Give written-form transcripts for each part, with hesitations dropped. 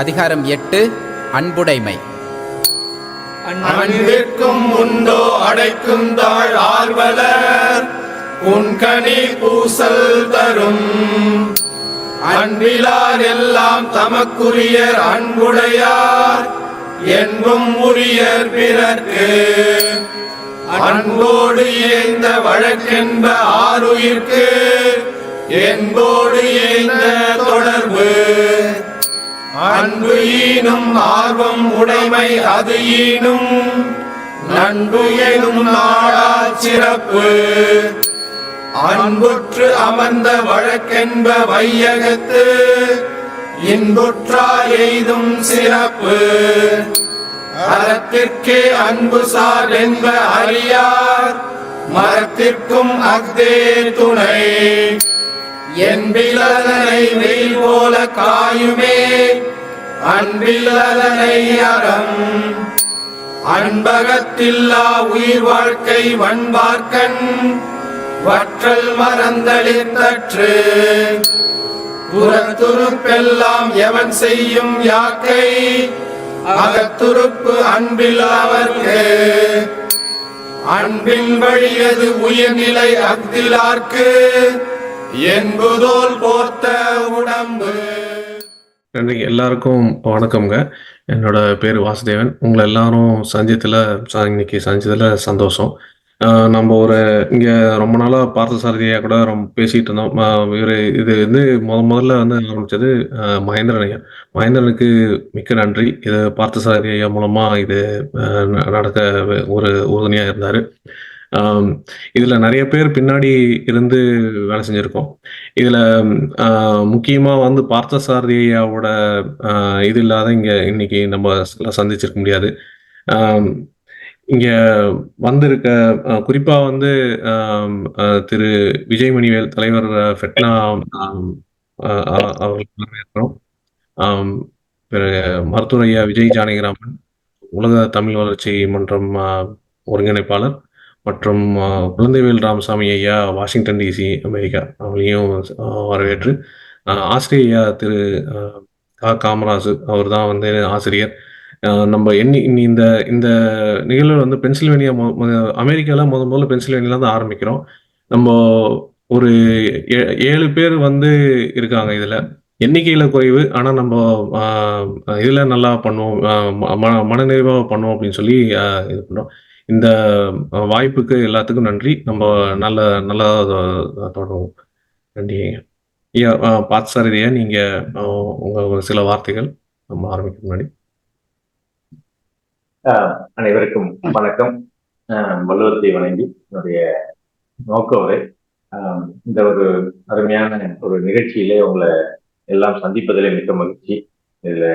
அதிகாரம் 8 அன்புடைமை. அன்பிற்கும் உண்டோ அடைக்கும் தாழ் ஆர்வலர் உன்கனி பூசல் தரும். அன்பிலார் எல்லாம் தமக்குரியர் அன்புடையார் என்பும் உரியர் பிறர்க்கு. அன்போடு ஏந்த வழக்கென்ப ஆருயிர்க்கு என்போடு ஏந்த தொடர்பு. அன்பு ஈனும் ஆர்வம் உடைமை அது ஈனும் நன்பு எனும் நாடா சிறப்பு. அன்புற்று அமர்ந்த வழக்கென்ப வையகத்து இன்புற்றார் எய்தும் சிறப்பு. அறத்திற்கே அன்பு சார் என்ப அறியார் மரத்திற்கும் அஃதே துணை. என்பிலதனை வெயில் போல காயுமே அன்பில்லதனை அறம். அன்பகத்தில்லா உயிர் வாழ்க்கை வன்பார்க்கண் வற்றல் மறந்தளித்தற்று. புறத்துருப்பெல்லாம் எவன் செய்யும் யாக்கை அகத்துருப்பு அன்பில்லாவர்க்கு. அன்பின் வழியது உயர்நிலை அஃதிலார்க்கு என்பதோல் போர்த்த உடம்பு. நன்றி. எல்லாருக்கும் வணக்கம்ங்க. என்னோட பேர் வாசுதேவன். உங்களை எல்லாரும் இன்னைக்கு சந்திச்சதுல சந்தோஷம். நம்ம இங்கே ரொம்ப நாளாக பார்த்தசாரதியாக கூட ரொம்ப பேசிகிட்டு இருந்தோம். இது முதல்ல ஆரம்பித்தது மகேந்திரன் ஐயா. மகேந்திரனுக்கு மிக்க நன்றி. இது பார்த்தசாரதி ஐயா மூலமாக இது நடக்க ஒரு உறுதுணையாக இருந்தார். இதில் நிறைய பேர் பின்னாடி இருந்து வேலை செஞ்சுருக்கோம். இதில் முக்கியமாக பார்த்தசாரதி ஐயாவோட இது இல்லாத இன்னைக்கு நம்ம சந்திச்சிருக்க முடியாது. இங்கே வந்திருக்க குறிப்பாக திரு விஜய்மணிவேல் தலைவர் ஃபெட்னா அவர்களுக்கு வரவேற்கிறோம். மருத்துவர் ஐயா விஜய் ஜானகிராமன், உலக தமிழ் வளர்ச்சி மன்றம் ஒருங்கிணைப்பாளர், மற்றும் குழந்தைவேல் ராமசாமி ஐயா வாஷிங்டன் டிசி அமெரிக்கா, அவங்களையும் வரவேற்று ஆசிரியர் ஐயா திரு காமராஜு, அவர் தான் ஆசிரியர். நம்ம இந்த இந்த நிகழ்வு பென்சில்வேனியா அமெரிக்காவில் முதல்ல பென்சில்வேனியால தான் ஆரம்பிக்கிறோம். நம்ம ஒரு 7 பேர் இருக்காங்க. இதில் எண்ணிக்கையில் குறைவு, ஆனால் நம்ம இதில் நல்லா பண்ணுவோம், மனநிறைவாக பண்ணுவோம் அப்படின்னு சொல்லி இது பண்ணுறோம். இந்த வாய்ப்புக்கு எல்லாத்துக்கும் நன்றி. நம்ம நல்லா தொடருவோம். நன்றி ஐயா. பார்த்தசாரதியா, நீங்கள் உங்கள் சில வார்த்தைகள் நம்ம ஆரம்பிக்க முன்னாடி. அனைவருக்கும் வணக்கம். வள்ளுவத்தை வணங்கி என்னுடைய நோக்க உரை. இந்த ஒரு அருமையான ஒரு நிகழ்ச்சியிலே உங்களை எல்லாம் சந்திப்பதிலே மிக்க மகிழ்ச்சி. இதுல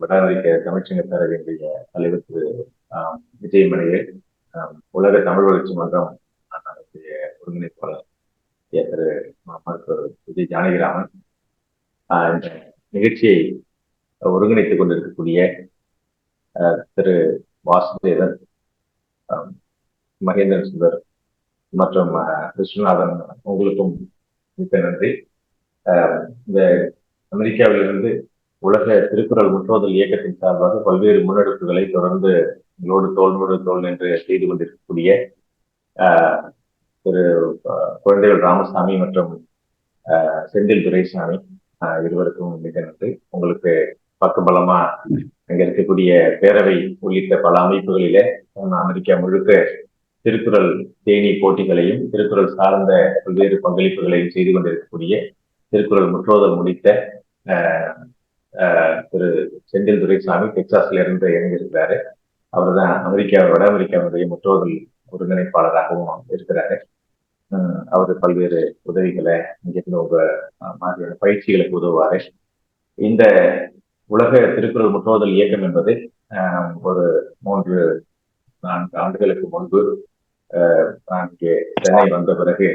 வட அமெரிக்க தமிழ்ச்சங்கத்தார வேண்டிய தலைவர் திரு விஜய்மணிவேல், உலக தமிழ் வளர்ச்சி மன்றம் ஒருங்கிணைப்பாளர் திரு மருத்துவர் விஜய் ஜானகிராமன், இந்த நிகழ்ச்சியை ஒருங்கிணைத்துக் கொண்டிருக்கக்கூடிய திரு வாசுதேவன், மகேந்திரன் சுந்தர் மற்றும் விஸ்வநாதன், உங்களுக்கும் மிக்க நன்றி. இந்த அமெரிக்காவிலிருந்து உலக திருக்குறள் முற்றோதல் இயக்கத்தின் சார்பாக பல்வேறு முன்னெடுப்புகளை தொடர்ந்து எங்களோடு தோளோடு தோல் என்று செய்து கொண்டிருக்கக்கூடிய திரு குழந்தைவேல் ராமசாமி மற்றும் செந்தில் துரைசாமி, இருவருக்கும் மிக நன்றி. உங்களுக்கு பக்கபலமா அங்க இருக்கக்கூடிய பேரவை உள்ளிட்ட பல அமைப்புகளிலே அமெரிக்கா முழுக்க திருக்குறள் தேனி போட்டிகளையும் திருக்குறள் சார்ந்த பல்வேறு பங்களிப்புகளையும் செய்து கொண்டிருக்கக்கூடிய திருக்குறள் முற்றோதல் முடித்த திரு செந்தில் துரைசாமி டெக்சாஸ்ல இருந்து இணைந்திருக்கிறாரு. அவர் தான் வட அமெரிக்காவுடைய முற்றோதல் ஒருங்கிணைப்பாளராகவும் இருக்கிறாரு. அவர் பல்வேறு உதவிகளை இங்கிருந்து மாதிரியான பயிற்சிகளுக்கு உதவுவாரு. இந்த உலக திருக்குறள் முற்றோதல் இயக்கம் என்பது ஒரு 3-4 ஆண்டுகளுக்கு முன்பு நான் இங்கே சென்னை வந்த பிறகு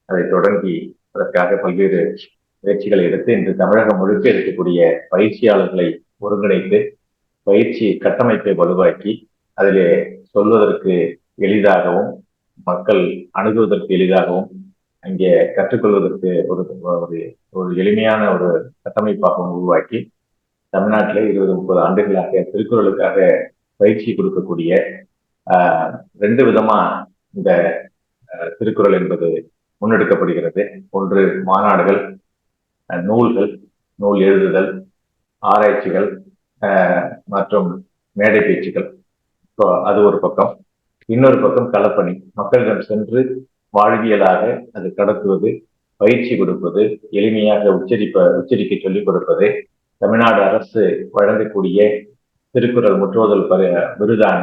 அதை தொடங்கி அதற்காக பல்வேறு முயற்சிகளை எடுத்து இன்று தமிழகம் முழுக்க இருக்கக்கூடிய பயிற்சியாளர்களை ஒருங்கிணைத்து பயிற்சி கட்டமைப்பை வலுவாக்கி அதிலே சொல்வதற்கு எளிதாகவும் மக்கள் அணுகுவதற்கு எளிதாகவும் அங்கே கற்றுக்கொள்வதற்கு ஒரு எளிமையான ஒரு கட்டமைப்பாகவும் உருவாக்கி தமிழ்நாட்டிலே 20-30 ஆண்டுகளாக திருக்குறளுக்காக பயிற்சி கொடுக்கக்கூடிய 2 விதமா இந்த திருக்குறள் என்பது முன்னெடுக்கப்படுகிறது. ஒன்று மாநாடுகள், நூல்கள், நூல் எழுதுதல், ஆராய்ச்சிகள் மற்றும் மேடை பேச்சுகள். அது ஒரு பக்கம். இன்னொரு பக்கம் களப்பணி, மக்களிடம் சென்று வாழ்வியலாக அது கடத்துவது, பயிற்சி கொடுப்பது, எளிமையாக உச்சரிக்க சொல்லிக் கொடுப்பது, தமிழ்நாடு அரசு வழங்கக்கூடிய திருக்குறள் முற்றுவதல் விருதான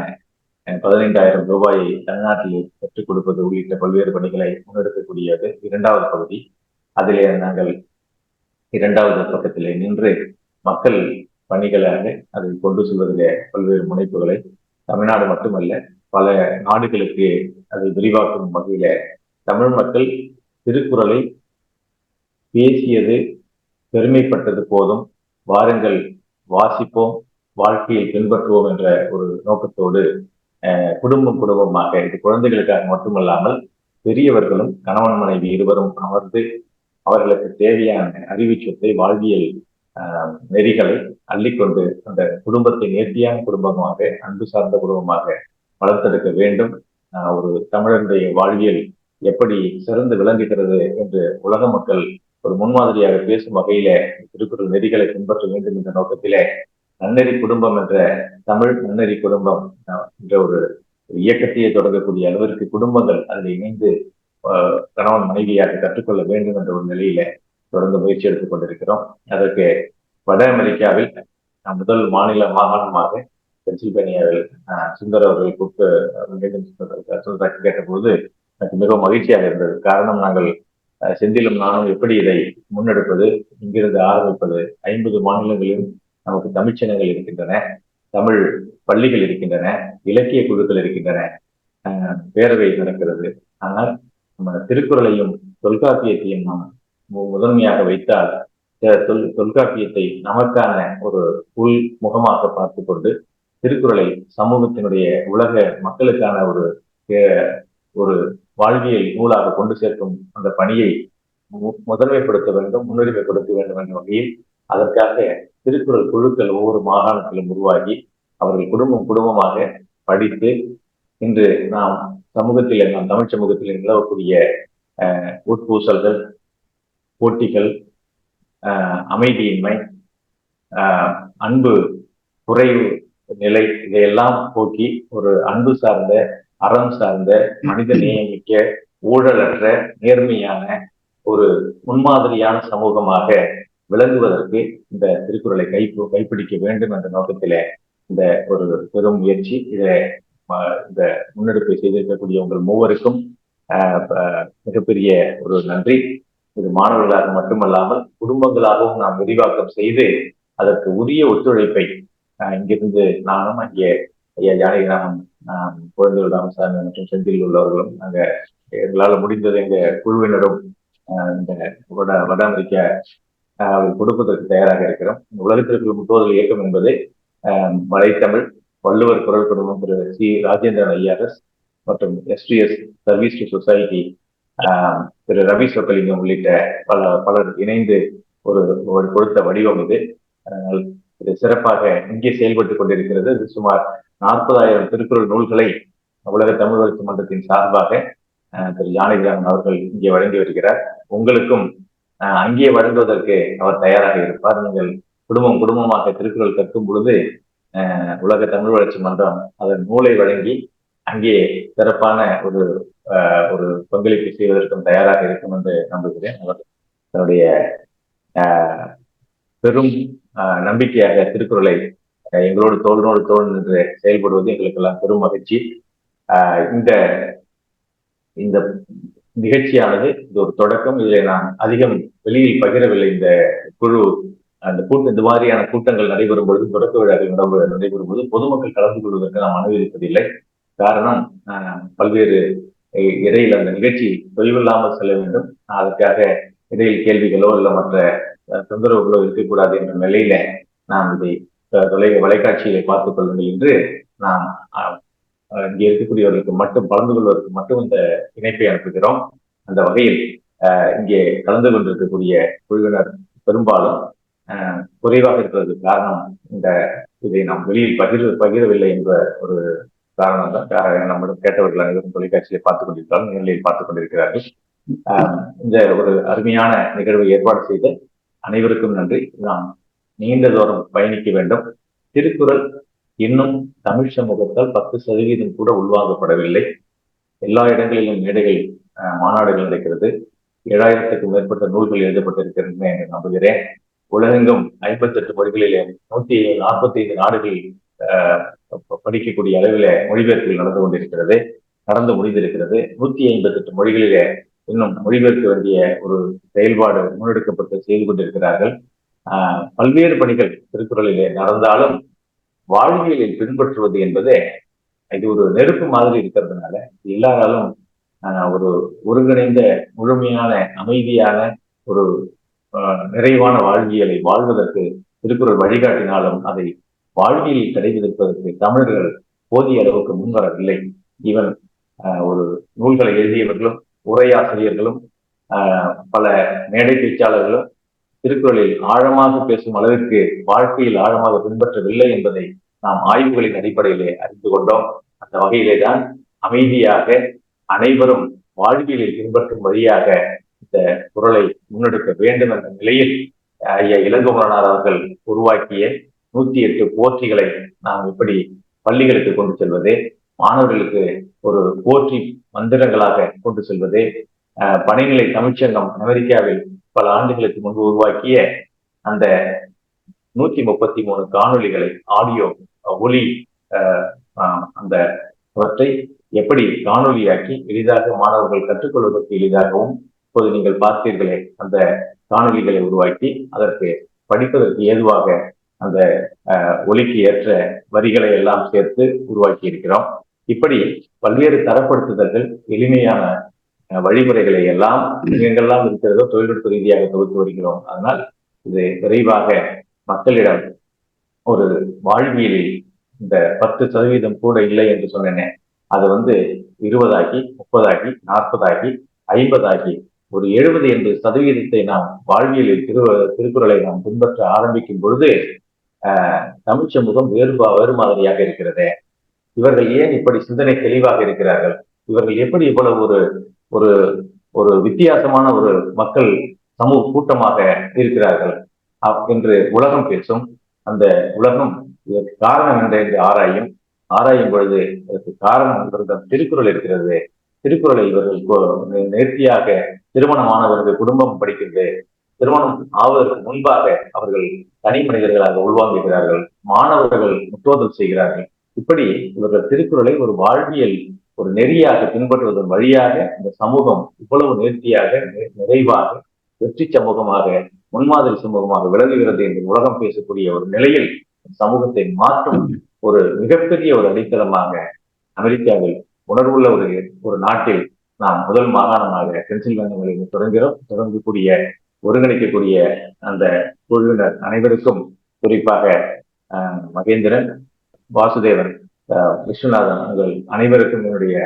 15,000 ரூபாயை தமிழ்நாட்டில் பெற்றுக் கொடுப்பது உள்ளிட்ட பல்வேறு பணிகளை முன்னெடுக்கக்கூடியது 2வது பகுதி. அதிலே நாங்கள் 2வது பக்கத்திலே நின்று மக்கள் பணிகளாக அதை கொண்டு செல்வதிலே பல்வேறு முனைப்புகளை தமிழ்நாடு மட்டுமல்ல பல நாடுகளுக்கு அதை விரிவாக்கும் வகையில தமிழ் மக்கள் திருக்குறளை பேசியது பெருமைப்பட்டது போதும், வாருங்கள் வாசிப்போம், வாழ்க்கையை பின்பற்றுவோம் என்ற ஒரு நோக்கத்தோடு குடும்பமாக இது குழந்தைகளுக்காக மட்டுமல்லாமல் பெரியவர்களும் கணவன் மனைவி இருவரும் அமர்ந்து அவர்களுக்கு தேவையான அறிவு சொத்தை, வாழ்வியல் நெறிகளை அள்ளிக்கொண்டு அந்த குடும்பத்தை நேர்த்தியான குடும்பமாக, அன்பு சார்ந்த குடும்பமாக வளர்த்தெடுக்க வேண்டும். ஒரு தமிழருடைய வாழ்வியல் எப்படி சிறந்து விளங்குகிறது என்று உலக மக்கள் ஒரு முன்மாதிரியாக பேசும் வகையில திருக்குறள் நெறிகளை பின்பற்ற வேண்டும் என்ற நோக்கத்திலே நன்னெறி குடும்பம் என்ற தமிழ் நன்னெறி குடும்பம் என்ற ஒரு இயக்கத்தையே தொடங்கக்கூடிய அளவிற்கு குடும்பங்கள் அதில் இணைந்து கணவன் மனைவியாக கற்றுக்கொள்ள வேண்டும் என்ற ஒரு நிலையில தொடர்ந்து முயற்சி எடுத்துக் கொண்டிருக்கிறோம். அதற்கு வட அமெரிக்காவில் முதல் மாகாணமாக பென்சில்வேனியாவில் சுந்தர் அவர்கள் கூப்பிட்டு கேட்டபோது எனக்கு மிகவும் மகிழ்ச்சியாக இருந்தது. காரணம், நாங்கள் செந்திலும் நானும் எப்படி இதை முன்னெடுப்பது, இங்கிருந்து ஆரம்பிப்பது. 50 மாநிலங்களிலும் நமக்கு தமிழ்ச்சின்னங்கள் இருக்கின்றன, தமிழ் பள்ளிகள் இருக்கின்றன, இலக்கிய குழுக்கள் இருக்கின்றன, பேரவை நடக்கிறது. ஆனால் நம்ம திருக்குறளையும் தொல்காப்பியத்தையும் நாம் முதன்மையாக வைத்தால் தொல்காப்பியத்தை நமக்கான ஒரு உள் முகமாக பார்த்து கொண்டு திருக்குறளை சமூகத்தினுடைய உலக மக்களுக்கான ஒரு வாழ்வியல் நூலாக கொண்டு சேர்க்கும் அந்த பணியை முதன்மைப்படுத்த வேண்டும், முன்னுரிமை கொடுக்க வேண்டும் என்ற வகையில் அதற்காக திருக்குறள் குழுக்கள் ஒவ்வொரு மாகாணத்திலும் உருவாகி அவர்கள் குடும்பமாக படித்து இன்று நாம் சமூகத்தில், நாம் தமிழ் சமூகத்தில் நிலவக்கூடிய உட்பூசல்கள், போட்டிகள், அமைதியின்மை, அன்பு குறைவு நிலை, இதையெல்லாம் போக்கி ஒரு அன்பு சார்ந்த, அறம் சார்ந்த, மனித நேயமிக்க, ஊழலற்ற, நேர்மையான ஒரு முன்மாதிரியான சமூகமாக விளங்குவதற்கு இந்த திருக்குறளை கைப்பிடிக்க வேண்டும் என்ற நோக்கத்தில இந்த ஒரு பெரும் முயற்சி. இந்த முன்னெடுப்பை செய்திருக்கக்கூடிய உங்கள் மூவருக்கும் மிகப்பெரிய ஒரு நன்றி. இது மாணவர்களாக மட்டுமல்லாமல் குடும்பங்களாகவும் நாம் விரிவாக்கம் செய்து அதற்கு உரிய ஒத்துழைப்பை இங்கிருந்து நானும், அங்கே ஐயா ஜானகிராமன், குழந்தைகள் ராமசாமி மற்றும் செந்தில் உள்ளவர்களும், நாங்க எங்களால் முடிந்தது எங்க குழுவினரும் இந்த வட அமெரிக்கா கொடுப்பதற்கு தயாராக இருக்கிறோம். உலகத்திற்கு முற்றுவதல் இயக்கம் என்பது மலைத்தமிழ் வள்ளுவர் குரல் குடும்பம் திரு சி ராஜேந்திரன் ஐஆர்எஸ் மற்றும் எஸ்டிஎஸ் சர்வீஸ் டு சொசைட்டி திரு ரவி சொக்கலிங்கம் உள்ளிட்ட பலர் இணைந்து ஒரு கொடுத்த வடிவம் இது. இது சிறப்பாக இங்கே செயல்பட்டுக் கொண்டிருக்கிறது. இது சுமார் 40,000 திருக்குறள் நூல்களை உலக தமிழ் வளர்ச்சி மன்றத்தின் சார்பாக திரு ஜானகிராமன் அவர்கள் இங்கே வழங்கி வருகிறார். உங்களுக்கும் அங்கே வழங்குவதற்கு அவர் தயாராக இருப்பார். நீங்கள் குடும்பமாக திருக்குறள் கற்கும் பொழுது உலக தமிழ் வளர்ச்சி மன்றம் அதன் நூலை வழங்கி அங்கே சிறப்பான ஒரு பங்களிப்பு செய்வதற்கும் தயாராக இருக்கும் என்று நம்புகிறேன். அவர் தன்னுடைய பெரும் நம்பிக்கையாக திருக்குறளை எங்களோடு தோள் நின்று செயல்படுவது எங்களுக்கெல்லாம் பெரும் மகிழ்ச்சி. இந்த நிகழ்ச்சியானது இது ஒரு தொடக்கம். இதில் நான் அதிகம் வெளியில் பகிரவில்லை. இந்த குழு இந்த மாதிரியான கூட்டங்கள் நடைபெறும் பொழுது, தொடக்க விழாக்கள் நடைபெறும் போது பொதுமக்கள் கலந்து கொள்வதற்கு நாம் அனுமதிப்பதில்லை. காரணம், பல்வேறு இடையில் அந்த நிகழ்ச்சி தொய்வில்லாமல் செல்ல வேண்டும். அதற்காக இடையில் கேள்விகளோ இல்லை மற்ற தொந்தரவுகளோ இருக்கக்கூடாது என்ற நிலையில நாம் இதை வலைக்காட்சியை பார்த்துக் கொள்ளுங்கள் என்று நாம் இங்கே இருக்கக்கூடியவர்களுக்கு மட்டும் கலந்து கொள்வதற்கு மட்டும் இந்த இணைப்பை அனுப்புகிறோம். அந்த வகையில் இங்கே கலந்து கொண்டிருக்கக்கூடிய குழுவினர் பெரும்பாலும் குறைவாக இருப்பதற்கு காரணம் இதை நாம் வெளியில் பகிரவில்லை என்ற ஒரு காரணம் தான். நம்மிடம் கேட்டவர்கள் அனைவரும் தொலைக்காட்சியை பார்த்துக் கொண்டிருக்கிறார்கள், நேரலையில் பார்த்துக் கொண்டிருக்கிறார்கள். இந்த ஒரு அருமையான நிகழ்வை ஏற்பாடு செய்த அனைவருக்கும் நன்றி. நாம் நீண்ட தூரம் பயணிக்க வேண்டும். திருக்குறள் இன்னும் தமிழ் சமூகத்தால் 10% கூட உள்வாங்கப்படவில்லை. எல்லா இடங்களிலும் மேடைகள், மாநாடுகள் நடக்கிறது. 7000க்கும் மேற்பட்ட நூல்கள் எழுதப்பட்டிருக்கின்றன என்று நம்புகிறேன். உலகெங்கும் 58 மொழிகளிலே 145 நாடுகளில் படிக்கக்கூடிய அளவில மொழிபெயர்ப்புகள் நடந்து முடிந்திருக்கிறது. 158 மொழிகளிலே இன்னும் மொழிபெயர்க்க வேண்டிய ஒரு செயல்பாடு முன்னெடுக்கப்பட்டு செய்து கொண்டிருக்கிறார்கள். பல்வேறு பணிகள் திருக்குறளிலே நடந்தாலும் வாழ்வியலில் பின்பற்றுவது என்பதே இது ஒரு நெருப்பு மாதிரி இருக்கிறதுனால எல்லாராலும் ஒரு ஒருங்கிணைந்த முழுமையான அமைதியான ஒரு நிறைவான வாழ்வியலை வாழ்வதற்கு திருக்குறள் வழிகாட்டினாலும் அதை வாழ்வியலில் கடைபிடிப்பதற்கு தமிழர்கள் போதிய அளவுக்கு முன்வரவில்லை. ஈவன் ஒரு நூல்களை எழுதியவர்களும் உரையாசிரியர்களும் பல மேடை பேச்சாளர்களும் திருக்குறளில் ஆழமாக பேசும் அளவிற்கு வாழ்க்கையில் ஆழமாக பின்பற்றவில்லை என்பதை நாம் ஆய்வுகளின் அடிப்படையிலே அறிந்து கொண்டோம். அந்த வகையிலே தான் அமைதியாக அனைவரும் வாழ்வியலில் பின்பற்றும் வழியாக இந்த குறளை முன்னெடுக்க வேண்டும் என்ற நிலையில் ஐயா இளங்கோவனார் அவர்கள் உருவாக்கிய 108 போற்றிகளை நாம் எப்படி பள்ளிகளுக்கு கொண்டு செல்வது, மாணவர்களுக்கு ஒரு போற்றி மந்திரங்களாக கொண்டு செல்வது, பணிநிலை தமிழ்ச்சங்கம் அமெரிக்காவில் பல ஆண்டுகளுக்கு முன்பு உருவாக்கிய அந்த 133 காணொலிகளை, ஆடியோ ஒலி, அந்த அவற்றை எப்படி காணொலியாக்கி எளிதாக மாணவர்கள் கற்றுக்கொள்வதற்கு எளிதாகவும், இப்போது நீங்கள் பார்த்தீர்களே அந்த காணொலிகளை உருவாக்கி அதற்கு படிப்பதற்கு ஏதுவாக அந்த ஒலிக்கு ஏற்ற வரிகளை எல்லாம் சேர்த்து உருவாக்கி இருக்கிறோம். இப்படி பல்வேறு தரப்படுத்துதல்கள், எளிமையான வழிமுறைகளை எல்லாம் எங்கெல்லாம் இருக்கிறதோ தொழில்நுட்ப ரீதியாக தொகுத்து வருகிறோம். அதனால் இது விரைவாக மக்களிடம் ஒரு வாழ்வியலில் இந்த 10% கூட இல்லை என்று சொன்னேன், அது 20 ஆகி 30 ஆகி 40 ஆகி 50 ஆகி ஒரு 70-80% நாம் வாழ்வியலில் திருக்குறளை நாம் பின்பற்ற ஆரம்பிக்கும் பொழுது தமிழ் சமூகம் வேறு மாதிரியாக இருக்கிறது. இவர்கள் ஏன் இப்படி சிந்தனை தெளிவாக இருக்கிறார்கள், இவர்கள் எப்படி இவ்வளவு ஒரு ஒரு வித்தியாசமான ஒரு மக்கள் சமூக கூட்டமாக இருக்கிறார்கள் என்று உலகம் பேசும். அந்த உலகம் இதற்கு காரணம் என்று ஆராயும் பொழுது இதற்கு காரணம் திருக்குறள் இருக்கிறது. திருக்குறளை இவர்கள் நேர்த்தியாக திருமணமானவர்கள் குடும்பம் படிக்கிறது, திருமணம் ஆவதற்கு முன்பாக அவர்கள் தனி மனிதர்களாக உள்வாங்குகிறார்கள், மாணவர்கள் முற்றோதல் செய்கிறார்கள். இப்படி இவர்கள் திருக்குறளை ஒரு வாழ்வியல் ஒரு நெறியாக பின்பற்றுவதன் வழியாக இந்த சமூகம் இவ்வளவு நேர்த்தியாக நிறைவாக வெற்றி சமூகமாக முன்மாதிரி சமூகமாக விளங்குகிறது என்று உலகம் பேசக்கூடிய ஒரு நிலையில் சமூகத்தை மாற்றும் ஒரு மிகப்பெரிய ஒரு அடித்தளமாக அமெரிக்காவில் உணர்வுள்ள ஒரு நாட்டில் நாம் முதல் மாகாணமாக பென்சில்வேனியாவில் தொடங்கக்கூடிய ஒருங்கிணைக்கக்கூடிய அந்த குழுவினர் அனைவருக்கும், குறிப்பாக மகேந்திரன், வாசுதேவன், விஸ்வநாதன் உங்கள் அனைவருக்கும் என்னுடைய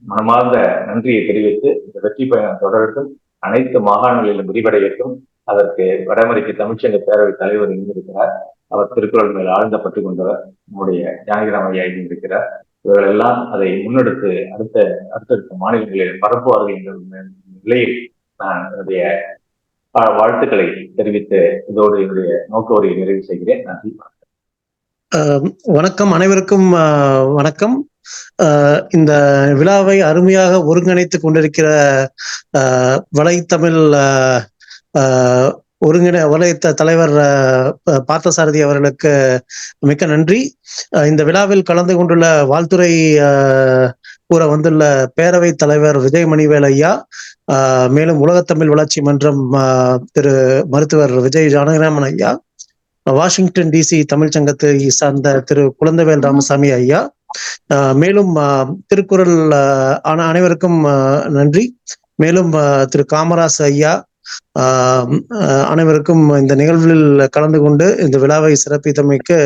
மனமார்ந்த நன்றியை தெரிவித்து இந்த வெற்றி பயணம் தொடரட்டும், அனைத்து மாகாணங்களிலும் விரிவடையட்டும். அதற்கு வடமறைக்கு தமிழ்ச்சங்க பேரவை தலைவர் இருந்திருக்கிறார், அவர் திருக்குறள் மேல் ஆழ்ந்த பட்டு கொண்டவர், நம்முடைய ஜானகிராம் ஐயா இருக்கிறார். இவர்கள் எல்லாம் அதை முன்னெடுத்து அடுத்தடுத்த மாநிலங்களில் பரப்புவார்கள் என்ற நிலையில் நான் என்னுடைய வாழ்த்துக்களை தெரிவித்து இதோடு என்னுடைய நோக்க உரையை நிறைவு செய்கிறேன். நன்றி. வணக்கம், அனைவருக்கும் வணக்கம். இந்த விழாவை அருமையாக ஒருங்கிணைத்து கொண்டிருக்கிற வலைத்தமிழ் வலைத்த தலைவர் பார்த்தசாரதி அவர்களுக்கு மிக்க நன்றி. இந்த விழாவில் கலந்து கொண்டுள்ள வாழ்த்துறை கூற வந்துள்ள பேரவை தலைவர் விஜயமணிவேல் ஐயா, மேலும் உலகத்தமிழ் வளர்ச்சி மன்றம் திரு மருத்துவர் விஜய் ஜானகிராமன் ஐயா, வாஷிங்டன் டிசி தமிழ்ச்சங்கத்தை சார்ந்த திரு குழந்தைவேல் ராமசாமி ஐயா, மேலும் திருக்குறள் அனைவருக்கும் நன்றி. மேலும் திரு காமராஜ் ஐயா, அனைவருக்கும் இந்த நிகழ்வில் கலந்து கொண்டு இந்த விழாவை சிறப்பித்தமைக்கு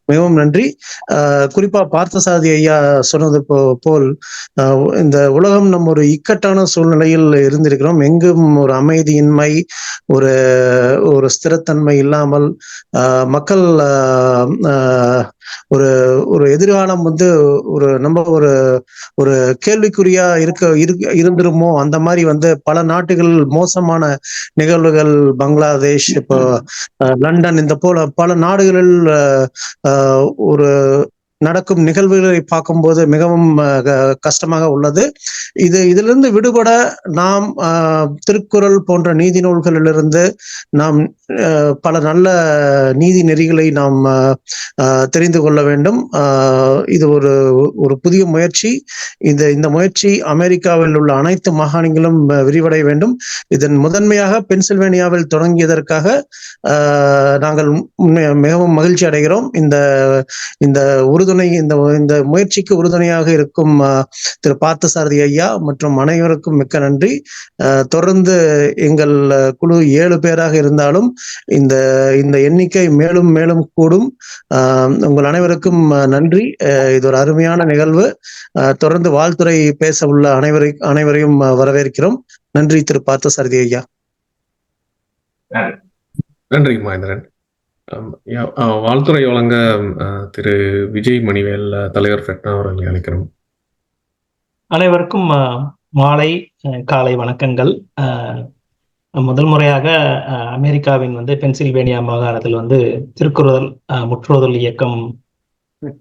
மிகவும் நன்றி. குறிப்பா பார்த்தசாரதி ஐயா சொன்னது போல் இந்த உலகம் நம்ம ஒரு இக்கட்டான சூழ்நிலையில் இருந்திருக்கிறோம். எங்கும் ஒரு அமைதியின்மை, ஒரு ஒரு ஸ்திரத்தன்மை இல்லாமல் மக்கள் ஒரு ஒரு எதிர்காலம் வந்து ஒரு நம்ம ஒரு ஒரு கேள்விக்குறியா இருந்துருமோ அந்த மாதிரி வந்து பல நாட்டுகள் மோசமான நிகழ்வுகள், பங்களாதேஷ், இப்போ லண்டன், இந்த போல பல நாடுகளில் ஒரு நடக்கும் நிகழ்வுகளை பார்க்கும்போது மிகவும் கஷ்டமாக உள்ளது. இதிலிருந்து விடுபட நாம் திருக்குறள் போன்ற நீதி நூல்களிலிருந்து நாம் பல நல்ல நீதி நெறிகளை நாம் தெரிந்து கொள்ள வேண்டும். இது ஒரு புதிய முயற்சி. இந்த முயற்சி அமெரிக்காவில் உள்ள அனைத்து மாகாணங்களும் விரிவடைய வேண்டும். இதன் முதன்மையாக பென்சில்வேனியாவில் தொடங்கியதற்காக நாங்கள் மிகவும் மகிழ்ச்சி அடைகிறோம். இந்த முயற்சிக்கு உறுதுணையாக இருக்கும் திரு பார்த்தசாரதி ஐயா மற்றும் அனைவருக்கும் மிக்க நன்றி. தொடர்ந்து எங்கள் குழு 7 பேராக இருந்தாலும் இந்த எண்ணிக்கை மேலும் மேலும் கூடும். உங்கள் அனைவருக்கும் நன்றி. இது ஒரு அருமையான நிகழ்வு. தொடர்ந்து வாழ்த்துறை பேச உள்ள அனைவரையும் வரவேற்கிறோம். நன்றி திரு பார்த்தசாரதி ஐயா. நன்றி மகேந்திரன். வாழ்த்துறை வழங்க திரு விஜய் மணிவேல் தலைவர் ஃபெட்னா அவர்களை அழைக்கிறோம். அனைவருக்கும் மாலை காலை வணக்கங்கள். முதல் முறையாக அமெரிக்காவின் பென்சில்வேனியா மாகாணத்தில் திருக்குறள் முற்றோதல் இயக்கம்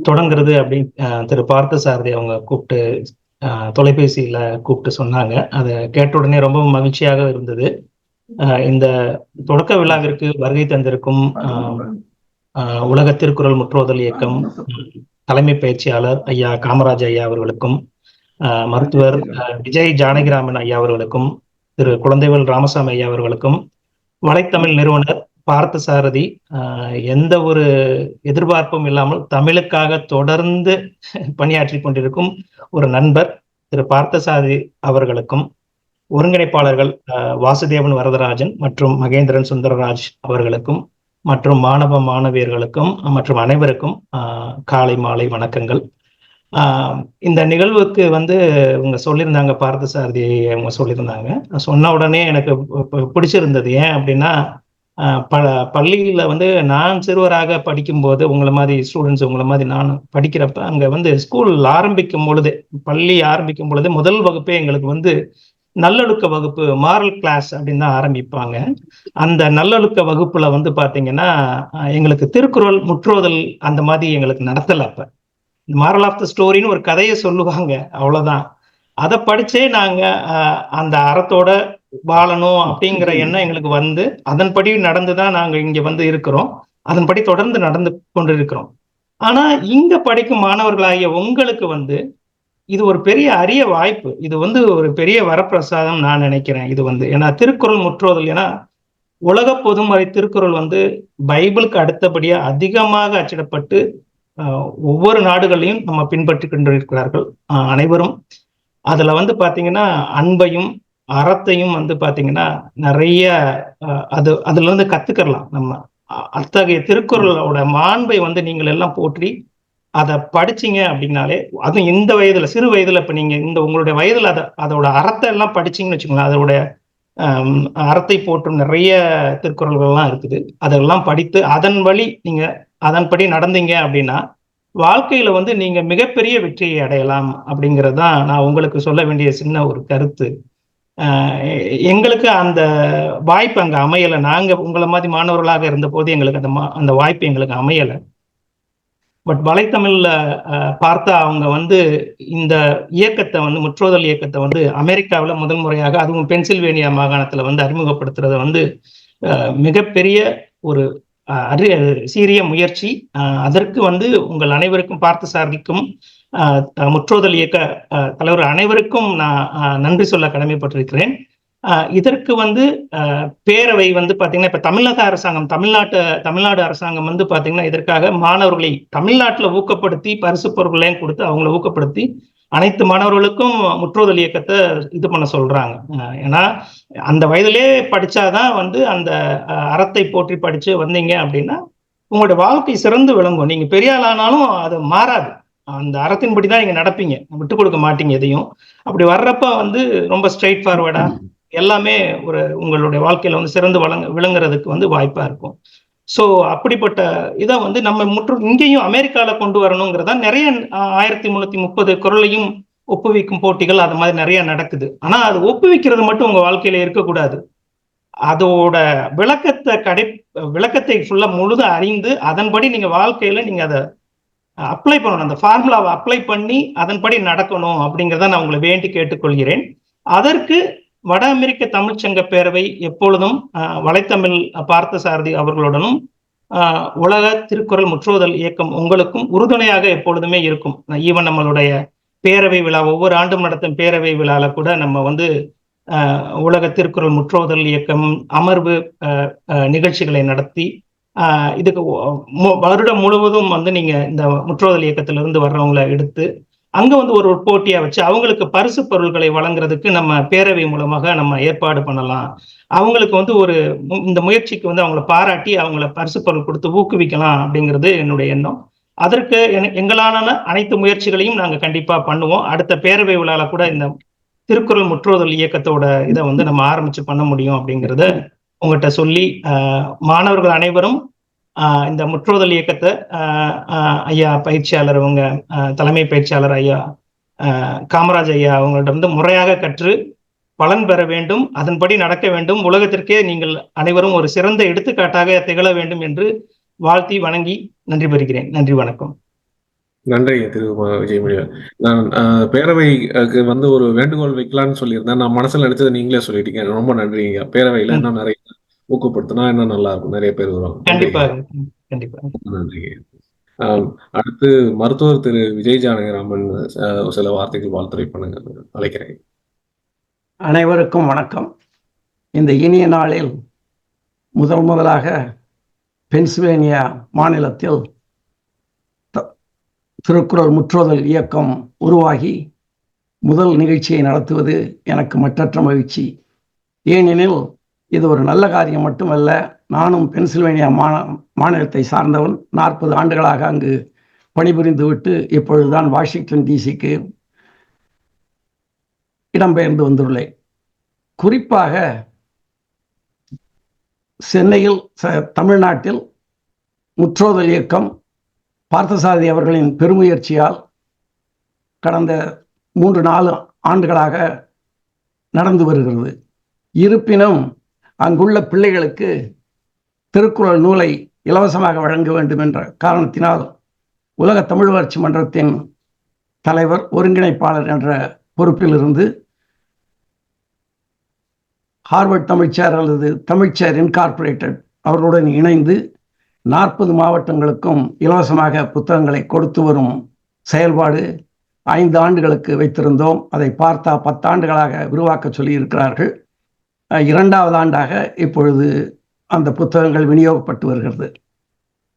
தொடங்குறது அப்படின்னு திரு பார்த்தசாரதி அவங்க கூப்பிட்டு தொலைபேசியில கூப்பிட்டு சொன்னாங்க. அதை கேட்ட உடனே ரொம்ப மகிழ்ச்சியாக இருந்தது. இந்த தொடக்க விழாவிற்கு வருகை தந்திருக்கும் உலக திருக்குறள் முற்றோதல் இயக்கம் தலைமை பயிற்சியாளர் ஐயா காமராஜ் ஐயா அவர்களுக்கும், மருத்துவர் விஜய் ஜானகிராமன் ஐயா அவர்களுக்கும், திரு குழந்தைவேல் ராமசாமி ஐயா அவர்களுக்கும், வலைத்தமிழ் நிறுவனர் பார்த்தசாரதி, எந்த ஒரு எதிர்பார்ப்பும் இல்லாமல் தமிழுக்காக தொடர்ந்து பணியாற்றி கொண்டிருக்கும் ஒரு நண்பர் திரு பார்த்தசாரதி அவர்களுக்கும், ஒருங்கிணைப்பாளர்கள் வாசுதேவன் வரதராஜன் மற்றும் மகேந்திரன் சுந்தரராஜ் அவர்களுக்கும், மற்றும் மாணவ மாணவியர்களுக்கும் மற்றும் அனைவருக்கும் காலை மாலை வணக்கங்கள். இந்த நிகழ்வுக்கு இவங்க சொல்லியிருந்தாங்க, பார்த்தசாரதி அவங்க சொல்லியிருந்தாங்க. சொன்ன உடனே எனக்கு பிடிச்சிருந்தது. ஏன் அப்படின்னா, பள்ளியில நான் சிறுவராக படிக்கும்போது உங்களை மாதிரி ஸ்டூடெண்ட்ஸ் உங்களை மாதிரி நான் படிக்கிறப்ப அங்க ஸ்கூல் ஆரம்பிக்கும் பொழுது, பள்ளி ஆரம்பிக்கும் பொழுது முதல் வகுப்பே எங்களுக்கு நல்லொழுக்க வகுப்பு, மாரல் கிளாஸ் அப்படின்னு தான் ஆரம்பிப்பாங்க. அந்த நல்லொழுக்க வகுப்புல பாத்தீங்கன்னா எங்களுக்கு திருக்குறள் முற்றோதல் அந்த மாதிரி எங்களுக்கு நடத்தல. அப்ப மாரல் ஆஃப் த ஸ்டோரின்னு ஒரு கதையை சொல்லுவாங்க, அவ்வளவுதான். அதை படிச்சே நாங்க அந்த அறத்தோட வாழணும் அப்படிங்கிற எண்ணம் எங்களுக்கு அதன்படி நடந்துதான் நாங்க இங்க இருக்கிறோம். அதன்படி தொடர்ந்து நடந்து கொண்டு இருக்கிறோம். ஆனா இங்க படிக்கும் மாணவர்களாகிய உங்களுக்கு இது ஒரு பெரிய அரிய வாய்ப்பு. இது ஒரு பெரிய வரப்பிரசாதம் நான் நினைக்கிறேன். இது ஏன்னா திருக்குறள் முற்றோதல், ஏன்னா உலக பொதுமறை திருக்குறள் பைபிளுக்கு அடுத்தபடியா அதிகமாக அச்சிடப்பட்டு ஒவ்வொரு நாடுகளையும் நம்ம பின்பற்றி கொண்டிருக்கிறார்கள் அனைவரும். அதுல பாத்தீங்கன்னா அன்பையும் அறத்தையும் பாத்தீங்கன்னா நிறைய அதுல கத்துக்கலாம். நம்ம அத்தகைய திருக்குறளோட மாண்பை நீங்கள் எல்லாம் போற்றி அதை படிச்சீங்க அப்படின்னாலே, அதுவும் இந்த வயதுல, சிறு வயதுல, இப்ப நீங்க உங்களுடைய வயதுல அதோட அறத்தை எல்லாம் படிச்சீங்கன்னு வச்சுக்கோங்களேன், அதோட அறத்தை போற்றும் நிறைய திருக்குறள்கள்லாம் இருக்குது. அதெல்லாம் படித்து அதன் வழி நீங்க அதன்படி நடந்தீங்க அப்படின்னா வாழ்க்கையில நீங்க மிகப்பெரிய வெற்றியை அடையலாம் அப்படிங்கிறது தான் நான் உங்களுக்கு சொல்ல வேண்டிய சின்ன ஒரு கருத்து. எங்களுக்கு அந்த வாய்ப்பு அங்க அமையலை. நாங்க உங்களை மாதிரி மாணவர்களாக இருந்த போது எங்களுக்கு அந்த வாய்ப்பு எங்களுக்கு அமையலை. பட் வலைத்தமிழ்ல பார்த்தா அவங்க இந்த இயக்கத்தை முற்றோதல் இயக்கத்தை அமெரிக்காவில் முதல் முறையாக, அதுவும் பென்சில்வேனியா மாகாணத்துல அறிமுகப்படுத்துறது மிகப்பெரிய ஒரு சீரிய முயற்சி. அதற்கு உங்கள் அனைவருக்கும், பார்த்தசாரதிக்கும், முற்றோதல் இயக்க தலைவர் அனைவருக்கும் நான் நன்றி சொல்ல கடமைப்பட்டிருக்கிறேன். இதற்கு பேரவை பாத்தீங்கன்னா இப்ப தமிழக அரசாங்கம், தமிழ்நாடு அரசாங்கம் பாத்தீங்கன்னா இதற்காக மாணவர்களை தமிழ்நாட்டுல ஊக்கப்படுத்தி பரிசு பொருட்களையும் கொடுத்து அவங்களை ஊக்கப்படுத்தி அனைத்து மாணவர்களுக்கும் முற்றோதல் இயக்கத்தை இது பண்ண சொல்றாங்க. ஏன்னா அந்த வயதிலே படிச்சாதான் அந்த அறத்தை போற்றி படிச்சு வந்தீங்க அப்படின்னா உங்களுடைய வாழ்க்கை சிறந்து விளங்கும். நீங்க பெரிய ஆளானாலும் அது மாறாது. அந்த அறத்தின்படிதான் நீங்க நடப்பீங்க, விட்டு கொடுக்க மாட்டீங்க எதையும். அப்படி வர்றப்ப ரொம்ப ஸ்ட்ரெயிட் ஃபார்வர்டா எல்லாமே ஒரு உங்களுடைய வாழ்க்கையில வந்து சிறந்து விளங்குறதுக்கு வந்து வாய்ப்பா இருக்கும். ஸோ அப்படிப்பட்ட இதை வந்து நம்ம இங்கேயும் அமெரிக்கால கொண்டு வரணுங்கிறதா நிறைய 1330 குறளையும் ஒப்புவிக்கும் போட்டிகள் அது மாதிரி நிறைய நடக்குது. ஆனா அது ஒப்புவிக்கிறது மட்டும் உங்க வாழ்க்கையில இருக்கக்கூடாது. அதோட விளக்கத்தை ஃபுல்லா முழுதும் அறிந்து அதன்படி நீங்க வாழ்க்கையில நீங்க அதை அப்ளை பண்ணணும். அந்த ஃபார்முலாவை அப்ளை பண்ணி அதன்படி நடக்கணும் அப்படிங்கிறத நான் உங்களை வேண்டி கேட்டுக்கொள்கிறேன். அதற்கு வட அமெரிக்க தமிழ்ச்சங்க பேரவை எப்பொழுதும் வலைத்தமிழ் பார்த்தசாரதி அவர்களுடனும் உலக திருக்குறள் முற்றுவதல் இயக்கம் உங்களுக்கும் உறுதுணையாக எப்பொழுதுமே இருக்கும். ஈவன் நம்மளுடைய பேரவை விழா ஒவ்வொரு ஆண்டும் நடத்தும் பேரவை விழால கூட நம்ம வந்து உலக திருக்குறள் முற்றுவதல் இயக்கம் அமர்வு நிகழ்ச்சிகளை நடத்தி இதுக்கு வருடம் முழுவதும் வந்து நீங்க இந்த முற்றுவதல் இயக்கத்திலிருந்து வர்றவங்களை எடுத்து அங்க வந்து ஒரு போட்டியா வச்சு அவங்களுக்கு பரிசு பொருள்களை வழங்குறதுக்கு நம்ம பேரவை மூலமாக நம்ம ஏற்பாடு பண்ணலாம். அவங்களுக்கு வந்து இந்த முயற்சிக்கு வந்து அவங்கள பாராட்டி அவங்கள பரிசு பொருள் கொடுத்து ஊக்குவிக்கலாம் அப்படிங்கிறது என்னுடைய எண்ணம். அதற்கு எங்களான அனைத்து முயற்சிகளையும் நாங்க கண்டிப்பா பண்ணுவோம். அடுத்த பேரவை விழால கூட இந்த திருக்குறள் முற்றுவதல் இயக்கத்தோட இதை வந்து நம்ம ஆரம்பிச்சு பண்ண முடியும் அப்படிங்கிறத உங்கள்கிட்ட சொல்லி மாணவர்கள் அனைவரும் இந்த முற்றுவதல் இயக்கத்தை ஐயா பயிற்சியாளர் அவங்க தலைமை பயிற்சியாளர் ஐயா காமராஜ் ஐயா அவங்கள்ட்ட இருந்து முறையாக கற்று பலன் பெற வேண்டும், அதன்படி நடக்க வேண்டும், உலகத்திற்கே நீங்கள் அனைவரும் ஒரு சிறந்த எடுத்துக்காட்டாக திகழ வேண்டும் என்று வாழ்த்தி வணங்கி நன்றி பெறுகிறேன். நன்றி, வணக்கம். நன்றி திரு விஜயமணி. நான் பேரவைக்கு வந்து ஒரு வேண்டுகோள் வைக்கலான்னு சொல்லியிருந்தேன். நான் மனசுல நினைச்சதை நீங்களே சொல்லிட்டீங்க. ரொம்ப நன்றிங்க. பேரவையில இன்னும் நிறைய ஊக்கப்படுத்தினா இன்னும் நல்லா இருக்கும், நிறைய பேர் வருவாங்க. கண்டிப்பா கண்டிப்பா நன்றிங்க. அடுத்து மருத்துவர் திரு விஜய் ஜானகிராமன் சில வார்த்தைகள் வாழ்த்துரை பண்ணுங்க அழைக்கிறேன். அனைவருக்கும் வணக்கம். இந்த இனிய நாளில் முதலாக பென்சில்வேனியா மாநிலத்தில் திருக்குறள் முற்றுவதல் இயக்கம் உருவாகி முதல் நிகழ்ச்சியை நடத்துவது எனக்கு மற்றற்ற மகிழ்ச்சி. ஏனெனில் இது ஒரு நல்ல காரியம் மட்டுமல்ல, நானும் பென்சில்வேனியா மாநிலத்தை சார்ந்தவன். 40 ஆண்டுகளாக அங்கு பணிபுரிந்து விட்டு இப்பொழுதுதான் வாஷிங்டன் டிசிக்கு இடம்பெயர்ந்து வந்துள்ளேன். குறிப்பாக சென்னையில் தமிழ்நாட்டில் முற்றுவதல் இயக்கம் பார்த்தசாரதி அவர்களின் பெருமுயற்சியால் கடந்த 3-4 ஆண்டுகளாக நடந்து வருகிறது. இருப்பினும் அங்குள்ள பிள்ளைகளுக்கு திருக்குறள் நூலை இலவசமாக வழங்க வேண்டும் என்ற காரணத்தினால் உலக தமிழ் வளர்ச்சி மன்றத்தின் தலைவர் ஒருங்கிணைப்பாளர் என்ற பொறுப்பிலிருந்து ஹார்வர்ட் தமிழ்ச்சேர் அல்லது தமிழ்ச்சேர் இன்கார்பரேட்டட் அவர்களுடன் இணைந்து 40 மாவட்டங்களுக்கும் இலவசமாக புத்தகங்களை கொடுத்து வரும் செயல்பாடு 5 ஆண்டுகளுக்கு வைத்திருந்தோம். அதை பார்த்தா 10 ஆண்டுகளாக விரிவாக்க சொல்லியிருக்கிறார்கள். 2வது ஆண்டாக இப்பொழுது அந்த புத்தகங்கள் விநியோகப்பட்டு வருகிறது.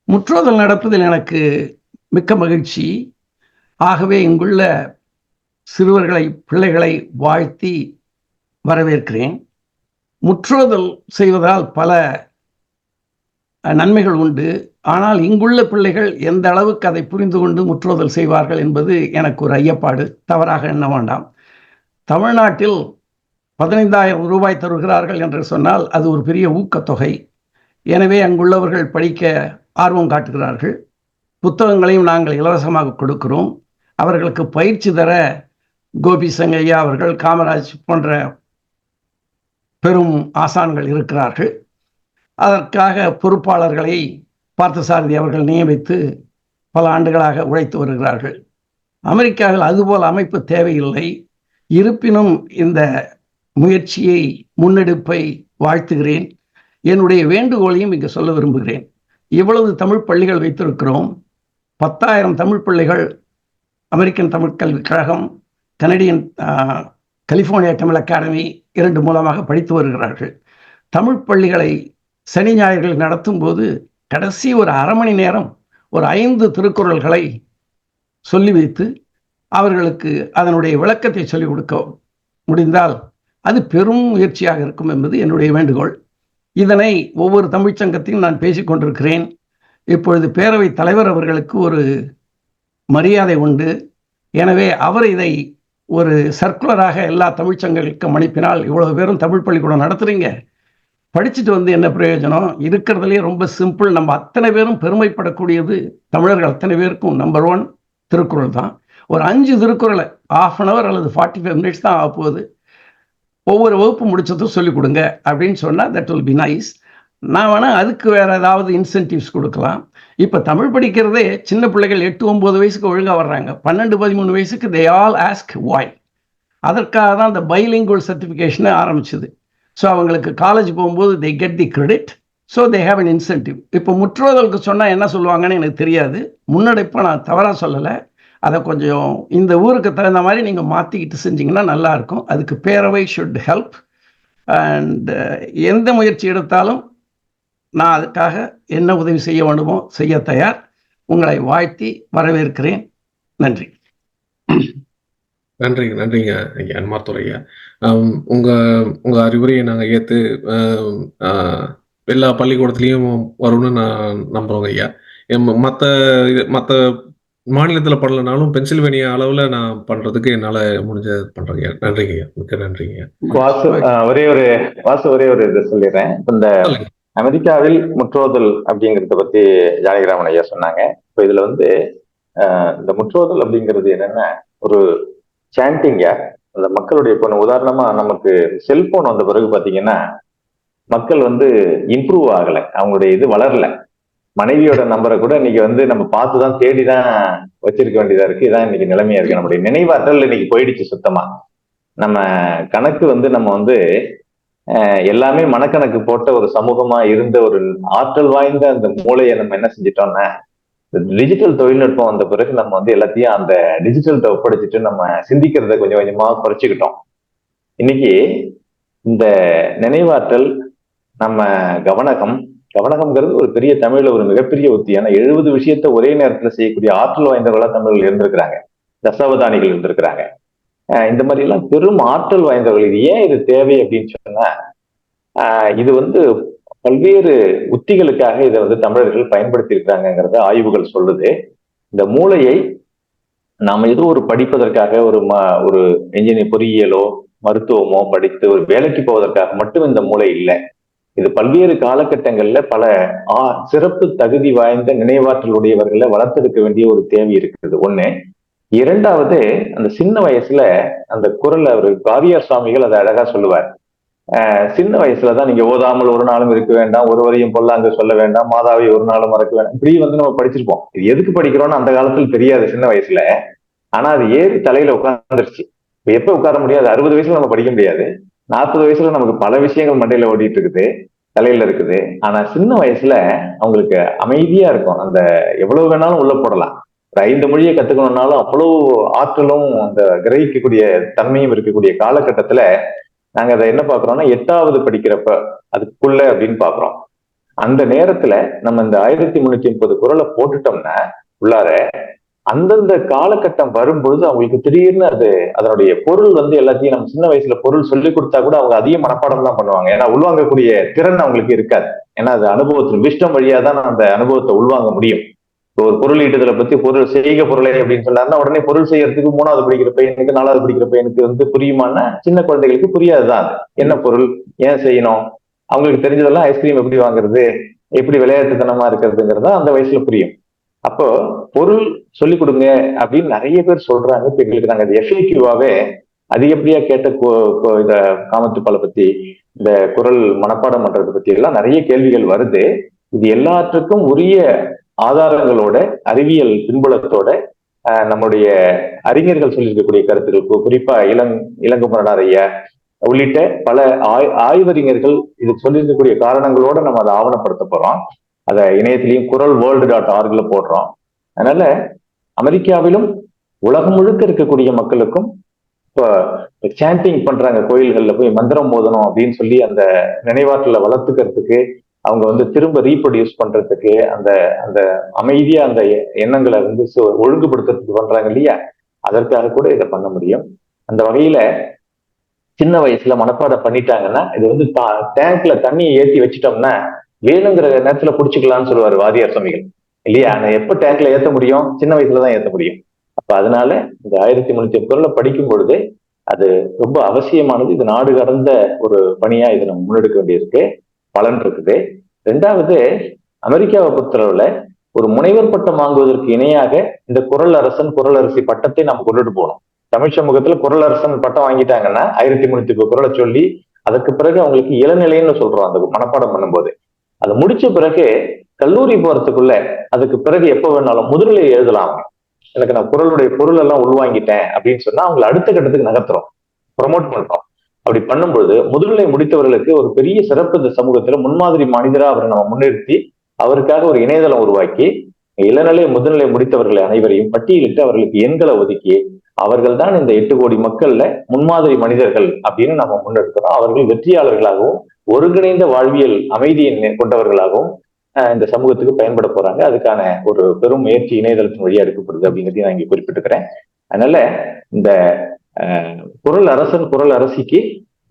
முற்றுவதல் நடப்பதில் எனக்கு மிக்க மகிழ்ச்சி. ஆகவே இங்குள்ள சிறுவர்களை பிள்ளைகளை வாழ்த்தி வரவேற்கிறேன். முற்றுவதல் செய்வதால் பல நன்மைகள் உண்டு. ஆனால் இங்குள்ள பிள்ளைகள் எந்த அளவுக்கு அதை புரிந்து கொண்டு முற்றுவதல் செய்வார்கள் என்பது எனக்கு ஒரு ஐயப்பாடு. தவறாக எண்ண வேண்டாம். தமிழ்நாட்டில் 15,000 ரூபாய் தருகிறார்கள் என்று சொன்னால் அது ஒரு பெரிய ஊக்கத்தொகை. எனவே அங்குள்ளவர்கள் படிக்க ஆர்வம் காட்டுகிறார்கள். புத்தகங்களையும் நாங்கள் இலவசமாக கொடுக்கிறோம். அவர்களுக்கு பயிற்சி தர கோபி சங்கையா அவர்கள், காமராஜ் போன்ற பெரும் ஆசான்கள் இருக்கிறார்கள். அதற்காக பொறுப்பாளர்களை பார்த்தசாரதி அவர்கள் நியமித்து பல ஆண்டுகளாக உழைத்து வருகிறார்கள். அமெரிக்காவில் அதுபோல் அமைப்பு தேவையில்லை. இருப்பினும் இந்த முயற்சியை முன்னெடுப்பை வாழ்த்துகிறேன். என்னுடைய வேண்டுகோளையும் இங்கு சொல்ல விரும்புகிறேன். இவ்வளவு தமிழ் பள்ளிகள் வைத்திருக்கிறோம். 10,000 தமிழ் பிள்ளைகள் அமெரிக்கன் தமிழ் கல்விக் கழகம், கலிபோர்னியா தமிழ் அகாடமி 2 மூலமாக படித்து வருகிறார்கள். தமிழ் பள்ளிகளை சனி ஞாயிறுகள் நடத்தும் போது கடைசி ஒரு அரை மணி நேரம் ஒரு 5 திருக்குறள்களை சொல்லி வைத்து அவர்களுக்கு அதனுடைய விளக்கத்தை சொல்லிக் கொடுக்க முடிந்தால் அது பெரும் முயற்சியாக இருக்கும் என்பது என்னுடைய வேண்டுகோள். இதனை ஒவ்வொரு தமிழ்ச்சங்கத்தையும் நான் பேசிக்கொண்டிருக்கிறேன். இப்பொழுது பேரவைத் தலைவர் அவர்களுக்கு ஒரு மரியாதை உண்டு. எனவே அவர் இதை ஒரு சர்க்குலராக எல்லா தமிழ்ச்சங்கங்களுக்கும் அனுப்பினால், இவ்வளவு பேரும் தமிழ் பள்ளிக்கூடம் நடத்துறீங்க, படிச்சுட்டு வந்து என்ன பிரயோஜனம்? இருக்கிறதுலே ரொம்ப சிம்பிள். நம்ம அத்தனை பேரும் பெருமைப்படக்கூடியது, தமிழர்கள் அத்தனை பேருக்கும் நம்பர் 1 திருக்குறள் தான். ஒரு 5 திருக்குறளை 1/2 அன் ஹவர் அல்லது 45 மினிட்ஸ் தான் ஆகுது, ஒவ்வொரு வகுப்பு முடிச்சதும் சொல்லிக் கொடுங்க அப்படின்னு சொன்னால் தட் வில் பி நைஸ். நான் வேணால் அதுக்கு வேறு ஏதாவது இன்சென்டிவ்ஸ் கொடுக்கலாம். இப்போ தமிழ் படிக்கிறதே சின்ன பிள்ளைகள் 8-9 வயசுக்கு ஒழுங்காக வர்றாங்க. 12-13 வயசுக்கு தே ஆல் ஆஸ்க் வாய். அதற்காக தான் அந்த பைலிங்குவல் சர்டிஃபிகேஷனை ஆரம்பிச்சது. ஸோ அவங்களுக்கு காலேஜ் போகும்போது they get the credit, so they have an incentive. இப்போ முற்றோதலுக்கு சொன்னால் என்ன சொல்லுவாங்கன்னு எனக்கு தெரியாது. முன்னெடுப்பை நான் தவறாக சொல்லலை. அதை கொஞ்சம் இந்த ஊருக்கு தகுந்த மாதிரி நீங்கள் மாற்றிக்கிட்டு செஞ்சிங்கன்னா நல்லாயிருக்கும். அதுக்கு பேரவை ஷுட் ஹெல்ப். அண்ட் எந்த முயற்சி எடுத்தாலும் நான் அதுக்காக என்ன உதவி செய்ய வேண்டுமோ செய்ய தயார். உங்களை வாழ்த்தி வரவேற்கிறேன். நன்றி. நன்றிங்க ஐயா அன்மார்துரை ஐயா. உங்க அறிவுரையை நாங்கள் ஏற்று எல்லா பள்ளிக்கூடத்துலேயும் வரும்னு நான் நம்புகிறோங்க ஐயா. மற்ற மாநிலத்தில் பண்ணலனாலும் பென்சில்வேனியா அளவில் நான் பண்ணுறதுக்கு என்னால் முடிஞ்சது பண்ணுறேங்க. நன்றிங்க ஐயா, மிக்க நன்றிங்க. ஒரே ஒரு இதை சொல்லிடுறேன். இந்த அமெரிக்காவில் முற்றோதல் அப்படிங்கிறத பத்தி ஜானகிராமன் ஐயா சொன்னாங்க. இப்போ இதுல இந்த முற்றோதல் அப்படிங்கிறது என்னன்னா ஒரு சாண்டிங்க. அந்த மக்களுடைய இப்போ உதாரணமா நமக்கு செல்போன் வந்த பிறகு பாத்தீங்கன்னா மக்கள் இம்ப்ரூவ் ஆகலை, அவங்களுடைய இது வளரல. மனைவியோட நம்பரை கூட இன்னைக்கு நம்ம பார்த்துதான் தேடிதான் வச்சிருக்க வேண்டியதா இருக்கு. இதான் இன்னைக்கு நிலைமையா இருக்கு. நம்முடைய நினைவாற்றல் இன்னைக்கு போயிடுச்சு சுத்தமா. நம்ம கணக்கு நம்ம எல்லாமே மனக்கணக்கு போட்ட ஒரு சமூகமா இருந்த ஒரு ஆற்றல் வாய்ந்த அந்த மூளையை நம்ம என்ன செஞ்சிட்டோம்னா, இந்த டிஜிட்டல் தொழில்நுட்பம் வந்த பிறகு நம்ம எல்லாத்தையும் அந்த டிஜிட்டல்கிட்ட ஒப்படைச்சிட்டு நம்ம சிந்திக்கிறத கொஞ்சம் கொஞ்சமா குறைச்சிக்கிட்டோம். இன்னைக்கு இந்த நினைவாற்றல், நம்ம கவனகம்ங்கிறது ஒரு பெரிய தமிழ்ல ஒரு மிகப்பெரிய உத்தி. ஏன்னா 70 விஷயத்த ஒரே நேரத்துல செய்யக்கூடிய ஆற்றல் வாய்ந்தவர்களா தமிழர்கள் இருந்திருக்கிறாங்க, தசாவதானிகள் இருந்திருக்கிறாங்க. இந்த மாதிரி எல்லாம் பெரும் ஆற்றல் வாய்ந்தவர்கள். இது ஏன் இது தேவை அப்படின்னு சொன்னா, இது பல்வேறு உத்திகளுக்காக இதை தமிழர்கள் பயன்படுத்தி இருக்கிறாங்கிறத ஆய்வுகள் சொல்லுது. இந்த மூளையை நாம ஏதோ ஒரு படிப்பதற்காக ஒரு என்ஜினியர் பொறியியலோ மருத்துவமோ படித்து ஒரு வேலைக்கு போவதற்காக மட்டும் இந்த மூளை இல்லை. இது பல்வேறு காலகட்டங்கள்ல பல சிறப்பு தகுதி வாய்ந்த நினைவாற்றலுடையவர்களை வளர்த்தெடுக்க வேண்டிய ஒரு தேவை இருக்குது. ஒண்ணு. இரண்டாவது, அந்த சின்ன வயசுல அந்த குரல் அவர் காவியார் சுவாமிகள் அதை அழகா சொல்லுவார். சின்ன வயசுலதான் நீங்க ஓதாமல் ஒரு நாளும் இருக்க வேண்டாம், ஒருவரையும் பொல்லாங்க சொல்ல வேண்டாம், மாதாவை ஒரு நாளும் மறக்க வேண்டாம், இப்படி நம்ம படிச்சிருப்போம். இது எதுக்கு படிக்கிறோம்னு அந்த காலத்துல தெரியாது சின்ன வயசுல. ஆனா அது ஏறி தலையில உட்கார்ந்துருச்சு. எப்ப உட்கார முடியாது? 60 வயசுல நம்ம படிக்க முடியாது. 40 வயசுல நமக்கு பல விஷயங்கள் மண்டையில ஓடிட்டு இருக்குது, தலையில இருக்குது. ஆனா சின்ன வயசுல அவங்களுக்கு அமைதியா இருக்கும். அந்த எவ்வளவு வேணாலும் உள்ள போடலாம். ஒரு 5 மொழியை கத்துக்கணும்னாலும் அவ்வளவு ஆற்றலும் அந்த கிரகிக்கக்கூடிய தன்மையும் இருக்கக்கூடிய காலகட்டத்துல நாங்க அதை என்ன பாக்குறோம்னா 8வது படிக்கிறப்ப அதுக்குள்ள அப்படின்னு பாக்குறோம். அந்த நேரத்துல நம்ம இந்த 1330 குறளை போட்டுட்டோம்னா உள்ளார அந்தந்த காலகட்டம் வரும்பொழுது அவங்களுக்கு திடீர்னு அதனுடைய பொருள் எல்லாத்தையும் நம்ம சின்ன வயசுல பொருள் சொல்லி கொடுத்தா கூட அவங்க அதிக மனப்பாடம் தான் பண்ணுவாங்க. ஏன்னா உள்வாங்கக்கூடிய திறன் அவங்களுக்கு இருக்காது. ஏன்னா அது அனுபவத்தில் விஷ்டம் வழியா தான் அந்த அனுபவத்தை உள்வாங்க முடியும். ஒரு பொருள் ஈட்டுதலை பத்தி பொருள் செய்க பொருளை அப்படின்னு சொன்னாருன்னா உடனே பொருள் செய்யறதுக்கு 3வது படிக்கிற பையனுக்கு 4வது படிக்கிற பையனுக்கு புரியுமான்னா சின்ன குழந்தைகளுக்கு புரியாதுதான். என்ன பொருள், ஏன் செய்யணும், அவங்களுக்கு தெரிஞ்சதெல்லாம் ஐஸ்கிரீம் எப்படி வாங்குறது, எப்படி விளையாட்டுத்தனமா இருக்கிறதுங்கிறதா அந்த வயசுல புரியும். அப்போ பொருள் சொல்லி கொடுங்க அப்படின்னு நிறைய பேர் சொல்றாங்க. இப்ப எங்களுக்கு நாங்க எஃப்ஏக்யூவாவே அதிகப்படியா கேட்ட இந்த காமத்துப்பாலை பத்தி, இந்த குறள் மனப்பாடம் பண்றதை பத்தி எல்லாம் நிறைய கேள்விகள் வருது. இது எல்லாத்துக்கும் உரிய ஆதாரங்களோட அறிவியல் பின்புலத்தோட நம்முடைய அறிஞர்கள் சொல்லியிருக்கக்கூடிய கருத்துக்கள், குறிப்பா இளங்குமரனார் ஐயா உள்ளிட்ட பல ஆய்வறிஞர்கள் இது சொல்லியிருக்கக்கூடிய காரணங்களோட நம்ம அதை ஆவணப்படுத்த போறோம். அதை இணையத்திலையும் குறள்world.org போடுறோம். அதனால அமெரிக்காவிலும் உலகம் முழுக்க இருக்கக்கூடிய மக்களுக்கும் இப்போ சாண்டிங் பண்றாங்க, கோயில்கள்ல போய் மந்திரம் போதணும் அப்படின்னு சொல்லி அந்த நினைவாற்றலை வளர்த்துக்கிறதுக்கு, அவங்க திரும்ப ரீப்ரொடியூஸ் பண்றதுக்கு, அந்த அந்த அமைதியா அந்த எண்ணங்களை ஒழுங்குபடுத்துறதுக்கு பண்றாங்க இல்லையா, அதற்காக கூட இதை பண்ண முடியும். அந்த வகையில சின்ன வயசுல மனப்பாடம் பண்ணிட்டாங்கன்னா இது டேங்க்ல தண்ணியை ஏற்றி வச்சுட்டோம்னா வேணுங்கிற நேரத்துல புடிச்சுக்கலாம்னு சொல்லுவாரு வாரியார் சுவாமிகள் இல்லையா. எப்ப டேங்க்ல ஏத்த முடியும்? சின்ன வயசுலதான் ஏத்த முடியும். அதனால இந்த 1300 குறளை படிக்கும் பொழுது அது ரொம்ப அவசியமானது. இது நாடு கடந்த ஒரு பணியா இதை நம்ம முன்னெடுக்க வேண்டியிருக்கு, பலன் இருக்குது. ரெண்டாவது, அமெரிக்காவை பொறுத்தளவுல ஒரு முனைவர் பட்டம் வாங்குவதற்கு இணையாக இந்த குறள் அரசன் குறள் அரசி பட்டத்தை நம்ம கொண்டுட்டு போகணும். தமிழ் சமூகத்துல குறள் அரசன் பட்டம் வாங்கிட்டாங்கன்னா 1300 குறளை சொல்லி அதுக்கு பிறகு அவங்களுக்கு இளநிலைன்னு சொல்றோம் அந்த மனப்பாடம் பண்ணும்போது. அதை முடிச்ச பிறகு கல்லூரி போறதுக்குள்ள அதுக்கு பிறகு எப்ப வேணாலும் முதுநிலை எழுதலாம். எனக்கு நான் குறளுடைய பொருள் எல்லாம் உள்வாங்கிட்டேன் அப்படின்னு சொன்னா அவங்களை அடுத்த கட்டத்துக்கு நகர்த்துறோம், ப்ரொமோட் பண்றோம். அப்படி பண்ணும்போது முதுநிலை முடித்தவர்களுக்கு ஒரு பெரிய சிறப்பு இந்த சமூகத்துல முன்மாதிரி மனிதரா அவரை நம்ம முன்னிறுத்தி அவருக்காக ஒரு இணையதளம் உருவாக்கி இளநிலை முதுநிலை முடித்தவர்களை அனைவரையும் பட்டியலிட்டு அவர்களுக்கு எண்களை ஒதுக்கி அவர்கள் தான் இந்த 8 கோடி மக்கள்ல முன்மாதிரி மனிதர்கள் அப்படின்னு நம்ம முன்னெடுக்கிறோம். அவர்கள் வெற்றியாளர்களாகவும் ஒருங்கிணைந்த வாழ்வியல் அமைதியை கொண்டவர்களாகவும் இந்த சமூகத்துக்கு பயன்பட போறாங்க. அதுக்கான ஒரு பெரும் முயற்சி இணையதளத்தின் வழியா எடுக்கப்படுது அப்படிங்கிறதையும் நான் இங்கே குறிப்பிட்டுக்கிறேன். அதனால இந்த குறள் அரசன் குறள் அரசிக்கு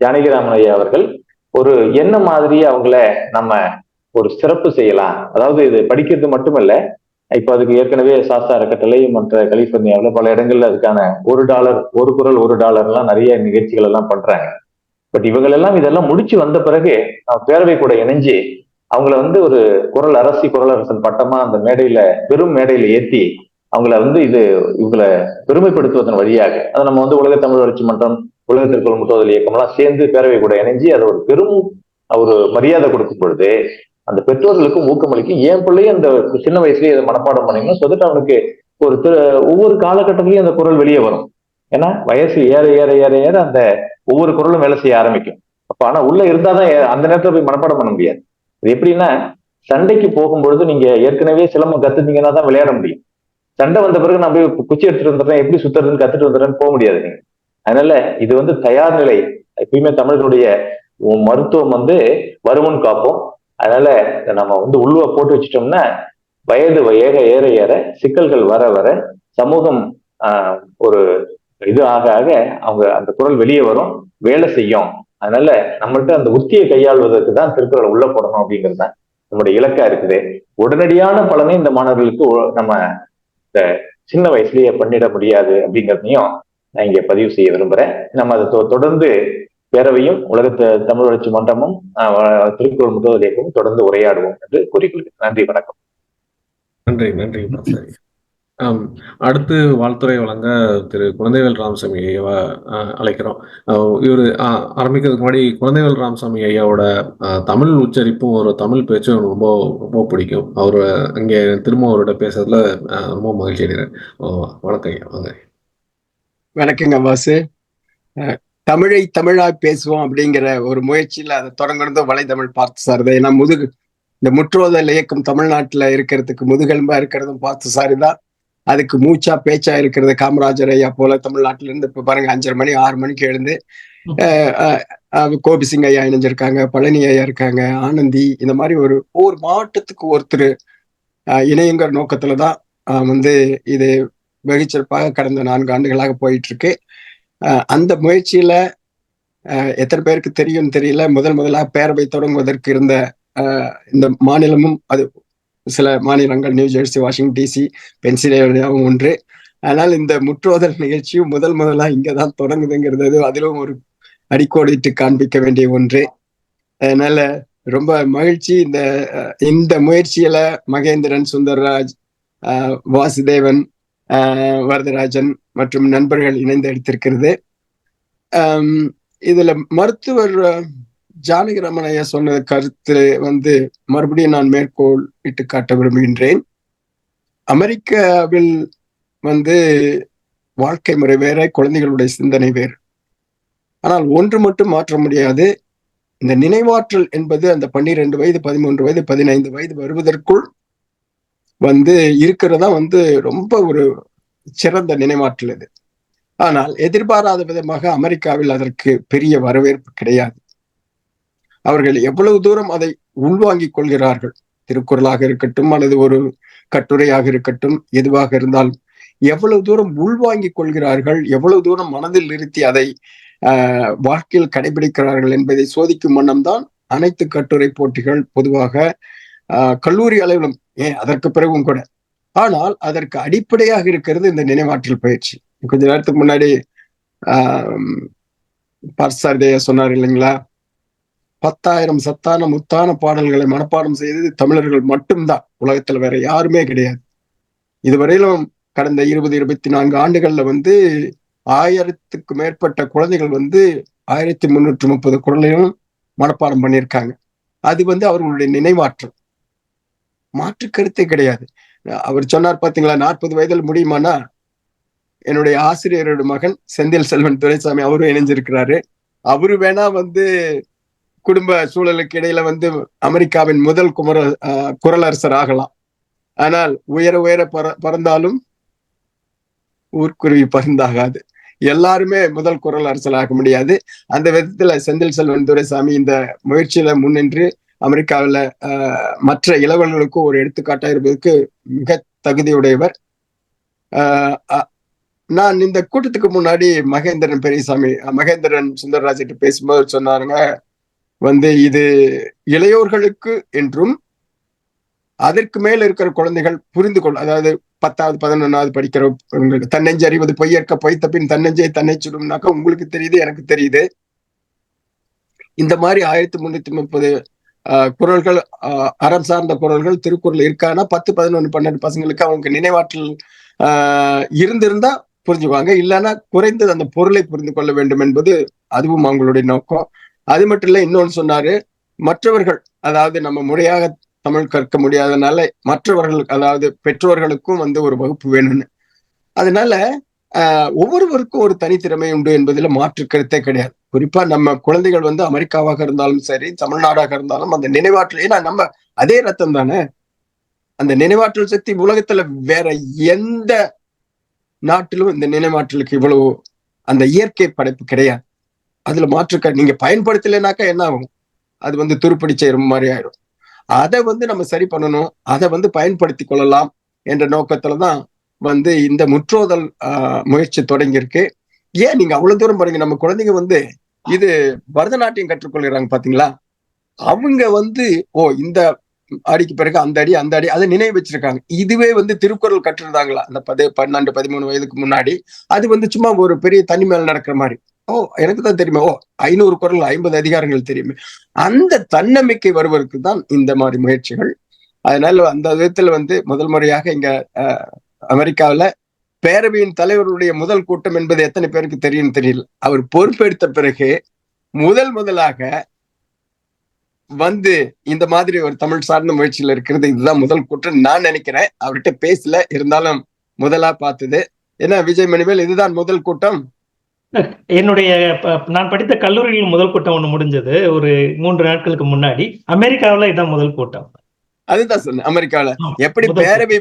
ஜானகிராமன் ஐயா அவர்கள் ஒரு என்ன மாதிரி அவங்கள நம்ம ஒரு சிறப்பு செய்யலாம். அதாவது இது படிக்கிறது மட்டுமல்ல, இப்ப அதுக்கு ஏற்கனவே சாஸ்தா அறக்கட்டளை மற்ற கலிபோர்னியாவில் பல இடங்கள்ல அதுக்கான $1 ஒரு குறள் $1 நிறைய நிகழ்ச்சிகள் எல்லாம் பண்றாங்க. பட் இவங்களெல்லாம் இதெல்லாம் முடிச்சு வந்த பிறகு பேரவை கூட இணைஞ்சு அவங்கள ஒரு குறள் அரசி குறள் அரசன் பட்டமா அந்த மேடையில பெரும் மேடையில ஏற்றி அவங்கள இவங்களை பெருமைப்படுத்துவதன் வழியாக அதை நம்ம உலக தமிழ் வளர்ச்சி மன்றம், உலக திருக்குறள் முற்றுதல் இயக்கம் எல்லாம் சேர்ந்து பேரவை கூட இணைஞ்சு அதை ஒரு பெரும் ஒரு மரியாதை கொடுக்கும் பொழுது அந்த பெற்றோர்களுக்கும் ஊக்கமளிக்கும். என் பிள்ளையும் அந்த சின்ன வயசுலயே அதை மனப்பாடம் பண்ணீங்கன்னா சொல்லிட்டு அவனுக்கு ஒவ்வொரு காலகட்டத்திலயும் அந்த குறள் வெளியே வரும். ஏன்னா வயசு ஏற ஏற ஏற ஏற அந்த ஒவ்வொரு குறளும் வேலை செய்ய ஆரம்பிக்கும். அப்ப ஆனா உள்ள இருந்தாதான் அந்த நேரத்துல போய் மனப்பாடம் பண்ண முடியாது. இது எப்படின்னா, சண்டைக்கு போகும்பொழுது நீங்க ஏற்கனவே சிலம்பம் கத்துட்டீங்கன்னா தான் விளையாட முடியும். சண்டை வந்த பிறகு நான் போய் குச்சி எடுத்துட்டு வந்துடுறேன், எப்படி சுத்துறதுன்னு கத்துட்டு வந்துடுறேன்னு போக முடியாது நீங்க. அதனால இது தயார் நிலை. எப்பயுமே தமிழர்களுடைய மருத்துவம் வருமுன் காப்போம். அதனால நம்ம உள்வ போட்டு வச்சுட்டோம்னா வயது ஏற ஏற ஏற சிக்கல்கள் வர வர சமூகம் ஒரு இது ஆக ஆக அவங்க அந்த குறள் வெளியே வரும், வேலை செய்யும். அதனால நம்மள்ட்ட அந்த உத்தியை கையாள்வதற்கு தான் திருக்குறள் உள்ள போடணும் அப்படிங்கிறது தான் நம்முடைய இலக்கா இருக்குது. உடனடியான பலனை இந்த மாணவர்களுக்கு நம்ம இந்த சின்ன வயசுலயே பண்ணிட முடியாது அப்படிங்கிறதையும் நான் இங்க பதிவு செய்ய விரும்புறேன். நம்ம அதை தொடர்ந்து பேரவையும் உலக தமிழ் வளர்ச்சி மன்றமும் திருக்குறள் முற்றுதல் இயக்கமும் தொடர்ந்து உரையாடுவோம் என்று கூறிக்கொள்கிறேன். நன்றி, வணக்கம். நன்றி நன்றி. அடுத்து வாழ்த்துறை வழங்க திரு குழந்தைவேல் ராமசாமி ஐயாவை அழைக்கிறோம். இவர் ஆரம்பிக்கிறதுக்கு முன்னாடி குழந்தைவேல் ராமசாமி ஐயாவோட தமிழ் உச்சரிப்பும் ஒரு தமிழ் பேச்சும் எனக்கு ரொம்ப ரொம்ப பிடிக்கும். அவர் இங்கே திரும்ப அவரோட பேசுறதுல ரொம்ப மகிழ்ச்சி அடைகிறேன். வணக்கம் ஐயா. வாங்க. வணக்கங்க வாசு. தமிழை தமிழாய் பேசுவோம் அப்படிங்கிற ஒரு முயற்சியில அதை தொடங்குறது வலைத்தமிழ் பார்த்தசாரதி. ஏன்னா இந்த முற்றுவதல் இயக்கம் தமிழ்நாட்டுல இருக்கிறதுக்கு முதுகெலும்பா இருக்கிறதும் பார்த்தசாரி தான். அதுக்கு மூச்சா பேச்சா இருக்கிறது காமராஜர் ஐயா போல தமிழ்நாட்டில இருந்து இப்ப பாருங்க 5:30 மணி 6 மணிக்கு எழுந்து கோபிசிங் ஐயா இணைஞ்சிருக்காங்க, பழனி ஐயா இருக்காங்க, ஆனந்தி, இந்த மாதிரி ஒவ்வொரு மாவட்டத்துக்கு ஒருத்தர் இணையங்கிற நோக்கத்துலதான் இது வெகுச்சிறப்பாக கடந்த 4 ஆண்டுகளாக போயிட்டு இருக்கு. அந்த முயற்சியில எத்தனை பேருக்கு தெரியும் தெரியல, முதலாக பேரவை தொடங்குவதற்கு இருந்த இந்த மாநிலமும் அது சில மாநிலங்கள் நியூ ஜெர்சி, வாஷிங்டன் டிசி, பென்சில்வேனியாவும் ஒன்று. ஆனால் இந்த முற்றுவதல் நிகழ்ச்சியும் முதலா இங்கதான் தொடங்குதுங்கிறது அதிலும் ஒரு அடிக்கோடிட்டு காண்பிக்க வேண்டிய ஒன்று. அதனால ரொம்ப மகிழ்ச்சி. இந்த முயற்சியில மகேந்திரன், சுந்தர்ராஜ், வாசுதேவன், வரதராஜன் மற்றும் நண்பர்கள் இணைந்து எடுத்திருக்கிறது. இதுல மருத்துவர் ஜானகிராமன் ஐயா சொன்ன கருத்து மறுபடியும் நான் மேற்கோள் இட்டு காட்ட விரும்புகின்றேன். அமெரிக்காவில் வாழ்க்கை முறை வேற, குழந்தைகளுடைய சிந்தனை வேறு. ஆனால் ஒன்று மட்டும் மாற்ற முடியாது. இந்த நினைவாற்றல் என்பது அந்த 12 வயது 13 வயது 15 வயது வருவதற்குள் இருக்கிறதா ரொம்ப ஒரு சிறந்த நினைவாற்றல் இது. ஆனால் எதிர்பாராத விதமாக அமெரிக்காவில் அதற்கு பெரிய வரவேற்பு கிடையாது. அவர்கள் எவ்வளவு தூரம் அதை உள்வாங்கிக் கொள்கிறார்கள், திருக்குறளாக இருக்கட்டும் அல்லது ஒரு கட்டுரையாக இருக்கட்டும், எதுவாக இருந்தாலும் எவ்வளவு தூரம் உள்வாங்கிக் கொள்கிறார்கள், எவ்வளவு தூரம் மனதில் நிறுத்தி அதை வாழ்க்கையில் கடைபிடிக்கிறார்கள் என்பதை சோதிக்கும் வண்ணம்தான் அனைத்து கட்டுரை போட்டிகள் பொதுவாக கல்லூரி அளவிலும், அதற்கு பிறகும் கூட ஆனால் அதற்கு அடிப்படையாக இருக்கிறது இந்த நினைவாற்றல் பயிற்சி. கொஞ்ச நேரத்துக்கு முன்னாடி பார்சாரதியா சொன்னார் இல்லைங்களா, 10,000 சத்தான முத்தான பாடல்களை மனப்பாடம் செய்தது தமிழர்கள் மட்டும்தான், உலகத்துல வேற யாருமே கிடையாது. இதுவரையிலும் கடந்த 20-24 ஆண்டுகள்ல 1000க்கு மேற்பட்ட குழந்தைகள் 1330 குரலையும் மனப்பாடம் பண்ணியிருக்காங்க. அது அவர்களுடைய நினைவாற்றல், மாற்று கருத்தே கிடையாது. அவர் சொன்னார் பாத்தீங்களா, 40 வயதில் முடியுமானா, என்னுடைய ஆசிரியரோட மகன் செந்தில் செல்வன் துரைசாமி அவரும் இணைஞ்சிருக்கிறாரு. அவரு வேணா குடும்ப சூழலுக்கு இடையில அமெரிக்காவின் முதல் குரலரசர் ஆகலாம். ஆனால் உயர உயர பறந்தாலும் ஊர்க்குருவி பறந்தாகாது. எல்லாருமே முதல் குரலரசர் ஆக முடியாது. அந்த விதத்துல செந்தில் செல்வன் துரைசாமி இந்த முயற்சியில முன்னின்று அமெரிக்காவில மற்ற இளவர்களுக்கும் ஒரு எடுத்துக்காட்டா இருப்பதற்கு மிக தகுதியுடையவர். நான் இந்த கூட்டத்துக்கு முன்னாடி மகேந்திரன் சுந்தரராஜிட்டு பேசும்போது சொன்னாருங்க, இது இளையோர்களுக்கு என்றும் அதற்கு மேல இருக்கிற குழந்தைகள் புரிந்து கொள்ள, அதாவது 10வது 11வது படிக்கிறவங்களுக்கு தன்னெஞ்சு அறிவது பொய்யற்க பொய்த்த பின் தன்னெஞ்சை தன்னை சுடும்னாக்கா உங்களுக்கு தெரியுது, எனக்கு தெரியுது. இந்த மாதிரி 1330 குரல்கள், அறம் சார்ந்த குரல்கள் திருக்குறள் இருக்கானா 10, 11, 12 பசங்களுக்கு அவங்க நினைவாற்றல் இருந்திருந்தா புரிஞ்சுக்குவாங்க. இல்லைன்னா குறைந்தது அந்த பொருளை புரிந்து கொள்ள வேண்டும் என்பது அதுவும் அவங்களுடைய நோக்கம். அது மட்டும் இல்ல, இன்னொன்னு சொன்னாரு, மற்றவர்கள், அதாவது நம்ம முறையாக தமிழ் கற்க முடியாதனால மற்றவர்கள், அதாவது பெற்றோர்களுக்கும் ஒரு வகுப்பு வேணும்னு. அதனால ஒவ்வொருவருக்கும் ஒரு தனித்திறமை உண்டு என்பதில் மாற்று கருத்தே கிடையாது. குறிப்பா நம்ம குழந்தைகள் அமெரிக்காவாக இருந்தாலும் சரி, தமிழ்நாடாக இருந்தாலும் அந்த நினைவாற்றல், ஏன்னா நம்ம அதே ரத்தம் தானே. அந்த நினைவாற்றல் சக்தி உலகத்துல வேற எந்த நாட்டிலும் இந்த நினைவாற்றலுக்கு இவ்வளவு அந்த இயற்கை படைப்பு கிடையாது. அதுல நீங்க பயன்படுத்தலைனாக்கா என்ன ஆகும், அது துருப்பிடி செய்யற மாதிரி ஆயிடும். அதை நம்ம சரி பண்ணணும், அதை பயன்படுத்தி கொள்ளலாம் என்ற நோக்கத்துலதான் இந்த முற்றோதல் முயற்சி தொடங்கியிருக்கு. ஏன் நீங்க அவ்வளவு தூரம் பாருங்க, நம்ம குழந்தைங்க இது பரதநாட்டியம் கற்றுக்கொள்கிறாங்க பாத்தீங்களா, அவங்க இந்த அடிக்கு பிறகு அந்த அடி அந்த அடி அதை நினைவு வச்சிருக்காங்க. இதுவே திருக்குறள் கற்றுருந்தாங்களா அந்த 12, 13 வயதுக்கு முன்னாடி, அது சும்மா ஒரு பெரிய தனி மேல நடக்கிற மாதிரி. எனக்கு தான் தெரியுமா, 500 குறள் 50 அதிகாரங்கள் தெரியுமே. அந்த தன்னம்பிக்கை வருவதற்கு தான் இந்த மாதிரி முயற்சிகள். அதனால அந்த விதத்துல முதல் முறையாக இங்க அமெரிக்காவில பேரவையின் தலைவருடைய முதல் கூட்டம் என்பது எத்தனை பேருக்கு தெரியும் தெரியல. அவர் பொறுப்பெடுத்த பிறகு முதலாக இந்த மாதிரி ஒரு தமிழ் சார்ந்த முயற்சியில இருக்கிறது இதுதான் முதல் கூட்டம் நான் நினைக்கிறேன். அவர்கிட்ட பேசல, இருந்தாலும் முதலா பார்த்தது. ஏன்னா விஜய் மணிவேல், இதுதான் முதல் கூட்டம். என்னுடைய நான் படித்த கல்லூரியில் முதல் கூட்டம் ஒண்ணு முடிஞ்சது ஒரு 3 நாட்களுக்கு முன்னாடி. அமெரிக்காவில இதான் முதல் கூட்டம். அதுதான் சொன்னேன், அமெரிக்காவில எப்படி பேரவை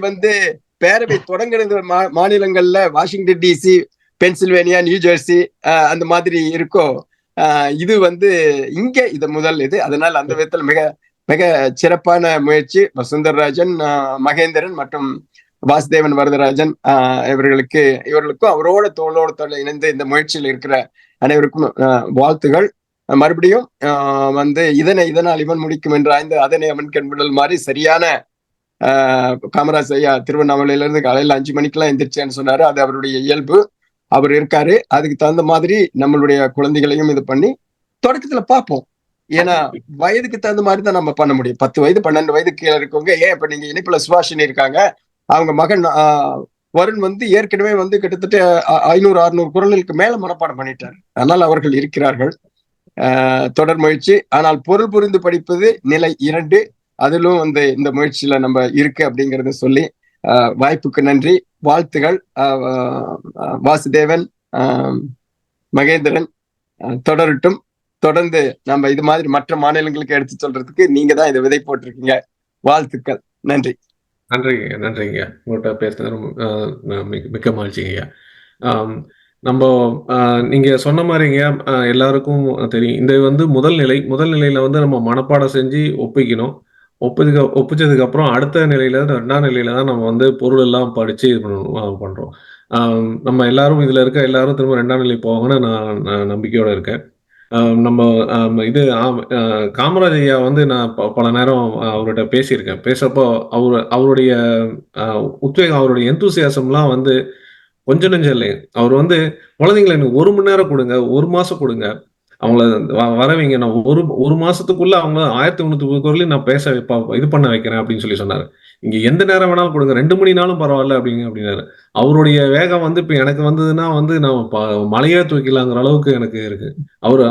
பேரவை தொடங்குறது மாநிலங்கள்ல Washington DC, Pennsylvania, New Jersey அந்த மாதிரி இருக்கோ, இது இங்க இது முதல் இது. அதனால அந்த விதத்துல மிக மிக சிறப்பான முயற்சி வசுந்தரராஜன், மகேந்திரன் மற்றும் வாசுதேவன் வரதராஜன் இவர்களுக்கும் அவரோட தோளோட இணைந்து இந்த முயற்சியில் இருக்கிற அனைவருக்கும் வாழ்த்துகள். மறுபடியும் இதனால் இவன் முடிக்கும் என்ற அதனை அவன் கண்பிடல் மாதிரி சரியான காமராஜ் ஐயா திருவண்ணாமலையில இருந்து காலையில 5 மணிக்கெல்லாம் எந்திரிச்சேன்னு சொன்னாரு. அது அவருடைய இயல்பு, அவர் இருக்காரு. அதுக்கு தகுந்த மாதிரி நம்மளுடைய குழந்தைகளையும் இது பண்ணி தொடக்கத்துல பார்ப்போம். ஏன்னா வயதுக்கு தகுந்த மாதிரி தான் நம்ம பண்ண முடியும். 10 வயது 12 வயது கீழே இருக்கவங்க, ஏன் இப்ப நீங்க இணைப்புல சுபாஷினி இருக்காங்க, அவங்க மகன் வருண் ஏற்கனவே கிட்டத்தட்ட 500-600 குறளுக்கு மேல மனப்பாடம் பண்ணிட்டார். அதனால் அவர்கள் இருக்கிறார்கள். தொடர் முயற்சி. ஆனால் பொருள் புரிந்து படிப்பது நிலை 2. அதிலும் இந்த முயற்சியில நம்ம இருக்கு அப்படிங்கறத சொல்லி வாய்ப்புக்கு நன்றி, வாழ்த்துகள். வாசுதேவன், மகேந்திரன் தொடரட்டும். தொடர்ந்து நம்ம இது மாதிரி மற்ற மாநிலங்களுக்கு எடுத்து சொல்றதுக்கு நீங்க தான் இதை விதை போட்டிருக்கீங்க. வாழ்த்துக்கள். நன்றி. நன்றிங்க. உங்கள்கிட்ட பேசுனது மிக்க மகிழ்ச்சிங்க. நம்ம நீங்க சொன்ன மாதிரிங்க, எல்லாருக்கும் தெரியும், இந்த முதல் நிலையில நம்ம மனப்பாடம் செஞ்சு ஒப்பிக்கணும். ஒப்பிச்சதுக்கு அப்புறம் அடுத்த நிலையில 2ஆம் நிலையில தான் நம்ம பொருள் எல்லாம் படிச்சு இது பண்றோம். நம்ம எல்லாரும் இதுல இருக்க எல்லாரும் திரும்ப 2ஆம் நிலை போவாங்கன்னு நான் நம்பிக்கையோட இருக்கேன். நம்ம இது காமராஜ் ஐயா வந்து நான் பல நேரம் அவர்கிட்ட பேசியிருக்கேன். பேசப்போ அவருடைய உத்வேகம், அவருடைய எந்தூசியாசம்லாம் வந்து கொஞ்சம் நெஞ்சம் இல்லைங்க. அவர் வந்து குழந்தைங்கள எனக்கு 1 மணி நேரம் கொடுங்க, 1 மாசம் கொடுங்க. அவங்கள வர வைங்க. நான் ஒரு மாசத்துக்குள்ள அவங்க 1300 குரலையும் நான் பேச இது பண்ண வைக்கிறேன் அப்படின்னு சொல்லி சொன்னாரு. இங்க எந்த நேரம் வேணாலும் கொடுங்க, 2 மணினாலும் பரவாயில்ல அப்படின்னாரு. அவருடைய வேகம் வந்து இப்ப எனக்கு வந்ததுன்னா வந்து நான் மலையே தூக்கிலாங்கிற அளவுக்கு எனக்கு இருக்கு. அவரு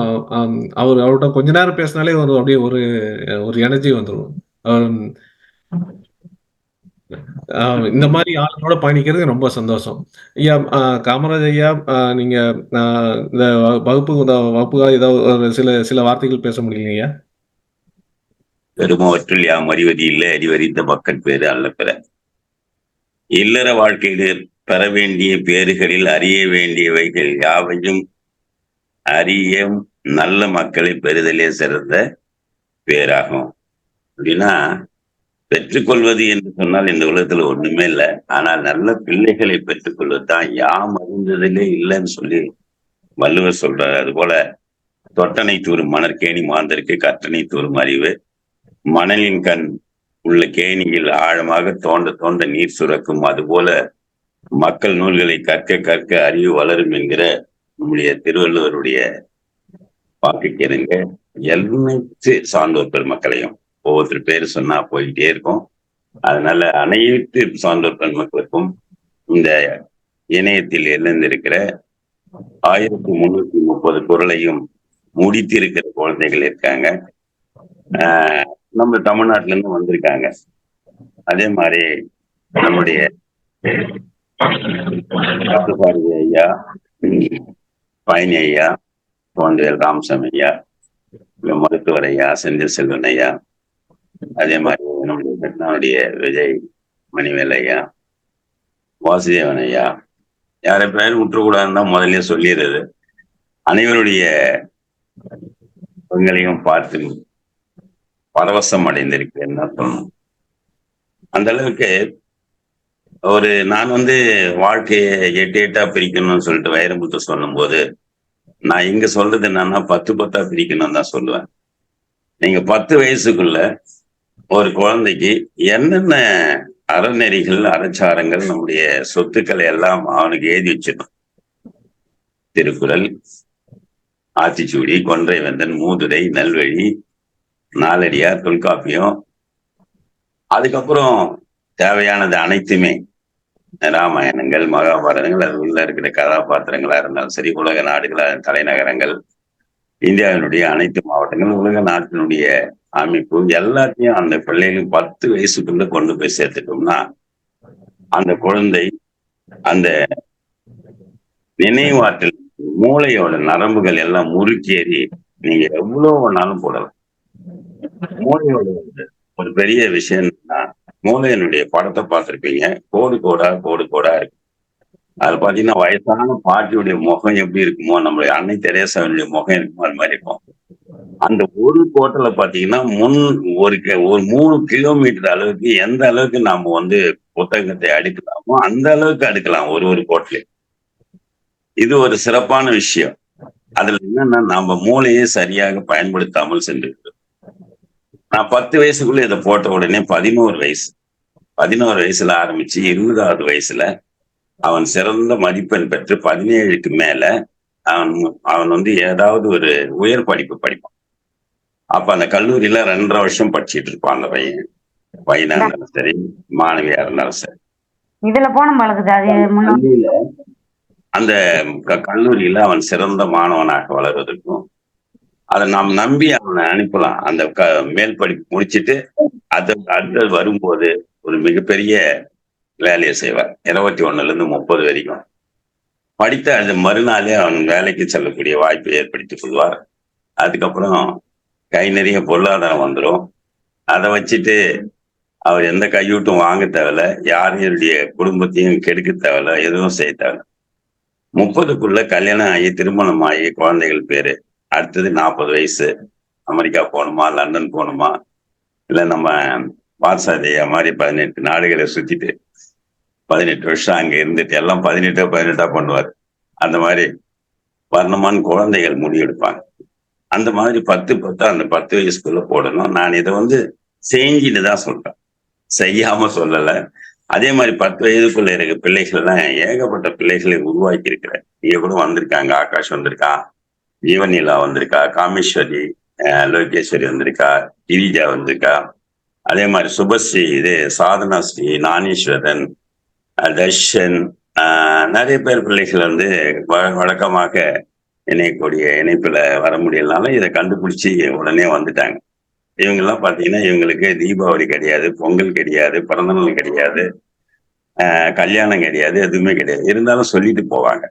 அவர்கிட்ட கொஞ்ச நேரம் பேசினாலே அப்படியே ஒரு எனர்ஜி வந்துடும். இந்த மாதிரி ஆளுங்களோட பயணிக்கிறது ரொம்ப சந்தோஷம். ஐயா, காமராஜ் ஐயா, நீங்க இந்த வகுப்புக்காக ஏதாவது சில வார்த்தைகள் பேச முடியுங்க ஐயா? பெருமவற்றுள் யாம் அறிவது இல்லை, அறிவறிந்த மக்கள் பேரு அல்ல பெற. இல்லற வாழ்க்கையில் பெற வேண்டிய பேறுகளில் அறிய வேண்டியவைகள் யாவையும் அறியும் நல்ல மக்களை பெறுதலே சிறந்த பேராகும். அப்படின்னா, பெற்றுக்கொள்வது என்று சொன்னால் இந்த உலகத்துல ஒண்ணுமே இல்லை. ஆனால் நல்ல பிள்ளைகளை பெற்றுக்கொள்வது தான் யாம் அறிந்ததிலே இல்லைன்னு சொல்லி வள்ளுவர் சொல்றாரு. அது போல தொட்டனை தூரும் மணற்கேணி மாந்தருக்கு கற்றனை தூரும் அறிவு. மணலின் கண் உள்ள கேணியில் ஆழமாக தோண்ட தோண்ட நீர் சுரக்கும். அதுபோல மக்கள் நூல்களை கற்க கற்க அறிவு வளரும் என்கிற நம்முடைய திருவள்ளுவருடைய வாக்குக்கிறங்க அனைத்து சான்றோர் பெருமக்களையும் ஒவ்வொருத்தர் பேர் சொன்னா போயிட்டே இருக்கும். அதனால அனைத்து சான்றோர் பெருமக்களுக்கும் இந்த இணையத்தில் எழுந்திருக்கிற 1330 குறளையும் முடித்திருக்கிற குழந்தைகள் இருக்காங்க. நம்ம தமிழ்நாட்டுல இருந்து வந்திருக்காங்க. அதே மாதிரி நம்முடைய ஐயா, பயணி ஐயா, குழந்தைகள் ராமசாமி ஐயா, மருத்துவர் ஐயா, செந்தில் செல்வன் ஐயா, அதே மாதிரி நம்முடைய விஜய் மணிவேல் ஐயா, வாசுதேவன் ஐயா, யாரை பேர் விட்டுறக்கூடாதுன்னு தான் முதல்ல சொல்லிடுறது. அனைவருடைய பெண்களையும் பார்த்து பரவசம் அடைந்திருக்கிறேன்னு தான் சொல்லணும். அந்த அளவுக்கு நான் வந்து வாழ்க்கையை 8 பிரிக்கணும்னு சொல்லிட்டு வைரமுத்து சொல்லும் போது நான் இங்க சொல்றது என்னன்னா 10 பிரிக்கணும்னு தான் சொல்லுவேன். நீங்க 10 வயசுக்குள்ள ஒரு குழந்தைக்கு என்னென்ன அறநெறிகள் அறச்சாரங்கள் நம்முடைய சொத்துக்களை எல்லாம் அவனுக்கு எழுதி வச்சிடணும். திருக்குறள், ஆத்திச்சூடி, கொன்றை வேந்தன், மூதுரை, நல்வழி, நாலடியார், தொல்காப்பியம், அதுக்கப்புறம் தேவையானது அனைத்துமே ராமாயணங்கள், மகாபாரதங்கள், அது உள்ள இருக்கிற கதாபாத்திரங்களா இருந்தாலும் சரி, உலக நாடுகளா, தலைநகரங்கள், இந்தியாவினுடைய அனைத்து மாவட்டங்கள், உலக நாட்டினுடைய அமைப்பு, எல்லாத்தையும் அந்த பிள்ளைகளும் 10 வயசுக்குள்ள கொண்டு போய் சேர்த்துட்டோம்னா அந்த குழந்தை அந்த நினைவாற்றல், மூளையோட நரம்புகள் எல்லாம் முறுக்கேறி நீங்க எவ்வளவு வேணாலும் போடலாம். மூளையோட ஒரு பெரிய விஷயம்னா, மூளையனுடைய படத்தை பார்த்திருப்பீங்க. கோடு கோடா இருக்கு. அது பாத்தீங்கன்னா வயசான பாட்டியுடைய முகம் எப்படி இருக்குமோ, நம்மளுடைய அன்னை தெரேசாவுடைய முகம் இருக்குமோ அது மாதிரி இருக்கும். அந்த ஒரு கோட்டில பாத்தீங்கன்னா ஒரு 3 கிலோமீட்டர் அளவுக்கு எந்த அளவுக்கு நாம வந்து புத்தகத்தை அடுக்கலாமோ அந்த அளவுக்கு அடுக்கலாம் ஒரு கோட்டில. இது ஒரு சிறப்பான விஷயம். அதுல என்னன்னா, நாம மூளையை சரியாக பயன்படுத்தாமல் சென்றிருக்கிறோம். நான் 10 வயசுக்குள்ள இதை போட்ட உடனே 11 வயசுல ஆரம்பிச்சு 20வது வயசுல அவன் சிறந்த மதிப்பெண் பெற்று 17க்கு மேல அவன் வந்து ஏதாவது ஒரு உயர் படிப்பு படிப்பான். அப்ப அந்த கல்லூரியில 2.5 வருஷம் படிச்சுட்டு இருப்பான் அந்த பையனா இருந்தாலும் சரி, மாணவியா இருந்தாலும் சரி. இதுல போன அந்த கல்லூரியில அவன் சிறந்த மாணவனாக வளர்வதற்கும் அதை நாம் நம்பி அவனை அனுப்பலாம். அந்த மேல் படிப்பு முடிச்சுட்டு அடுத்தது வரும்போது ஒரு மிகப்பெரிய வேலையை செய்வார். 21ல இருந்து 30 வரைக்கும் படித்த அந்த மறுநாளே அவன் வேலைக்கு செல்லக்கூடிய வாய்ப்பை ஏற்படுத்திக் கொள்வார். அதுக்கப்புறம் கை நிறைய பொருளாதாரம் வந்துடும். அதை வச்சுட்டு அவர் எந்த கையூட்டும் வாங்க தேவையில்ல, யாருடைய குடும்பத்தையும் கெடுக்க தேவையில்ல, எதுவும் செய்ய தேவையில்ல. 30க்குள்ள கல்யாணம் ஆகி திருமணம் ஆகி குழந்தைகள் பேரு. அடுத்தது 40 வயசு, அமெரிக்கா போகணுமா, லண்டன் போகணுமா, இல்லை நம்ம பாரசாதையா மாதிரி 18 நாடுகளை சுத்திட்டு 18 வருஷம் அங்க இருந்துட்டு எல்லாம் 18 பண்ணுவார். அந்த மாதிரி வர்ணமான குழந்தைகள் முடிவெடுப்பாங்க. அந்த மாதிரி 10 அந்த 10 வயசுக்குள்ள போடணும். நான் இதை வந்து செஞ்சுட்டு தான் சொல்றேன், செய்யாம சொல்லல. அதே மாதிரி 10 வயதுக்குள்ள இருக்க பிள்ளைகள் எல்லாம் ஏகப்பட்ட பிள்ளைகளை உருவாக்கி இருக்கிறேன். இங்க கூட வந்திருக்காங்க, ஆகாஷ் வந்திருக்கா, ஜீவனிலா வந்திருக்கா, காமேஸ்வரி, லோகேஸ்வரி வந்திருக்கா, கிரிஜா வந்திருக்கா, அதே மாதிரி சுபஸ்ரீ, சாதனா ஸ்ரீ, ஞானேஸ்வரன், தர்ஷன், நிறைய பேர் பிள்ளைகள் வந்து வழக்கமாக இணையக்கூடிய இணைப்புல வர முடியலனாலும் இதை கண்டுபிடிச்சி உடனே வந்துட்டாங்க. இவங்கெல்லாம் பார்த்தீங்கன்னா இவங்களுக்கு தீபாவளி கிடையாது, பொங்கல் கிடையாது, பிறந்தநாள் கிடையாது, கல்யாணம் கிடையாது, எதுவுமே கிடையாது. இருந்தாலும் சொல்லிட்டு போவாங்க.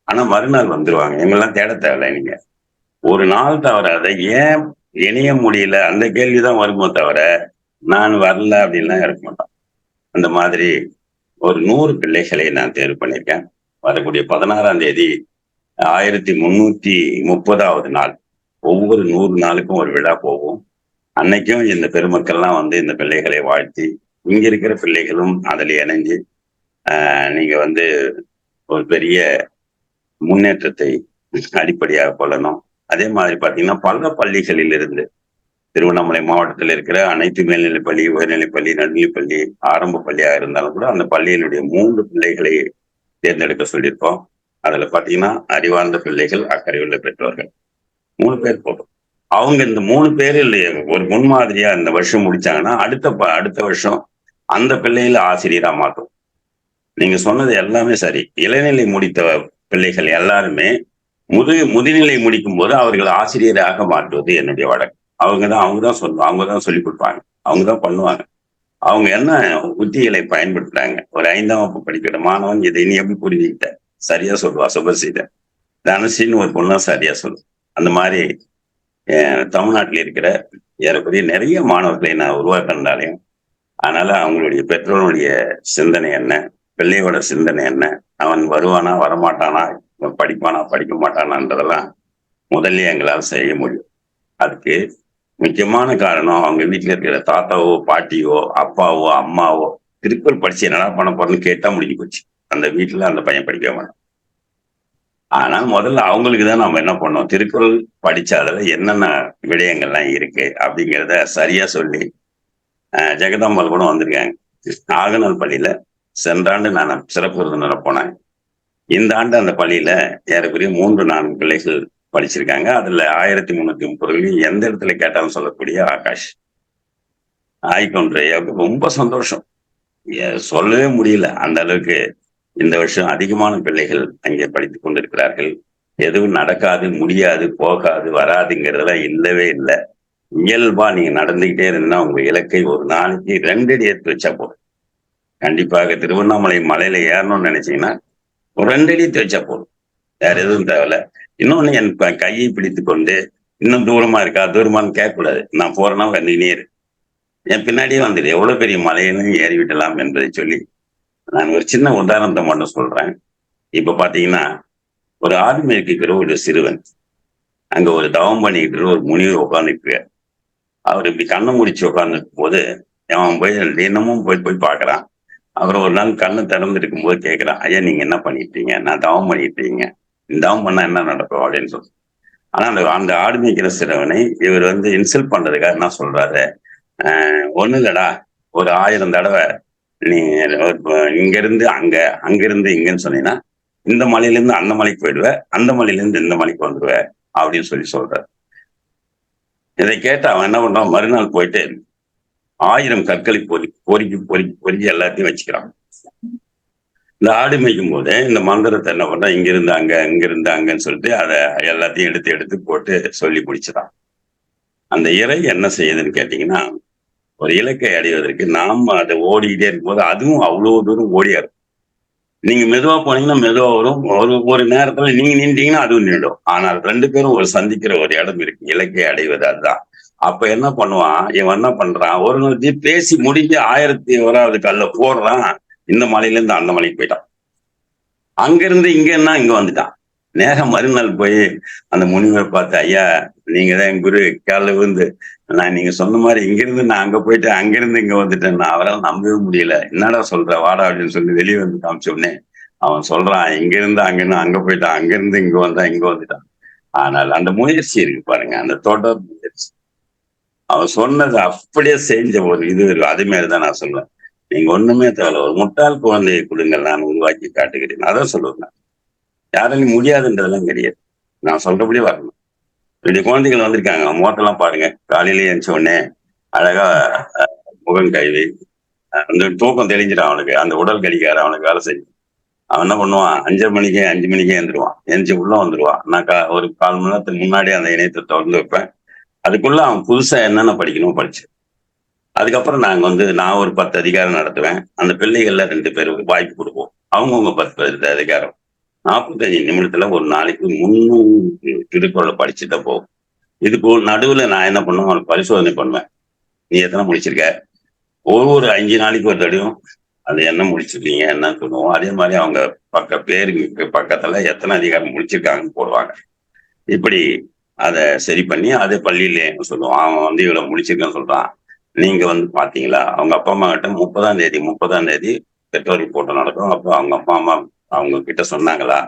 ஆனா மறுநாள் வந்துருவாங்க. இவங்கெல்லாம் தேட தேவையில்லை. நீங்க ஒரு நாள் தவறாத ஏன் இணைய முடியல அந்த கேள்விதான் வருமோ தவிர நான் வரல அப்படின்லாம் இருக்க மாட்டோம். அந்த மாதிரி ஒரு 100 பிள்ளைகளை நான் தேர்வு பண்ணியிருக்கேன். வரக்கூடிய 16ஆம் தேதி 1330வது நாள். ஒவ்வொரு 100 நாளுக்கும் ஒரு விழா போகும். அன்னைக்கும் இந்த பெருமக்கள்லாம் வந்து இந்த பிள்ளைகளை வாழ்த்தி, இங்க இருக்கிற பிள்ளைகளும் அதில் இணைஞ்சு நீங்க வந்து ஒரு பெரிய முன்னேற்றத்தை அடிப்படையாக கொள்ளணும். அதே மாதிரி பார்த்தீங்கன்னா பல பள்ளிகளில் இருந்து திருவண்ணாமலை மாவட்டத்தில் இருக்கிற அனைத்து மேல்நிலைப்பள்ளி, உயர்நிலைப்பள்ளி, நடுநிலைப்பள்ளி, ஆரம்ப பள்ளியாக இருந்தாலும் கூட அந்த பள்ளியினுடைய 3 பிள்ளைகளை தேர்ந்தெடுக்க சொல்லியிருக்கோம். அதுல பார்த்தீங்கன்னா அறிவார்ந்த பிள்ளைகள், அக்கறையுள்ள பெற்றோர்கள் 3 பேர் போதும். அவங்க இந்த 3 பேரில் ஒரு முன்மாதிரியா இந்த வருஷம் முடிச்சாங்கன்னா அடுத்த வருஷம் அந்த பிள்ளைகளை ஆசிரியரா மாற்றும். நீங்க சொன்னது எல்லாமே சரி. இளநிலை முடித்த பிள்ளைகள் எல்லாருமே முதுநிலை முடிக்கும் போது அவர்கள் ஆசிரியராக மாற்றுவது என்னுடைய வழக்கம். அவங்க தான் சொல்லுவாங்க, அவங்க தான் சொல்லி கொடுப்பாங்க, அவங்க தான் பண்ணுவாங்க. அவங்க என்ன உத்திகளை பயன்படுத்துறாங்க? ஒரு 5ஆம் வகுப்பு படிக்கிற மாணவன் இதை நீ எப்படி புரிஞ்சுக்கிட்ட? சரியா சொல்லுவா சுபசீத. தனசின்னு ஒரு பொண்ணா சரியா சொல்லுவா. அந்த மாதிரி தமிழ்நாட்டில் இருக்கிற ஏறக்குறைய நிறைய மாணவர்களை நான் உருவாக்கினாலையும், அதனால அவங்களுடைய பெற்றோருடைய சிந்தனை என்ன, பிள்ளையோட சிந்தனை என்ன, அவன் வருவானா வரமாட்டானா, படிப்பானா படிக்க மாட்டானான்றதெல்லாம் முதல்ல எங்களால் செய்ய முடியும். அதுக்கு முக்கியமான காரணம் அவங்க வீட்டில் இருக்கிற தாத்தாவோ பாட்டியோ அப்பாவோ அம்மாவோ திருக்குறள் படிச்சு என்னடா பண்ண போறேன்னு கேட்டா முடிஞ்சு போச்சு. அந்த வீட்டுல அந்த பையன் படிக்க மாட்டான். ஆனால் முதல்ல அவங்களுக்கு தான் நம்ம என்ன பண்ணோம், திருக்குறள் படிச்ச அதுல என்னென்ன விடயங்கள்லாம் இருக்கு அப்படிங்கிறத சரியா சொல்லி ஜெகதாம்பாள் கூட வந்திருக்காங்க. ஆகநாள் பள்ளியில சென்ற ஆண்டு நான் சிறப்பு விருந்தினரை போனேன். இந்த ஆண்டு அந்த பள்ளியில ஏறக்குறைய 3-4 பிள்ளைகள் படிச்சிருக்காங்க. அதுல 1330 எந்த இடத்துல கேட்டாலும் சொல்லக்கூடிய ஆகாஷ் ஆய்கொன்றையாவுக்கு ரொம்ப சந்தோஷம். சொல்லவே முடியல. அந்த அளவுக்கு இந்த வருஷம் அதிகமான பிள்ளைகள் அங்கே படித்துக் கொண்டிருக்கிறார்கள். எதுவும் நடக்காது, முடியாது, போகாது, வராதுங்கிறதுலாம் இல்லவே இல்லை. இயல்பா நீங்க நடந்துகிட்டே இருந்தா உங்க இலக்கை ஒரு நாளைக்கு 2 அடி எடுத்து வச்சா போதும். கண்டிப்பாக திருவண்ணாமலை மலையில ஏறணும்னு நினைச்சீங்கன்னா ஒரு 2 அடி எடுத்து வச்சா போதும், வேற எதுவும் தேவையில்ல. இன்னொன்னு என் கையை பிடித்து கொண்டு இன்னும் தூரமா இருக்கா தூரமானு கேட்கக்கூடாது. நான் போறேன்னா வந்துக்கினே இரு, என் பின்னாடியே வந்துடு, எவ்வளவு பெரிய மலையிலும் ஏறி விடலாம் என்பதை சொல்லி நான் ஒரு சின்ன உதாரணத்தை மட்டும் சொல்றேன். இப்ப பாத்தீங்கன்னா ஒரு ஆர்மிக்கு இருக்கிற ஒரு சிறுவன் அங்க ஒரு தவம் பண்ணிக்கிட்டு ஒரு முனிவர் உட்காந்துருக்கு. அவர் இப்படி கண்ணை முடிச்சு உட்காந்துருக்கும் போது அவன் போய் தினமும் போய் பார்க்கறான். அப்புறம் ஒரு நாள் கண்ணை திறந்து இருக்கும் போது கேட்கிறான், ஐயா நீங்க என்ன பண்ணிட்டீங்க? நான் தவம் பண்ணிட்டீங்க, இந்த தவம் பண்ணா என்ன நடக்கும் அப்படின்னு சொல்லி. ஆனா அந்த ஆடு மேய்க்கிற சிறுவனை இவர் வந்து இன்சல்ட் பண்றதுக்காக என்ன சொல்றாரு, ஒண்ணு இல்லடா, ஒரு 1000 தடவை நீ இங்கிருந்து அங்கிருந்து இங்கன்னு சொன்னீங்கன்னா இந்த மலையிலேருந்து அந்த மலைக்கு போயிடுவ, அந்த மலையிலேருந்து இந்த மலைக்கு வந்துடுவ அப்படின்னு சொல்றாரு. இதை கேட்டு அவன் என்ன பண்றான், மறுநாள் போயிட்டு 1000 கற்களை பொறுக்கி எல்லாத்தையும் வச்சுக்கிறான். இந்த ஆடு மேய்க்கும் போது இந்த மந்திரத்தை என்ன பண்றான், இங்கிருந்து அங்கன்னு சொல்லிட்டு அதை எல்லாத்தையும் எடுத்து போட்டு சொல்லி முடிச்சுதான். அந்த இறை என்ன செய்யுதுன்னு கேட்டீங்கன்னா, ஒரு இலக்கை அடைவதற்கு நாம அதை ஓடிக்கிட்டே இருக்கும்போது அதுவும் அவ்வளவு தூரம் ஓடியாரு. நீங்க மெதுவா போனீங்கன்னா மெதுவா வரும், ஒரு நேரத்துல நீங்க நின்றீங்கன்னா அதுவும் நின்றுடும். ஆனால் 2 பேரும் ஒரு சந்திக்கிற ஒரு இடம் இருக்கு, இலக்கை அடைவது. அதுதான். அப்ப என்ன பண்ணுவான், இவன் என்ன பண்றான், ஒரு நாள் பேசி முடிஞ்சு 1001வது கல்ல போடுறான், இந்த மலையில இருந்து அந்த மலைக்கு போயிட்டான். அங்கிருந்து இங்கன்னா இங்க வந்துட்டான். நேரம் மறுநாள் போய் அந்த முனிவரை பார்த்து, ஐயா நீங்க தான் என் குரு, காலில் விழுந்து நான் நீங்க சொன்ன மாதிரி இங்கிருந்து நான் அங்க போயிட்டு அங்கிருந்து இங்க வந்துட்டேன், நான் அவரால் நம்பவே முடியல, என்னடா சொல்ற வாடா அப்படின்னு சொல்லி வெளியே வந்து காமிச்சோடனே அவன் சொல்றான், இங்கிருந்து அங்க போயிட்டான், அங்கிருந்து இங்க வந்துட்டான். ஆனால் அந்த முயற்சி இருக்கு பாருங்க, அந்த தொடர் முயற்சி. அவன் சொன்னது அப்படியே செஞ்ச ஒரு இது இருக்கு. அதே மாதிரிதான் நான் சொல்லுவேன். நீங்க ஒண்ணுமே தேவையில்ல, ஒரு முட்டாள் குழந்தையை கொடுங்கள், நான் உருவாக்கி காட்டுகிறேன். அதான் சொல்லுவேன். யாராலையும் முடியாதுன்றதெல்லாம் கிடையாது. நான் சொல்றபடி வரணும். இப்படி குழந்தைகள் வந்திருக்காங்க, மோட்டெல்லாம் பாருங்க, காலையிலேயே எழுந்த உடனே அழகா முகம் கழுவி அந்த தூக்கம் தெளிஞ்சிடும் அவனுக்கு, அந்த உடல் கடிக்காரு அவனுக்கு வேலை செய்யும். அவன் என்ன பண்ணுவான், 5 மணிக்கே எழுந்துருவான். எழுந்து உள்ள வந்துருவான். நான் ஒரு 1/4 மணி நேரத்துக்கு முன்னாடி அந்த இணையத்தை திறந்து வைப்பேன். அதுக்குள்ள அவன் புதுசா என்னென்ன படிக்கணும் படிச்சு. அதுக்கப்புறம் நான் ஒரு 10 அதிகாரம் நடத்துவேன். அந்த பிள்ளைகள்ல 2 பேருக்கு வாய்ப்பு கொடுப்போம். அவங்கவுங்க 10 அதிகாரம் 45 நிமிடத்துல ஒரு நாளைக்கு 300 திருக்குறளை படிச்சுட்டா போகும். இதுக்கு நடுவுல நான் என்ன பண்ணுவேன், அவனுக்கு பரிசோதனை பண்ணுவேன். நீ எத்தனை முடிச்சிருக்க, ஒவ்வொரு 5 நாளைக்கு ஒரு தடையும் அது என்ன முடிச்சிருக்கீங்க என்னன்னு சொல்லுவோம். அதே மாதிரி அவங்க பேருக்கு பக்கத்துல எத்தனை அதிகாரம் முடிச்சிருக்காங்கன்னு போடுவாங்க. இப்படி அதை சரி பண்ணி அதே பள்ளியில சொல்லுவோம். அவன் இவ்வளவு முடிச்சிருக்கான்னு சொல்றான். நீங்க பாத்தீங்களா, அவங்க அப்பா அம்மா கிட்ட 30ஆம் தேதி பெற்றோர் கூட்டம் நடக்கும். அப்போ அவங்க அப்பா அம்மா அவங்க கிட்ட சொன்னாங்களா,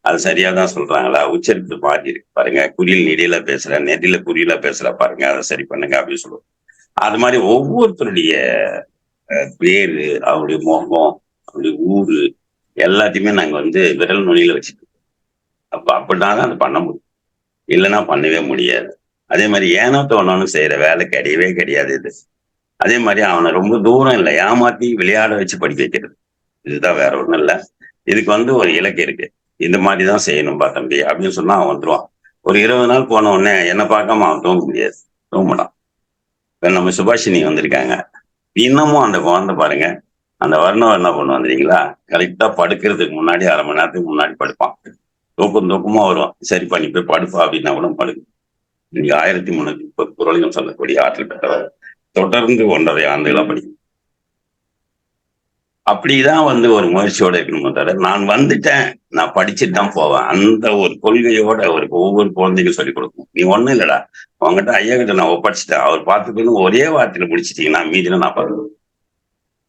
அது சரியாதான் சொல்றாங்களா, உச்சரிப்பு மாறி இருக்கு பாருங்க, குறியில் நெடியில பேசுற, நெடியில குறியில பேசுற பாருங்க, அதை சரி பண்ணுங்க அப்படின்னு சொல்லுவோம். அது மாதிரி ஒவ்வொருத்தருடைய பேரு, அவருடைய முகம், அவருடைய ஊரு எல்லாத்தையுமே நாங்க விரல் நுனியில வச்சுட்டு அப்படின்னா அதை பண்ண முடியும், இல்லைன்னா பண்ணவே முடியாது. அதே மாதிரி ஏனோ தோணுன்னு செய்யற வேலை கிடையவே கிடையாது இது. அதே மாதிரி அவனை ரொம்ப தூரம் இல்லை, ஏமாத்தி விளையாட வச்சு படிக்க வைக்கிறது, இதுதான், வேற ஒண்ணும் இல்லை. இதுக்கு ஒரு இலக்கு இருக்கு, இந்த மாதிரிதான் செய்யணும்பா தம்பி அப்படின்னு சொன்னா அவன் வந்துருவான். ஒரு 20 நாள் போன உடனே என்ன பார்க்காம அவன் தூங்க முடியாது, தூங்கமாட்டான். இப்ப நம்ம சுபாஷினி வந்திருக்காங்க, இன்னமும் அந்த குழந்தை பாருங்க, அந்த வர்ணம் என்ன பண்ணுவோம் தெரியுங்களா, கரெக்டா படுக்கிறதுக்கு முன்னாடி 1/2 மணி நேரத்துக்கு முன்னாடி படுப்பான். தூக்கமா வரும், சரி பண்ணி போய் படுப்பா அப்படின்னா கூட படுக்கு. நீங்க 1330 குறளையும் சொல்லக்கூடிய ஆற்றல் பெற்றவர், தொடர்ந்து 1.5 ஆண்டுகளா படிக்கும். அப்படிதான் ஒரு முயற்சியோட இருக்கணுமோ தவிர, நான் வந்துட்டேன் நான் படிச்சுட்டு தான் போவேன் அந்த ஒரு கொள்கையோட ஒவ்வொரு குழந்தைக்கும் சொல்லிக் கொடுக்கணும். நீ ஒண்ணும் இல்லடா, அவங்ககிட்ட ஐயா கிட்ட நான் ஒப்படைச்சிட்டேன், அவர் பார்த்துக்கணும், ஒரே வார்த்தையில முடிச்சிட்டீங்கன்னா மீதில நான் பார்க்கணும்.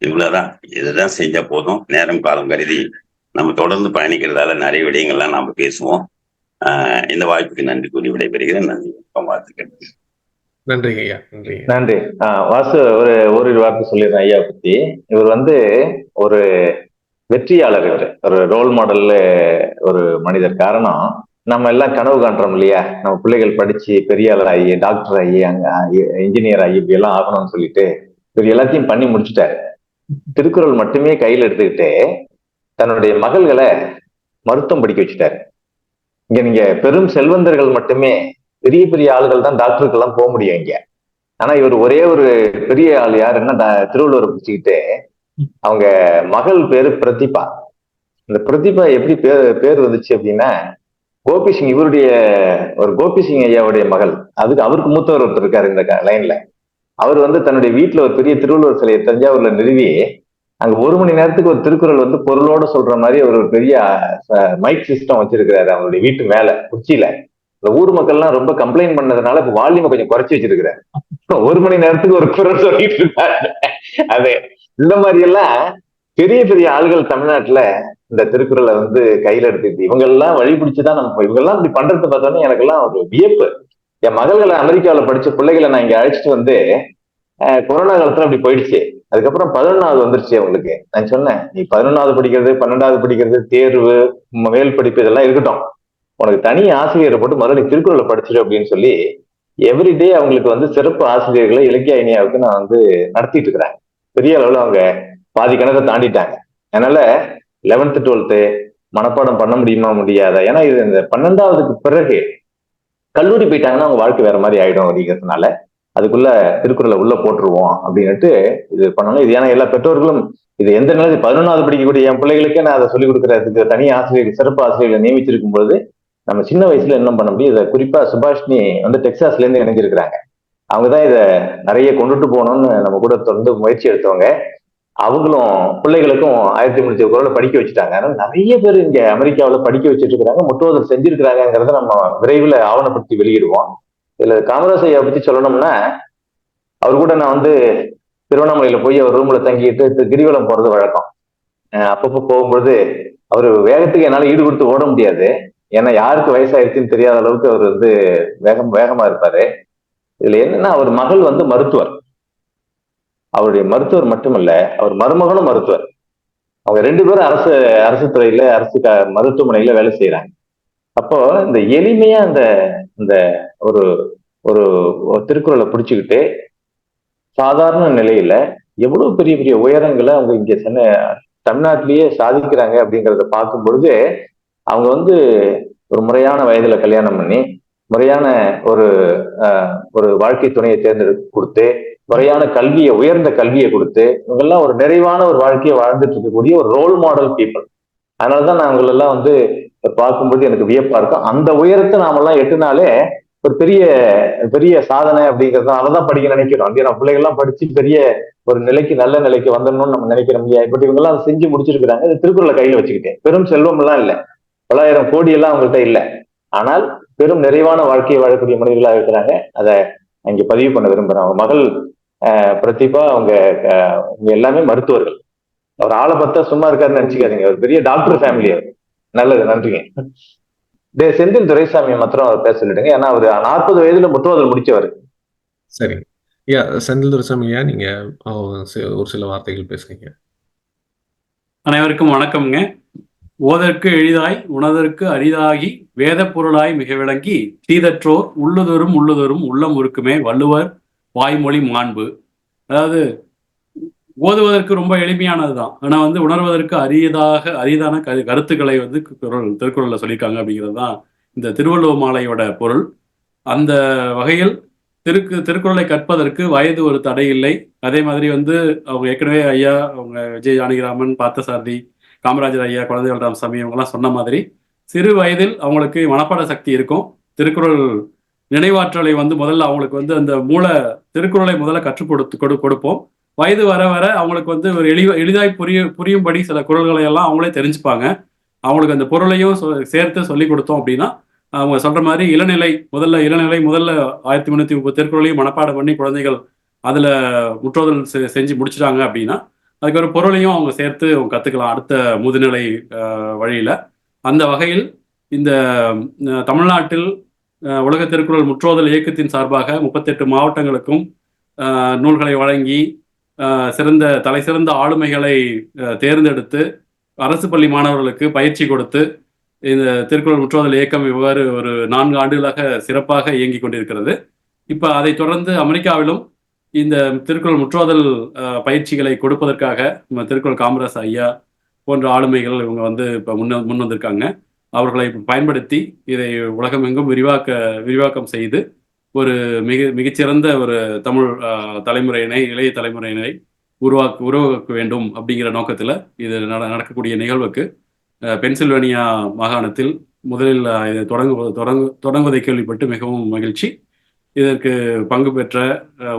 இவ்வளவுதான், இதுதான் செஞ்சா போதும். நேரம் காலம் கருதி நம்ம தொடர்ந்து பயணிக்கிறதால நிறைய விடயங்கள்லாம் நாம பேசுவோம். இந்த வாய்ப்புக்கு நன்றி கூறி விடைபெறுகிறேன். நன்றி, வாழ்த்துக்கள். நன்றி ஐயா. நன்றி. நன்றி. வாசு, ஒரு வார்த்தை சொல்லிடுறேன் ஐயா பத்தி. இவர் ஒரு வெற்றியாளர், இவர் ஒரு ரோல் மாடல் ஒரு மனிதர். காரணம், நம்ம எல்லாம் கனவு காண்றோம் இல்லையா, நம்ம பிள்ளைகள் படிச்சு பெரியாளர் ஆகி, டாக்டர் ஆகி, இன்ஜினியர் ஆகி இப்படி எல்லாம் ஆகணும்னு சொல்லிட்டு இவர் எல்லாத்தையும் பண்ணி முடிச்சுட்டாரு. திருக்குறள் மட்டுமே கையில் எடுத்துக்கிட்டு தன்னுடைய மகள்களை மருத்துவம் படிக்க வச்சுட்டாரு. இங்க நீங்க பெரும் செல்வந்தர்கள் மட்டுமே, பெரிய பெரிய ஆளுகள் தான் டாக்டருக்கு எல்லாம் போக முடியும் இங்க. ஆனா இவர் ஒரே ஒரு பெரிய ஆள் யாருன்னா திருவள்ளுவரை பிடிச்சுக்கிட்டு, அவங்க மகள் பேரு பிரதிபா. இந்த பிரதிபா எப்படி பேர் வந்துச்சு அப்படின்னா, கோபிசிங், இவருடைய கோபிசிங் ஐயாவுடைய மகள். அவருக்கு மூத்தவர் ஒருத்தர் இருக்காரு இந்த லைன்ல. அவர் தன்னுடைய வீட்டுல ஒரு பெரிய திருவள்ளுவர் சிலையை தஞ்சாவூர்ல நிறுவி, அங்க 1 மணி நேரத்துக்கு ஒரு திருக்குறள் பொருளோட சொல்ற மாதிரி ஒரு பெரிய மைக் சிஸ்டம் வச்சிருக்கிறாரு அவருடைய வீட்டு மேல உச்சியில. இந்த ஊர் மக்கள்லாம் ரொம்ப கம்ப்ளைண்ட் பண்ணதுனால இப்ப வால்யூமை கொஞ்சம் குறைச்சி வச்சிருக்கிறாரு. 1 மணி நேரத்துக்கு ஒரு குரல் சொல்லிட்டு இருக்காரு. அது இந்த மாதிரி எல்லாம் பெரிய பெரிய ஆளுகள் தமிழ்நாட்டுல இந்த திருக்குறளை கையில எடுத்துக்கிட்டு இவங்க எல்லாம் வழி பிடிச்சுதான் இவங்க எல்லாம் இப்படி பண்றது பார்த்தோன்னே எனக்கு எல்லாம் ஒரு வியப்பு. என் மகள்களை அமெரிக்காவில படிச்ச பிள்ளைகளை நான் இங்க அழைச்சிட்டு கொரோனா காலத்துல அப்படி போயிடுச்சு. அதுக்கப்புறம் 11வது வந்துருச்சு அவங்களுக்கு. நான் சொன்னேன், நீ 11வது படிக்கிறது, 12வது படிக்கிறது, தேர்வு, மேல் படிப்பு இதெல்லாம் இருக்கட்டும், உனக்கு தனி ஆசிரியரை போட்டு முதல்ல நீ திருக்குறளை படிச்சிரு அப்படின்னு சொல்லி எவ்ரிடே அவங்களுக்கு சிறப்பு ஆசிரியர்களை இலக்கிய இனியாவுக்கு நான் நடத்திட்டு இருக்கிறேன். பெரிய அளவுல அவங்க பாதி கணக்கை தாண்டிட்டாங்க. அதனால 11th 12th மனப்பாடம் பண்ண முடியுமா முடியாதா, ஏன்னா இது இந்த 12வதுக்கு பிறகு கல்லூரி போயிட்டாங்கன்னா அவங்க வாழ்க்கை வேற மாதிரி ஆயிடும் அப்படிங்கிறதுனால அதுக்குள்ள திருக்குறளை உள்ள போட்டுருவோம் அப்படின்னுட்டு இது பண்ணணும். இது ஏன்னா எல்லா பெற்றோர்களும் இது எந்த நிலையில் 11வது படிக்கக்கூடிய என் பிள்ளைகளுக்கே நான் அதை சொல்லிக் கொடுக்குறதுக்கு தனி ஆசிரியர்கள், சிறப்பு ஆசிரியர்களை நியமிச்சிருக்கும் பொழுது நம்ம சின்ன வயசுல என்ன பண்ண முடியும். இதை குறிப்பா சுபாஷினி டெக்சாஸ்ல இருந்து இணைஞ்சிருக்கிறாங்க. அவங்கதான் இதை நிறைய கொண்டுட்டு போகணும்னு நம்ம கூட தொடர்ந்து முயற்சி எடுத்தவங்க. அவங்களும் பிள்ளைகளுக்கும் 1300 குறளை படிக்க வச்சுட்டாங்க. அதனால நிறைய பேர் இங்க அமெரிக்காவில படிக்க வச்சுட்டு இருக்கிறாங்க, முற்றுவதல் செஞ்சிருக்கிறாங்கிறத நம்ம விரைவில் ஆவணப்படுத்தி வெளியிடுவோம். இதுல காமராஜ் ஐயா பத்தி சொல்லணும்னா, அவர் கூட நான் திருவண்ணாமலையில போய் அவர் ரூம்ல தங்கிட்டு கிரிவலம் போறது வழக்கம். அப்பப்போ போகும்பொழுது அவர் வேகத்துக்கு என்னால ஈடு கொடுத்து ஓட முடியாது. ஏன்னா யாருக்கு வயசாயிருச்சுன்னு தெரியாத அளவுக்கு அவர் வந்து வேகமா இருப்பாரு. இதுல என்னன்னா அவர் மகள் வந்து மருத்துவர். அவருடைய மருத்துவர் மட்டுமல்ல, அவர் மருமகனும் மருத்துவர். அவங்க 2 பேரும் அரசு துறையில மருத்துவமனையில வேலை செய்யறாங்க. அப்போ இந்த எளிமையா இந்த ஒரு ஒரு திருக்குறளை பிடிச்சுக்கிட்டு சாதாரண நிலையில எவ்வளவு பெரிய பெரிய உயரங்களை அவங்க இங்க தமிழ்நாட்டிலேயே சாதிக்கிறாங்க அப்படிங்கிறத பார்க்கும் பொழுது அவங்க வந்து ஒரு முறையான வயதுல கல்யாணம் பண்ணி முறையான ஒரு வாழ்க்கை துணையை தேர்ந்தெடுத்து கொடுத்து முறையான கல்வியை, உயர்ந்த கல்வியை கொடுத்து இவங்கெல்லாம் ஒரு நிறைவான ஒரு வாழ்க்கையை வாழ்ந்துட்டு இருக்கக்கூடிய ஒரு ரோல் மாடல் பீப்புள். அதனாலதான் நான் அவங்களெல்லாம் வந்து பார்க்கும்போது எனக்கு வியப்பா இருக்கும். அந்த உயரத்தை நாமெல்லாம் எட்டுனாலே ஒரு பெரிய பெரிய சாதனை அப்படிங்கிறது. அததான் படிக்க நினைக்கிறோம். நம்ம பிள்ளைகள்லாம் படிச்சு பெரிய ஒரு நிலைக்கு, நல்ல நிலைக்கு வந்துடணும்னு நம்ம நினைக்கிறோம் இல்லையா? பட் இவங்க எல்லாம் செஞ்சு முடிச்சிருக்கிறாங்க. இந்த திருக்குறளை கையில வச்சுக்கிட்டேன். பெரும் செல்வம் எல்லாம் இல்லை, 900 கோடி எல்லாம் அவங்கள்ட்ட இல்லை. ஆனால் பெரும் நிறைவான வாழ்க்கையை வாழக்கூடிய மனிதர்களாக இருக்கிறாங்க. அதை இங்க பதிவு பண்ண விரும்புறேன். அவங்க மகள் பிரதீபா, அவங்க எல்லாமே மருத்துவர்கள். அவர் ஆளை பார்த்தா சும்மா இருக்காருன்னு நினைச்சுக்காதீங்க. ஒரு பெரிய டாக்டர் ஃபேமிலி. அவர் நல்லது, நன்றிங்க. செந்தில் துரைசாமியை மாத்திரம் அவர் பேச சொல்லிடுங்க. ஏன்னா அவர் 40 வயதுல முற்றுவதல் முடிச்சவர். சரி, செந்தில் துரைசாமி ஐயா, நீங்க ஒரு சில வார்த்தைகள் பேசுறீங்க. அனைவருக்கும் வணக்கம்ங்க. ஓதற்கு எளிதாய் உணதற்கு அரிதாகி வேத பொருளாய் மிக விளங்கி தீதற்றோர் உள்ளுதொரும் உள்ளம் உருக்குமே வள்ளுவர் வாய்மொழி மாண்பு. அதாவது ஓதுவதற்கு ரொம்ப எளிமையானதுதான், ஆனா வந்து உணர்வதற்கு அரிதான கருத்துக்களை வந்து திருக்குறள்ல சொல்லியிருக்காங்க அப்படிங்கிறது தான் இந்த திருவள்ளுவ மாலையோட பொருள். அந்த வகையில் திருக்குறளை கற்பதற்கு வயது ஒரு தடை இல்லை. அதே மாதிரி வந்து அவங்க ஏற்கனவே ஐயா, அவங்க விஜய் ஜானகிராமன், பார்த்தசாரதி, காமராஜர் ஐயா, குழந்தைவேல் ராமசாமி இவங்கெல்லாம் சொன்ன மாதிரி சிறு வயதில் அவங்களுக்கு மனப்பாட சக்தி இருக்கும். திருக்குறள் நினைவாற்றலை வந்து முதல்ல அவங்களுக்கு வந்து அந்த திருக்குறளை முதல்ல கற்றுக் கொடுப்போம். வயது வர வர அவங்களுக்கு வந்து ஒரு எளிதாய் புரியும்படி சில குறள்களை எல்லாம் அவங்களே தெரிஞ்சுப்பாங்க. அவங்களுக்கு அந்த பொருளையும் சேர்த்து சொல்லி கொடுத்தோம் அப்படின்னா அவங்க சொல்ற மாதிரி இளநிலை முதல்ல 1330 திருக்குறளையும் மனப்பாடம் பண்ணி குழந்தைகள் அதுல முற்றோதல் செஞ்சு முடிச்சுட்டாங்க அப்படின்னா அதுக்கு ஒரு பொருளையும் அவங்க சேர்த்து அவங்க கத்துக்கலாம் அடுத்த முதுநிலை வழியில. அந்த வகையில் இந்த தமிழ்நாட்டில் உலக திருக்குறள் முற்றோதல் இயக்கத்தின் சார்பாக 38 மாவட்டங்களுக்கும் நூல்களை வழங்கி தலைசிறந்த ஆளுமைகளை தேர்ந்தெடுத்து அரசு பள்ளி மாணவர்களுக்கு பயிற்சி கொடுத்து இந்த திருக்குறள் முற்றோதல் இயக்கம் இவ்வாறு ஒரு 4 ஆண்டுகளாக சிறப்பாக இயங்கி கொண்டிருக்கிறது. இப்ப அதை தொடர்ந்து அமெரிக்காவிலும் இந்த திருக்குறள் முற்றோதல் பயிற்சிகளை கொடுப்பதற்காக திருக்குறள் காமராஜ் ஐயா போன்ற ஆளுமைகள் இவங்க வந்து இப்ப முன் வந்திருக்காங்க. அவர்களை பயன்படுத்தி இதை உலகம் எங்கும் விரிவாக்கம் செய்து ஒரு மிகச்சிறந்த ஒரு தமிழ் தலைமுறையினை, இளைய தலைமுறையினை உருவாக்க வேண்டும் அப்படிங்கிற நோக்கத்துல இது நடக்கக்கூடிய நிகழ்வுக்கு பென்சில்வேனியா மாகாணத்தில் முதலில் இதை தொடங்குவதை கேள்விப்பட்டு மிகவும் மகிழ்ச்சி. இதற்கு பங்கு பெற்ற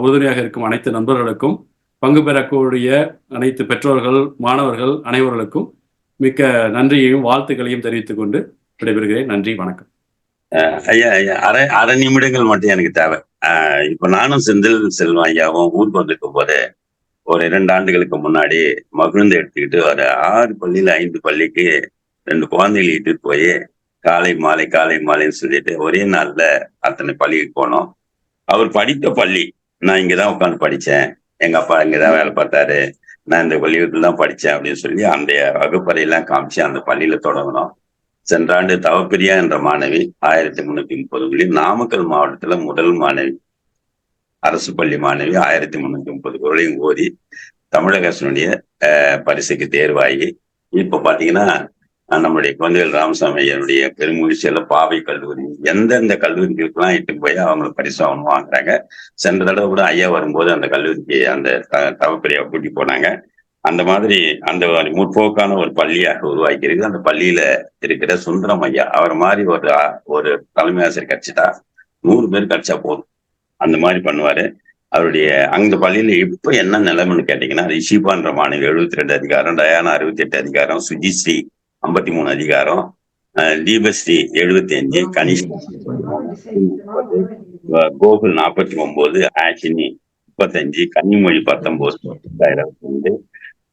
உறுதுணையாக இருக்கும் அனைத்து நண்பர்களுக்கும், பங்கு பெறக்கூடிய அனைத்து பெற்றோர்கள், மாணவர்கள் அனைவர்களுக்கும் மிக்க நன்றியையும் வாழ்த்துக்களையும் தெரிவித்துக் கொண்டு விடைபெறுகிறேன். நன்றி, வணக்கம். ஐயா, அரை நிமிடங்கள் மட்டும் எனக்கு தேவை. இப்ப நானும் செந்தில் செல்வம் ஐயாவும் ஊருக்கு வந்திருக்கும் போது ஒரு 2 ஆண்டுகளுக்கு முன்னாடி மகிழ்ந்து எடுத்துக்கிட்டு ஒரு 6 பள்ளியில 5 பள்ளிக்கு 2 குழந்தைகள் இட்டுட்டு போய் காலை மாலைன்னு சொல்லிட்டு ஒரே நாள்ல அத்தனை பள்ளிக்கு போனோம். அவர் படித்த பள்ளி, நான் இங்கதான் உட்காந்து படிச்சேன், எங்க அப்பா இங்கதான் வேலை பார்த்தாரு, நான் இந்த பள்ளிக்கூடத்துல தான் படிச்சேன் அப்படின்னு சொல்லி அந்த வகுப்பறையெல்லாம் காமிச்சு அந்த பள்ளியில தொடங்கணும். சென்ற ஆண்டு தவப்பிரியா என்ற மாணவி 1330 நாமக்கல் மாவட்டத்துல முதல் மாணவி, அரசு பள்ளி மாணவி 1330 குரலையும் ஓதி தமிழக அரசினுடைய பரிசுக்கு தேர்வாகி இப்ப பாத்தீங்கன்னா நம்முடைய குழந்தைவேல் ராமசாமி ஐயனுடைய பெருமுயற்சியில பாவை கல்லூரி எந்தெந்த கல்லூரிகளுக்கெல்லாம் இட்டு போய் அவங்க பரிசு அவங்க வாங்குறாங்க. சென்ற தடவை கூட ஐயா வரும்போது அந்த கல்லூரிக்கு அந்த தவப்பிரியா கூட்டி போனாங்க. அந்த மாதிரி அந்த முற்போக்கான ஒரு பள்ளியாக உருவாக்கிறது. அந்த பள்ளியில இருக்கிற சுந்தரம் ஐயா அவர் மாதிரி ஒரு தலைமை ஆசிரியர் கிடைச்சிட்டா 100 பேர் கிடைச்சா போதும், அந்த மாதிரி பண்ணுவாரு. அவருடைய அந்த பள்ளியில இப்ப என்ன நிலைமைன்னு கேட்டீங்கன்னா, ரிஷிபான்ற மாணவி 72 அதிகாரம், டயானா 68 அதிகாரம், சுஜிஸ்ரீ 53 அதிகாரம், தீபஸ்ரீ 75, கனிஷ்கா கோகுல் 49, ஆஷினி 35, கன்னிமொழி 19,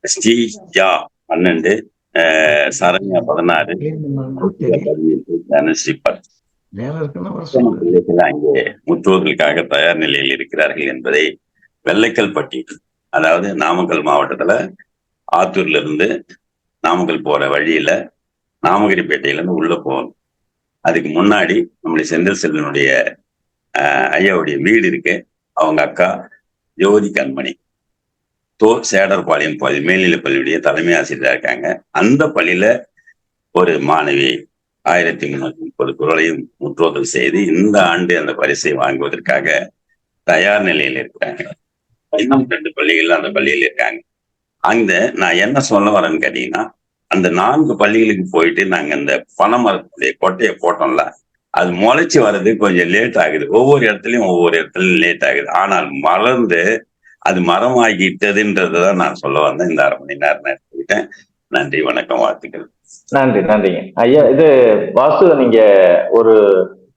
ஸ்ரீஜா 12, சரண்யா 16, தனுஸ்ரீ 10. பிள்ளைகள் அங்கே முற்றோர்களுக்காக தயார் நிலையில் இருக்கிறார்கள் என்பதை வெள்ளைக்கல்பட்டி, அதாவது நாமக்கல் மாவட்டத்துல ஆத்தூர்ல இருந்து நாமக்கல் போற வழியில நாமகிரிப்பேட்டையில இருந்து உள்ள போகணும். அதுக்கு முன்னாடி நம்முடைய செந்தில் செல்வனுடைய ஐயாவுடைய வீடு இருக்கு. அவங்க அக்கா ஜோதி கண்மணி சேடர்பாளையம் பள்ளி மேல்நிலை பள்ளியுடைய தலைமை ஆசிரியராக இருக்காங்க. அந்த பள்ளியில ஒரு மாணவி 1330 குரலையும் முற்றோதல் செய்து இந்த ஆண்டு அந்த பரிசை வாங்குவதற்காக தயார் நிலையில் இருக்காங்க. இன்னும் 2 பள்ளிகள் அந்த பள்ளியில் இருக்காங்க. அந்த நான் என்ன சொல்ல வரேன்னு கேட்டீங்கன்னா, அந்த 4 பள்ளிகளுக்கு போயிட்டு நாங்க இந்த பனைமரத்துடைய கொட்டையை போட்டோம்ல, அது முளைச்சி வர்றது கொஞ்சம் லேட் ஆகுது. ஒவ்வொரு இடத்துலயும் லேட் ஆகுது. ஆனால் மலர்ந்து அது மரமாகிட்டதுன்றதுதான் நான் சொல்ல வந்தேன். இந்த 1/2 மணி நேரம் எடுத்துக்கிட்டேன். நன்றி, வணக்கம், வாழ்த்துக்கள். நன்றிங்க ஐயா. இது வாசு, நீங்க ஒரு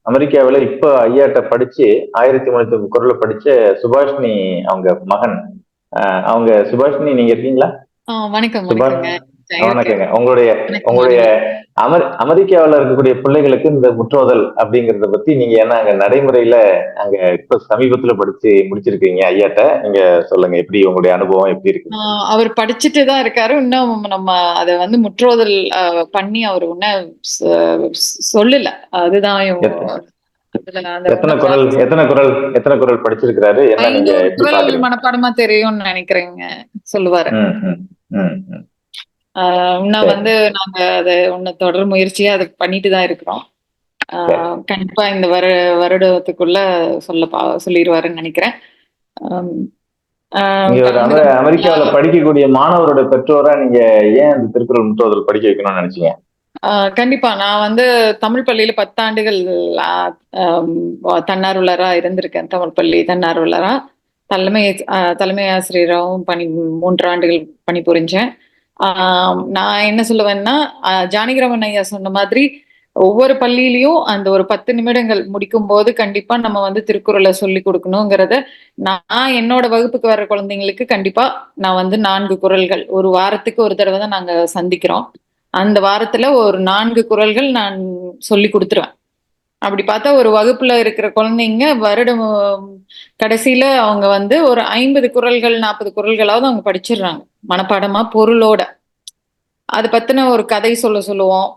அமெரிக்காவில இப்ப ஐயாட்ட படிச்சு 1330 குரலை படிச்ச சுபாஷினி அவங்க மகன். அவங்க சுபாஷினி, நீங்க இருக்கீங்களா? வணக்கம். வணக்கங்க. உங்களுடைய அமெரிக்காவில் இருக்கக்கூடிய பிள்ளைகளுக்கு இந்த முற்றோதல் அப்படிங்கறத பத்தி நீங்க என்ன அங்க நடைமுறையில அங்க இப்ப சமீபத்துல படிச்சு முடிச்சிருக்கீங்க ஐயாட்ட, நீங்க சொல்லுங்க, எப்படி உங்களுடைய அனுபவம் எப்படி இருக்கு? அவர் படிச்சுட்டு தான் இருக்காரு. இன்னும் நம்ம அதை வந்து முற்றோதல் பண்ணி அவர் இன்னும் சொல்லல. அதுதான் எத்தனை குரல் படிச்சிருக்கிறாரு? மனப்பாடமா தெரியும்னு நினைக்கிறேங்க சொல்லுவாரு. இன்னும் வந்து நாங்க அதை தொடர் முயற்சியா அதை பண்ணிட்டு தான் இருக்கிறோம். கண்டிப்பா இந்த வருடத்துக்குள்ள சொல்லிடுவாருன்னு நினைக்கிறேன். அமெரிக்காவில படிக்கக்கூடிய மாணவரோட பெற்றோரா நீங்க ஏன் அந்த திருக்குறள் முற்றோதல் படிக்க வைக்கணும்னு நினைச்சீங்க? கண்டிப்பா. நான் வந்து தமிழ் பள்ளியில 10 ஆண்டுகள் தன்னார்வலரா இருந்திருக்கேன். தமிழ் பள்ளி தன்னார்வலரா, தலைமை ஆசிரியராகவும் 3 ஆண்டுகள் பணிபுரிஞ்சேன். நான் என்ன சொல்லுவேன்னா, ஜானகிராமன் ஐயா சொன்ன மாதிரி ஒவ்வொரு பள்ளியிலையும் அந்த ஒரு 10 நிமிடங்கள் முடிக்கும் போது கண்டிப்பா நம்ம வந்து திருக்குறளை சொல்லி கொடுக்கணுங்கிறத நான் என்னோட வகுப்புக்கு வர்ற குழந்தைங்களுக்கு கண்டிப்பா நான் வந்து 4 குறள்கள் ஒரு வாரத்துக்கு ஒரு தடவை தான் நாங்க சந்திக்கிறோம். அந்த வாரத்துல ஒரு 4 குறள்கள் நான் சொல்லி கொடுத்துருவேன். அப்படி பார்த்தா ஒரு வகுப்புல இருக்கிற குழந்தைங்க வருடம் கடைசியில அவங்க வந்து ஒரு 50 குறள்கள் 40 குறள்களாவது அவங்க படிச்சிடுறாங்க மனப்பாடமா, பொருளோட. அதை பத்தின ஒரு கதை சொல்லுவோம்.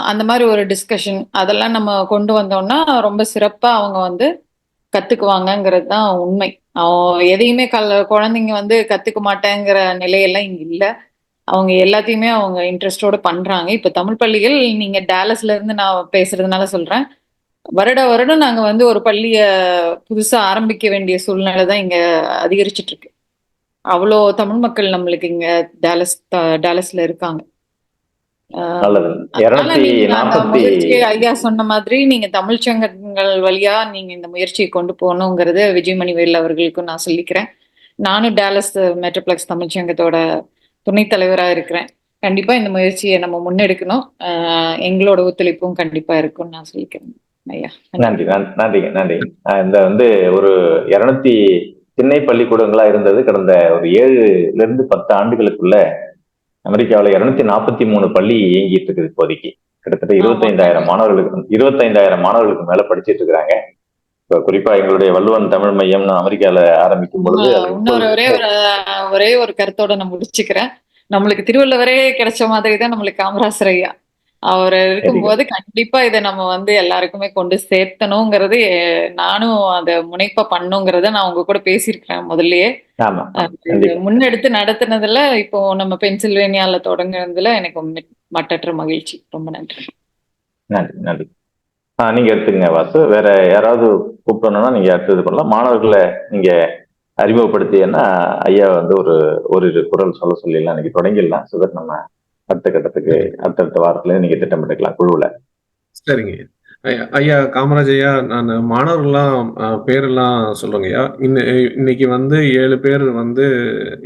அந்த மாதிரி ஒரு டிஸ்கஷன் அதெல்லாம் நம்ம கொண்டு வந்தோம்னா ரொம்ப சிறப்பா அவங்க வந்து கத்துக்குவாங்கங்கிறது தான் உண்மை. எதையுமே குழந்தைங்க வந்து கத்துக்க மாட்டேங்கிற நிலையெல்லாம் இங்க இல்லை. அவங்க எல்லாத்தையுமே அவங்க இன்ட்ரெஸ்டோட பண்றாங்க. இப்ப தமிழ் பள்ளிகள், நீங்க டாலஸ்ல இருந்து நான் பேசுறதுனால சொல்றேன், வருடம் நாங்க வந்து ஒரு பள்ளிய புதுசா ஆரம்பிக்க வேண்டிய சூழ்நிலை தான் இங்க அதிகரிச்சுட்டு இருக்கு. அவ்வளோ தமிழ் மக்கள் நம்மளுக்கு இங்க டாலஸ்ல இருக்காங்க. ஐயா சொன்ன மாதிரி நீங்க தமிழ் சங்கங்கள் வழியா நீங்க இந்த முயற்சியை கொண்டு போகணுங்கிறது விஜயமணிவேல் அவர்களுக்கும் நான் சொல்லிக்கிறேன். நானும் டாலஸ் மெட்ரோப்ளெக்ஸ் தமிழ் சங்கத்தோட துணைத் தலைவரா இருக்கிறேன். கண்டிப்பா இந்த முயற்சியை நம்ம முன்னெடுக்கணும். எங்களோட ஒத்துழைப்பும் கண்டிப்பா இருக்கும்னு நான் சொல்லிக்கிறேன் ஐயா. நன்றி. இந்த வந்து ஒரு 200 திண்ணை பள்ளிக்கூடங்களா இருந்தது. கடந்த ஒரு 7 இருந்து 10 ஆண்டுகளுக்குள்ள அமெரிக்காவில 243 பள்ளி இயங்கிட்டு இருக்குது. இப்போதைக்கு கிட்டத்தட்ட 25,000 மாணவர்களுக்கு மேல படிச்சிட்டு இருக்கிறாங்க. குறிப்பா எங்களுடைய வள்ளுவன் தமிழ் மையம்னு அமெரிக்கால ஆரம்பிக்கும் பொழுது ஒரே ஒரு கருத்தோட நான் முடிச்சுக்கிறேன். நம்மளுக்கு திருவள்ளுவரே கிடைச்ச மாதிரி தான் நம்மளுக்கு காமராசர் ஐயா. அவர் இருக்கும்போது கண்டிப்பா இதை நம்ம வந்து எல்லாருக்குமே கொண்டு சேர்த்தணுங்கிறது, நானும் அதை முனைப்பா பண்ணுங்கிறத நான் உங்க கூட பேசியிருக்கிறேன் முதல்லயே. முன்னெடுத்து நடத்தினதுல இப்போ நம்ம பென்சில்வேனியால தொடங்குறதுல எனக்கு மட்டற்ற மகிழ்ச்சி. ரொம்ப நன்றி. நன்றி. நீங்க எடுத்துங்க வாசு. வேற யாராவது கூப்பிடணும்னா நீங்க அடுத்தது பண்ணலாம். மாணவர்களை நீங்க அறிமுகப்படுத்தியன்னா ஐயா வந்து ஒரு குரல் சொல்லிடலாம். இன்னைக்கு தொடங்கிடலாம். சுதர் நம்ம அடுத்த கட்டத்துக்கு அடுத்தடுத்த வாரத்துல நீங்க திட்டமிட்டுக்கலாம் குழுவுல. சரிங்க ஐயா. காமராஜ் ஐயா, நான் மாணவர்கள்லாம் பேரெல்லாம் சொல்றேங்க ஐயா. இன்னைக்கு வந்து 7 பேர் வந்து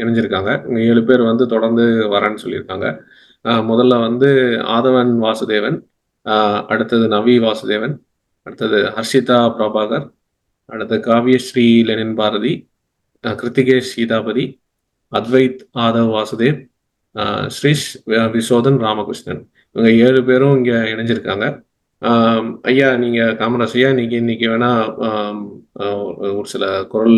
இணைஞ்சிருக்காங்க. 7 பேர் வந்து தொடர்ந்து வரேன்னு சொல்லியிருக்காங்க. முதல்ல வந்து ஆதவன் வாசுதேவன், அடுத்தது நவி வாசுதேவன், அடுத்தது ஹர்ஷிதா பிரபாகர், அடுத்தது காவியஸ்ரீ லெனின் பாரதி, கிருத்திகேஷ் சீதாபதி, அத்வைத் ஆதவ் வாசுதேவ், ஸ்ரீஷ் விசோதன் ராமகிருஷ்ணன். இவங்க 7 பேரும் இங்கே இணைஞ்சிருக்காங்க. ஐயா, நீங்கள் காமராஜ் ஐயா, இன்னைக்கு வேணா ஒரு சில குரல்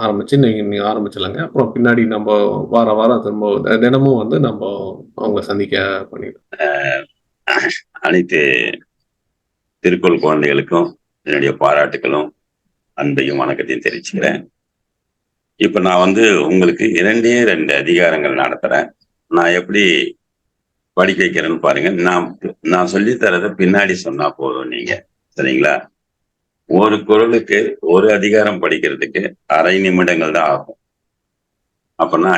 ஆரம்பித்து நீங்கள் ஆரம்பிச்சிடலாங்க. அப்புறம் பின்னாடி நம்ம வாரம் திரும்ப தினமும் வந்து நம்ம அவங்க சந்திக்க பண்ணிடுவோம். அனைத்து திருக்குறள் குழந்தைகளுக்கும் என்னுடைய பாராட்டுகளும் அன்பையும் வணக்கத்தையும் தெரிவிச்சுக்கிறேன். இப்ப நான் வந்து உங்களுக்கு 2 அதிகாரங்கள் நடத்துறேன். நான் எப்படி படிக்க வைக்கிறேன்னு பாருங்க. நான் சொல்லி தரத பின்னாடி சொன்னா போதும் நீங்க, சரிங்களா? ஒரு குறளுக்கு ஒரு அதிகாரம் படிக்கிறதுக்கு 1/2 நிமிடங்கள் தான் ஆகும். அப்பனா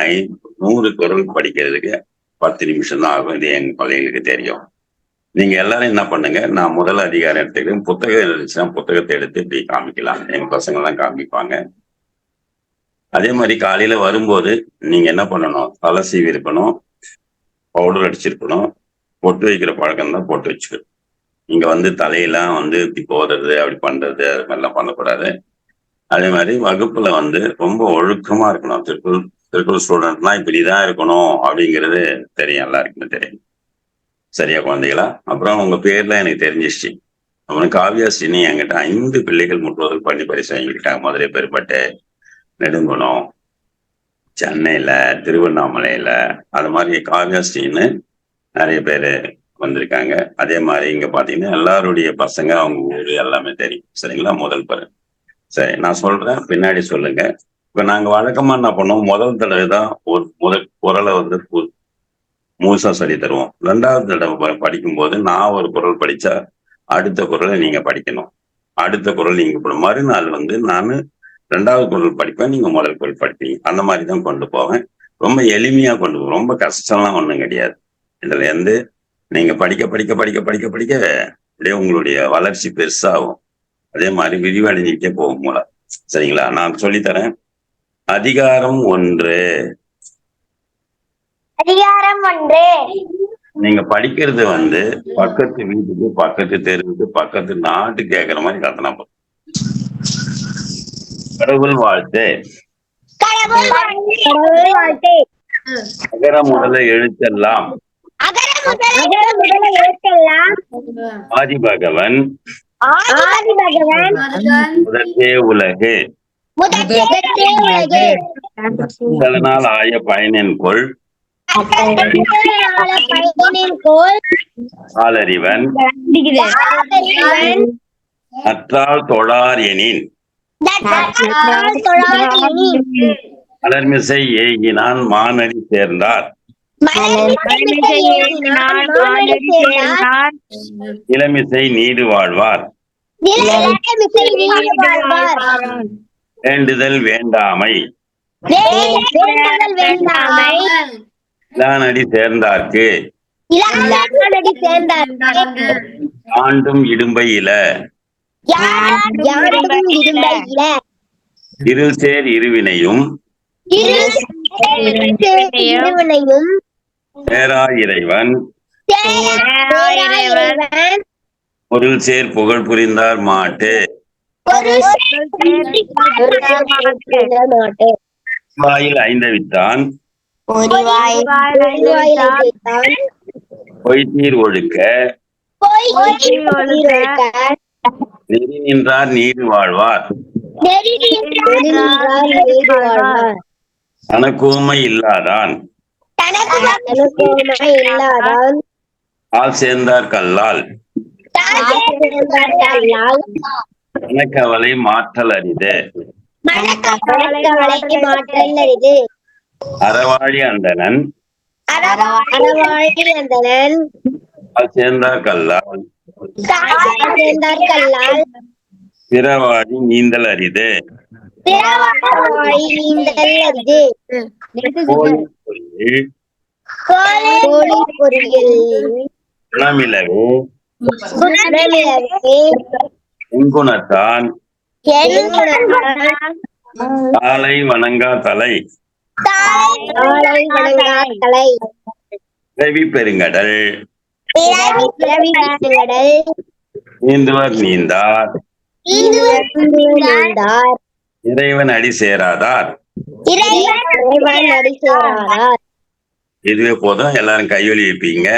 100 குறள் படிக்கிறதுக்கு 10 நிமிஷம் தான் ஆகும். இது எங்க குழந்தைங்களுக்கு தெரியும். நீங்க எல்லாரும் என்ன பண்ணுங்க, நான் முதல் அதிகாரம் எடுத்துக்கிறேன். புத்தகம் இருந்துச்சுன்னா புத்தகத்தை எடுத்து இப்படி காமிக்கலாம். எங்க பசங்க எல்லாம் காமிப்பாங்க. அதே மாதிரி காலையில வரும்போது நீங்க என்ன பண்ணணும், தலை சீவி இருக்கணும், பவுடர் அடிச்சிருக்கணும், பொட்டு வைக்கிற பழக்கம் தான் பொட்டு வச்சுக்கணும். இங்க வந்து தலையெல்லாம் வந்து இப்படி போடுறது அப்படி பண்றது அது மாதிரிலாம் பண்ணக்கூடாது. அதே மாதிரி வகுப்புல வந்து ரொம்ப ஒழுக்கமா இருக்கணும். திருக்குறள் ஸ்டூடெண்ட்லாம் இப்படிதான் இருக்கணும் அப்படிங்கிறது தெரியும், எல்லாருக்குமே தெரியும். சரியா குழந்தைகளா? அப்புறம் உங்க பேர்லாம் எனக்கு தெரிஞ்சிருச்சு. அப்புறம் காவியாஸ்ரீனி என்கிட்ட 5 பிள்ளைகள் முற்றுவதல் பண்ணி பரிசு வாங்கிக்கிட்டாங்க. மதுரை பெருப்பட்டு, நெடுங்குணம், சென்னையில, திருவண்ணாமலையில, அது மாதிரி காவியாஸ்ரீன்னு நிறைய பேர் வந்திருக்காங்க. அதே மாதிரி இங்க பாத்தீங்கன்னா எல்லாருடைய பசங்க அவங்க ஊரு எல்லாமே தெரியும். சரிங்களா? முதல் பாரு. சரி, நான் சொல்றேன், பின்னாடி சொல்லுங்க. இப்ப நாங்க வழக்கமா என்ன பண்ணோம், முதல் தடவை தான் முதல் குறளை வந்து முழுசா சொல்லி தருவோம். 2வது தடவை படிக்கும்போது நான் ஒரு குறள் படிச்சா அடுத்த குறளை நீங்க படிக்கணும். அடுத்த குறள் நீங்க மறுநாள் வந்து நான் 2வது குறள் படிப்பேன், நீங்க முதல் குறள் படிப்பீங்க. அந்த மாதிரி தான் கொண்டு போவேன். ரொம்ப எளிமையா கொண்டு போவேன். ரொம்ப கஷ்டம்லாம் ஒண்ணும் கிடையாது. இதுல இருந்து நீங்க படிக்க படிக்க படிக்க படிக்க படிக்க அப்படியே உங்களுடைய வளர்ச்சி பெருசாகும். அதே மாதிரி விரிவடைஞ்சிக்கிட்டே போகும் மூலம். சரிங்களா? நான் சொல்லித்தரேன். அதிகாரம் 1. அதிகாரம் 1. நீங்க படிக்கிறது வந்து பக்கத்து வீட்டுக்கு, பக்கத்து தெருவுக்கு, பக்கத்து நாட்டு கேட்கிற மாதிரி கத்தனா போதும். கடவுள் வாழ்த்து. அகர முதல எழுத்தெல்லாம் ஆதிபகவன் முதற்றே உலகு முதலனால் ஆய பயனின் கொள் ஆளறிவன் அற்றால் தொழார் எனின் மலர்மிசை ஏகினான் மானடி சேர்ந்தார் இளமிசை நீடு வாழ்வார் வேண்டுதல் வேண்டாமை இளானடி சேர்ந்தார்க்கு ஆண்டும் இடும்பை இல இருள் சேர் இருவினையும் சேரா இறைவன் பொருள் சேர் புகழ் புரிந்தார் மாட்டு வாயில் ஐந்தவித்தான் பொய்தீர் ஒழுக்க நெறி நின்றார் நீடு வாழ்வார் தனக்கூமை இல்லாதான் ஆள் சேர்ந்தார் கல்லால் மனக்கவலை மாற்றல் அரிது அறவாழி அந்தணன் ஆள் சேர்ந்தார் கல்லால் பிறவாழி நீந்தல் அரிது குணமிலவே எங்குணத்தான் காலை வணங்கா தலை பிறவி பெருங்கடல் நீந்துவர் நீந்தார் இறைவன் அடி சேராதார் இதுவே போதும், எல்லாரும் கையொலி வைப்பீங்க.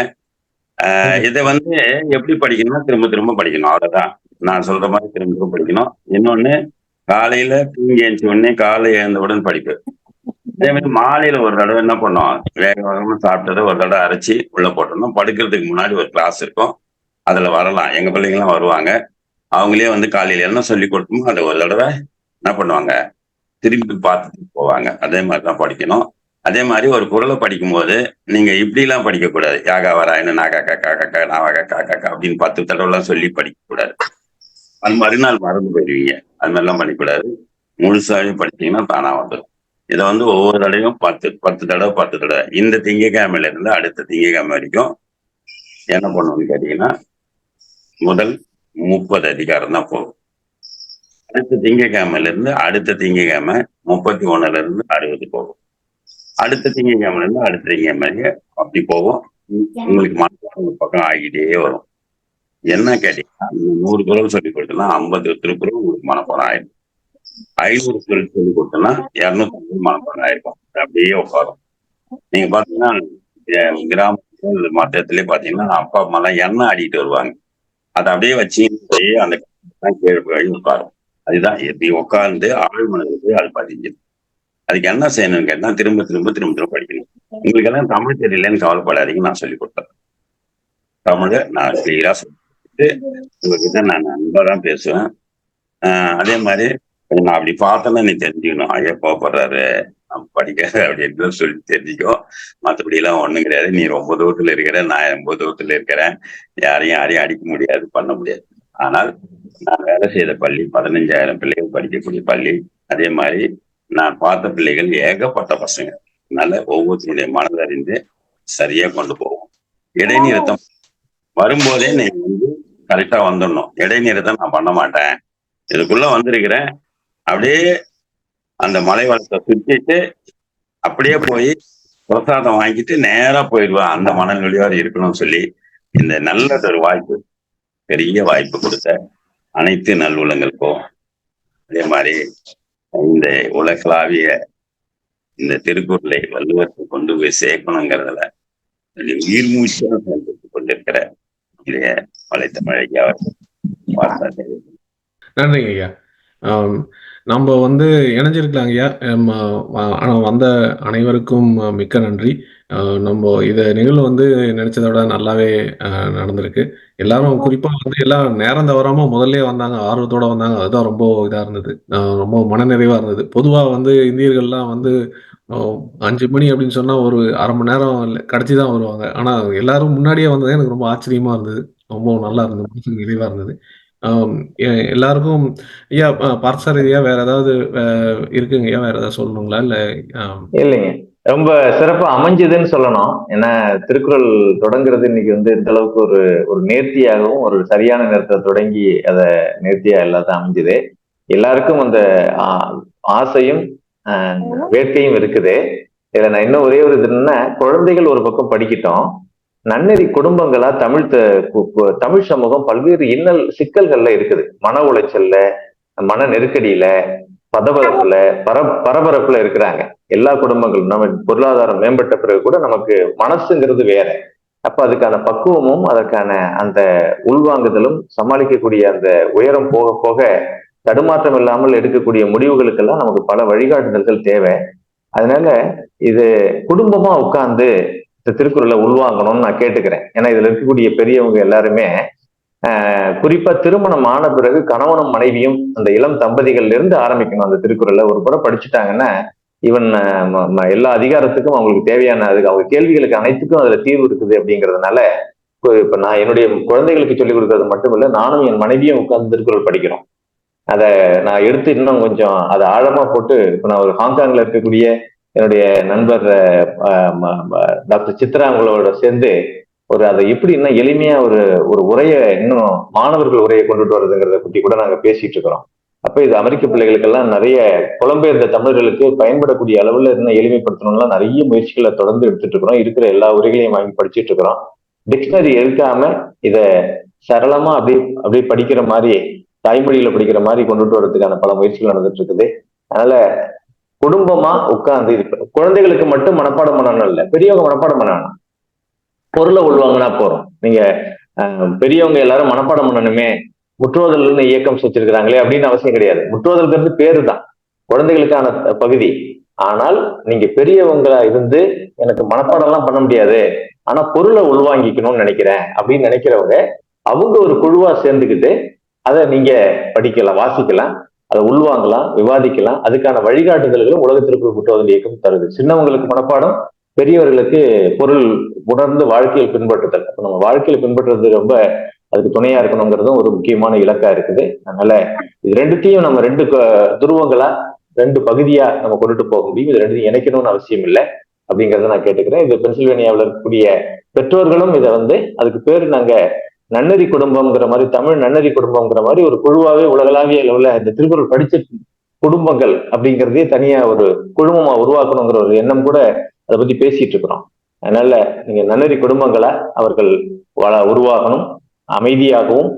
இதை வந்து எப்படி படிக்கணும்னா திரும்ப திரும்ப படிக்கணும், அவ்வளவுதான். நான் சொல்ற மாதிரி திரும்ப திரும்ப படிக்கணும். இன்னொன்னு, காலையில தூங்கி எழுந்த உடனே காலை எழுந்தவுடன் படிப்பு. அதே மாதிரி மாலையில ஒரு தடவை என்ன பண்ணோம், வேக வேகமா சாப்பிட்டதை ஒரு தடவை அரைச்சி உள்ள போட்டோம்னா படுக்கிறதுக்கு முன்னாடி ஒரு கிளாஸ் இருக்கும், அதுல வரலாம். எங்க பிள்ளைங்களாம் வருவாங்க, அவங்களே வந்து காலையில என்ன சொல்லி கொடுத்தோமோ அதை ஒரு தடவை என்ன பண்ணுவாங்க, திரும்பி பார்த்துட்டு போவாங்க. அதே மாதிரிதான் படிக்கணும். அதே மாதிரி ஒரு குறளை படிக்கும்போது நீங்க இப்படிலாம் படிக்கக்கூடாது. யாகா வரா என்ன நாகா காக்கா காக்கா நாவாகா காக்கா அப்படின்னு 10 தடவைலாம் சொல்லி படிக்கக்கூடாது. அது மறுநாள் மறந்து போயிடுவீங்க. அது மாதிரிலாம் படிக்கக்கூடாது. முழுசாவே படிச்சீங்கன்னா தானா வந்துடும். இதை வந்து ஒவ்வொரு தடவையும் 10 தடவை இந்த திங்கக்கிழமையில இருந்து அடுத்த திங்கக்கிழமை வரைக்கும் என்ன பண்ணணும்னு கேட்டீங்கன்னா, முதல் 30 அதிகாரம் தான் போகும். அடுத்த திங்கக்கிழமையில இருந்து அடுத்த திங்கக்கிழமை 31ல இருந்து 60 போகும். அடுத்த திங்கக்கிழமையில இருந்து அடுத்த திங்கக்கிழமை அப்படி போகும். உங்களுக்கு மனப்பாடம் ஒரு பக்கம் ஆகிட்டே வரும். என்ன கேட்டீங்கன்னா, 100 குறள் சொல்லி கொடுத்தோம்னா 50 திருக்குறள் உங்களுக்கு மனப்பாடம் ஆயிடும். 500 குறள் சொல்லி கொடுத்தோம்னா 250 மனப்பாடம் ஆயிருக்கும். அப்படியே உட்காரும். நீங்க பாத்தீங்கன்னா கிராமத்துல மட்டத்திலே பாத்தீங்கன்னா அப்பா அம்மா எல்லாம் எண்ணெய் ஆடிட்டு வருவாங்க. அதை அப்படியே வச்சு அந்த கீழே உட்காரும். அதுதான் எப்படி உட்கார்ந்து ஆழ் மனதுக்கு அது பதிஞ்சிடும். அதுக்கு என்ன செய்யணும்னு கேட்டா திரும்ப திரும்ப திரும்ப திரும்ப படிக்கணும். உங்களுக்கு எல்லாம் தமிழ் தெரியலன்னு கவலைப்படாதீங்க, நான் சொல்லி கொடுத்தேன். தமிழை நான் கிளியரா சொல்லிட்டு உங்ககிட்ட நான் நண்பா தான் பேசுவேன். அதே மாதிரி நான் அப்படி பார்த்தோன்னா நீ தெரிஞ்சுக்கணும், ஐயா கோவப்படுறாரு படிக்காது அப்படின்னு சொல்லி தெரிஞ்சுக்கோ. மற்றபடி எல்லாம் ஒண்ணும் கிடையாது. நீ ரொம்ப தூரத்துல இருக்கிற, நான் ரொம்ப தூரத்துல இருக்கிறேன். யாரையும் அடிக்க முடியாது, பண்ண முடியாது. ஆனால் நான் வேலை செய்த பள்ளி 15,000 பிள்ளைகள் படிக்கக்கூடிய பள்ளி. அதே மாதிரி நான் பார்த்த பிள்ளைகள் ஏகப்பட்ட பசங்க. அதனால ஒவ்வொருத்தருடைய மனதறிந்து சரியா கொண்டு போவோம். இடைநிறுத்தம் வரும்போதே நீங்க வந்து கரெக்டா வந்துடணும். இடைநிறுத்தம் நான் பண்ண மாட்டேன், இதுக்குள்ள வந்திருக்கிறேன், அப்படியே அந்த மலை வளத்தை சுத்திட்டு அப்படியே போய் பிரசாதம் வாங்கிட்டு நேரா போயிடுவேன், அந்த மனநிலையோடு இருக்கணும்னு சொல்லி இந்த நல்லதொரு வாய்ப்பு, பெரிய வாய்ப்பு கொடுத்த அனைத்து நல்லுள்ளங்களுக்கும், அதே மாதிரி இந்த உலகளாவிய இந்த திருக்குறளை வள்ளுவத்தை கொண்டு போய் சேர்க்கணுங்கிறதுல உயிர் மூச்சா செயல்பட்டு கொண்டிருக்கிற இளைய வலைத்தமிழ் ஐயா அவர்கள். நன்றிங்க ஐயா. நம்ம வந்து இணைஞ்சிருக்கலாங்க ஐயா. வந்த அனைவருக்கும் மிக்க நன்றி. நம்ம இதை நிகழ்வு வந்து நினைச்சதை விட நல்லாவே நடந்திருக்கு. எல்லாரும் குறிப்பா வந்து எல்லாம் நேரம் தவறாம முதல்ல வந்தாங்க, ஆர்வத்தோட வந்தாங்க. அதுதான் ரொம்ப இதா இருந்தது, ரொம்ப மனநிறைவா இருந்தது. பொதுவா வந்து இந்தியர்கள்லாம் வந்து 5 மணி அப்படின்னு சொன்னா ஒரு அரை மணி நேரம் கடைசி தான் வருவாங்க. ஆனா எல்லாரும் முன்னாடியே வந்ததே எனக்கு ரொம்ப ஆச்சரியமா இருந்தது, ரொம்ப நல்லா இருந்தது, நிறைவா இருந்தது. எல்லாருக்கும் ஐயா பார்த்தசாரதியா வேற ஏதாவது இருக்குங்க ஐயா? வேற ஏதாவது சொல்லணுங்களா? இல்லைங்க, ரொம்ப சிறப்பா அமைஞ்சதுன்னு சொல்லணும். ஏன்னா திருக்குறள் தொடங்குறது இன்னைக்கு வந்து இந்த அளவுக்கு ஒரு நேர்த்தியாகவும் ஒரு சரியான நேரத்தை தொடங்கி அதை நேர்த்தியா எல்லாத்தையும் அமைஞ்சுது. எல்லாருக்கும் அந்த ஆசையும் வேட்கையும் இருக்குது. இதுல நான் இன்னும் ஒரே ஒரு இதுன்னா, குழந்தைகள் ஒரு பக்கம் படிக்கட்டும், நன்னெறி குடும்பங்களா தமிழ் சமூகம் பல்வேறு இன்னல் சிக்கல்கள்ல இருக்குது. மன உளைச்சல்ல, மன நெருக்கடியில, பதபரப்புல, பரபரப்புல இருக்கிறாங்க எல்லா குடும்பங்களும். நம்ம பொருளாதாரம் மேம்பட்ட பிறகு கூட நமக்கு மனசுங்கிறது வேற. அப்ப அதுக்கான பக்குவமும் அதற்கான அந்த உள்வாங்குதலும் சமாளிக்கக்கூடிய அந்த உயரம் போக போக தடுமாற்றம் இல்லாமல் எடுக்கக்கூடிய முடிவுகளுக்கெல்லாம் நமக்கு பல வழிகாட்டுதல்கள் தேவை. அதனால இது குடும்பமா உட்கார்ந்து இந்த திருக்குறளை உள்வாங்கணும்னு நான் கேட்டுக்கிறேன். ஏன்னா இதுல இருக்கக்கூடிய பெரியவங்க எல்லாருமே குறிப்பா திருமணம் ஆன பிறகு கணவனும் மனைவியும் அந்த இளம் தம்பதிகள்ல இருந்து ஆரம்பிக்கணும். அந்த திருக்குறளை ஒரு முறை படிச்சுட்டாங்கன்னா ஈவன் எல்லா அதிகாரத்துக்கும் அவங்களுக்கு தேவையான அதுக்கு அவங்க கேள்விகளுக்கு அனைத்துக்கும் அதுல தீர்வு இருக்குது. அப்படிங்கிறதுனால இப்ப நான் என்னுடைய குழந்தைகளுக்கு சொல்லிக் கொடுக்கறது மட்டும் இல்ல, நானும் என் மனைவியும் உட்கார்ந்து திருக்குறள் படிக்கிறோம். அதை நான் எடுத்து இன்னும் கொஞ்சம் அதை ஆழமா போட்டு, இப்ப நான் ஒரு ஹாங்காங்ல இருக்கக்கூடிய என்னுடைய நண்பர் டாக்டர் சித்ரா அவங்களோட சேர்ந்து அதை எப்படி இன்னும் எளிமையா ஒரு உரையை, இன்னும் மாணவர்கள் உரையை கொண்டுட்டு வருதுங்கிறத பற்றி கூட நாங்க பேசிட்டு இருக்கிறோம். அப்ப இது அமெரிக்க பிள்ளைகளுக்கெல்லாம் நிறைய புலம்பெயர்ந்த தமிழர்களுக்கு பயன்படக்கூடிய அளவுல இன்னும் எளிமைப்படுத்தணும்லாம் நிறைய முயற்சிகளை தொடர்ந்து எடுத்துட்டு இருக்கிறோம். இருக்கிற எல்லா உரைகளையும் வாங்கி படிச்சுட்டு இருக்கிறோம். டிக்ஷனரி எடுக்காம இத சரளமா அப்படியே படிக்கிற மாதிரி, தாய்மொழியில படிக்கிற மாதிரி கொண்டுட்டு வர்றதுக்கான பல முயற்சிகள் நடந்துட்டு இருக்குது. அதனால குடும்பமா உட்கார்ந்து குழந்தைகளுக்கு மட்டும் மனப்பாடம் பண்ணணும் இல்லை, பெரியவங்க மனப்பாடம் பண்ணணும். பொருளை உள்வாங்கினா போறோம். நீங்க பெரியவங்க எல்லாரும் மனப்பாடம் பண்ணணுமே, முற்றோதல்னு இயக்கம் வச்சிருக்கிறாங்களே அப்படின்னு அவசியம் கிடையாது. முற்றோதல்ங்கிறது பேரு தான், குழந்தைகளுக்கான பகுதி. ஆனால் நீங்க பெரியவங்களா இருந்து எனக்கு மனப்பாடம் எல்லாம் பண்ண முடியாது, ஆனா பொருளை உள்வாங்கிக்கணும்னு நினைக்கிறேன் அப்படின்னு நினைக்கிறவங்க அவங்க ஒரு குழுவா சேர்ந்துக்கிட்டு அதை நீங்க படிக்கலாம், வாசிக்கலாம், அதை உள்வாங்கலாம், விவாதிக்கலாம். அதுக்கான வழிகாட்டுதல்களும் உலக திருக்குறள் முற்றோதல் இயக்கம் தருது. சின்னவங்களுக்கு மனப்பாடம், பெரியவர்களுக்கு பொருள் உணர்ந்து வாழ்க்கையில் பின்பற்றுதல். அப்ப நம்ம வாழ்க்கையில் பின்பற்றுறது ரொம்ப அதுக்கு துணையா இருக்கணுங்கிறதும் ஒரு முக்கியமான இலக்கா இருக்குது. அதனால இது ரெண்டுத்தையும் நம்ம ரெண்டு துருவங்களா, ரெண்டு பகுதியா நம்ம கொண்டுட்டு போக முடியும். இது ரெண்டுத்தையும் இணைக்கணும்னு அவசியம் இல்லை அப்படிங்கறத நான் கேட்டுக்கிறேன். இது பென்சில்வேனியாவில் இருக்கக்கூடிய பெற்றோர்களும் இதை அதுக்கு பேரு நாங்க நன்னறி குடும்பம்ங்கிற மாதிரி, தமிழ் நன்னறி குடும்பம்ங்கிற மாதிரி ஒரு குழுவாவே உலகளாவிய உள்ள இந்த திருக்குறள் படிச்ச குடும்பங்கள் அப்படிங்கிறதே தனியா ஒரு குழுமமா உருவாக்கணுங்கிற ஒரு எண்ணம் கூட அதை பத்தி பேசிட்டு இருக்கிறோம். அதனால நீங்க நன்னறி குடும்பங்களா அவர்கள் உருவாகணும். அமைதியாகவும்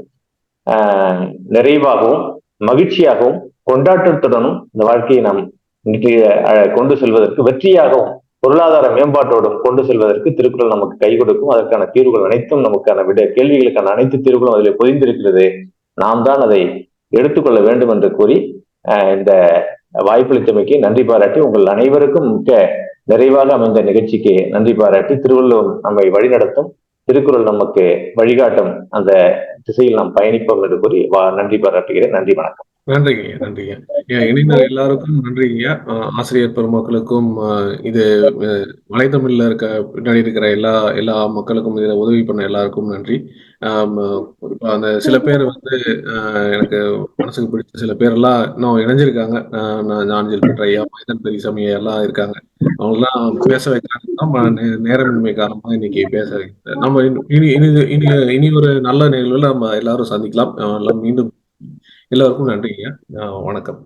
நிறைவாகவும் மகிழ்ச்சியாகவும் கொண்டாட்டத்துடனும் இந்த வாழ்க்கையை நாம் கொண்டு செல்வதற்கு, வெற்றியாகவும் பொருளாதார மேம்பாட்டோடும் கொண்டு செல்வதற்கு திருக்குறள் நமக்கு கை கொடுக்கும். அதற்கான தீர்வுகள் அனைத்தும், நமக்கான கேள்விகளுக்கான அனைத்து தீர்வுகளும் அதில் பொதிந்திருக்கிறது. நாம் தான் அதை எடுத்துக்கொள்ள வேண்டும் என்று கூறி இந்த வாய்ப்பளித்தமைக்கு நன்றி பாராட்டி, உங்கள் அனைவருக்கும் மிக்க நிறைவாக அமைந்த நிகழ்ச்சிக்கு நன்றி பாராட்டி, திருவள்ளுவர் நம்மை வழிநடத்தும், திருக்குறள் நமக்கு வழிகாட்டும் அந்த திசையில் நாம் பயணிப்போம் என்று கூறி நன்றி பாராட்டுகிறேன். நன்றி, வணக்கம். நன்றிங்க, நன்றிங்க. இணைந்த எல்லாருக்கும் நன்றிங்க. ஆசிரியர் பெருமக்களுக்கும், இது வலைத்தமிழ்ல பின்னாடி இருக்கிற எல்லா மக்களுக்கும், இதுல உதவி பண்ண எல்லாருக்கும் நன்றி. அந்த சில பேர் எனக்கு மனசுக்கு பிடிச்ச சில பேர் எல்லாம் இன்னும் இணைஞ்சிருக்காங்க. ஞானஜில் பெற்ற ஐயா, மைதன் பெரியசாமி எல்லாம் இருக்காங்க. அவங்கெல்லாம் பேச வைக்கிறாங்க. நேரமின்மை காரணமா இன்னைக்கு பேச வைக்கிறேன். நம்ம இனி ஒரு நல்ல நிகழ்வுல நம்ம எல்லாரும் சந்திக்கலாம். மீண்டும் எல்லாருக்கும் நன்றிங்க. வணக்கம்.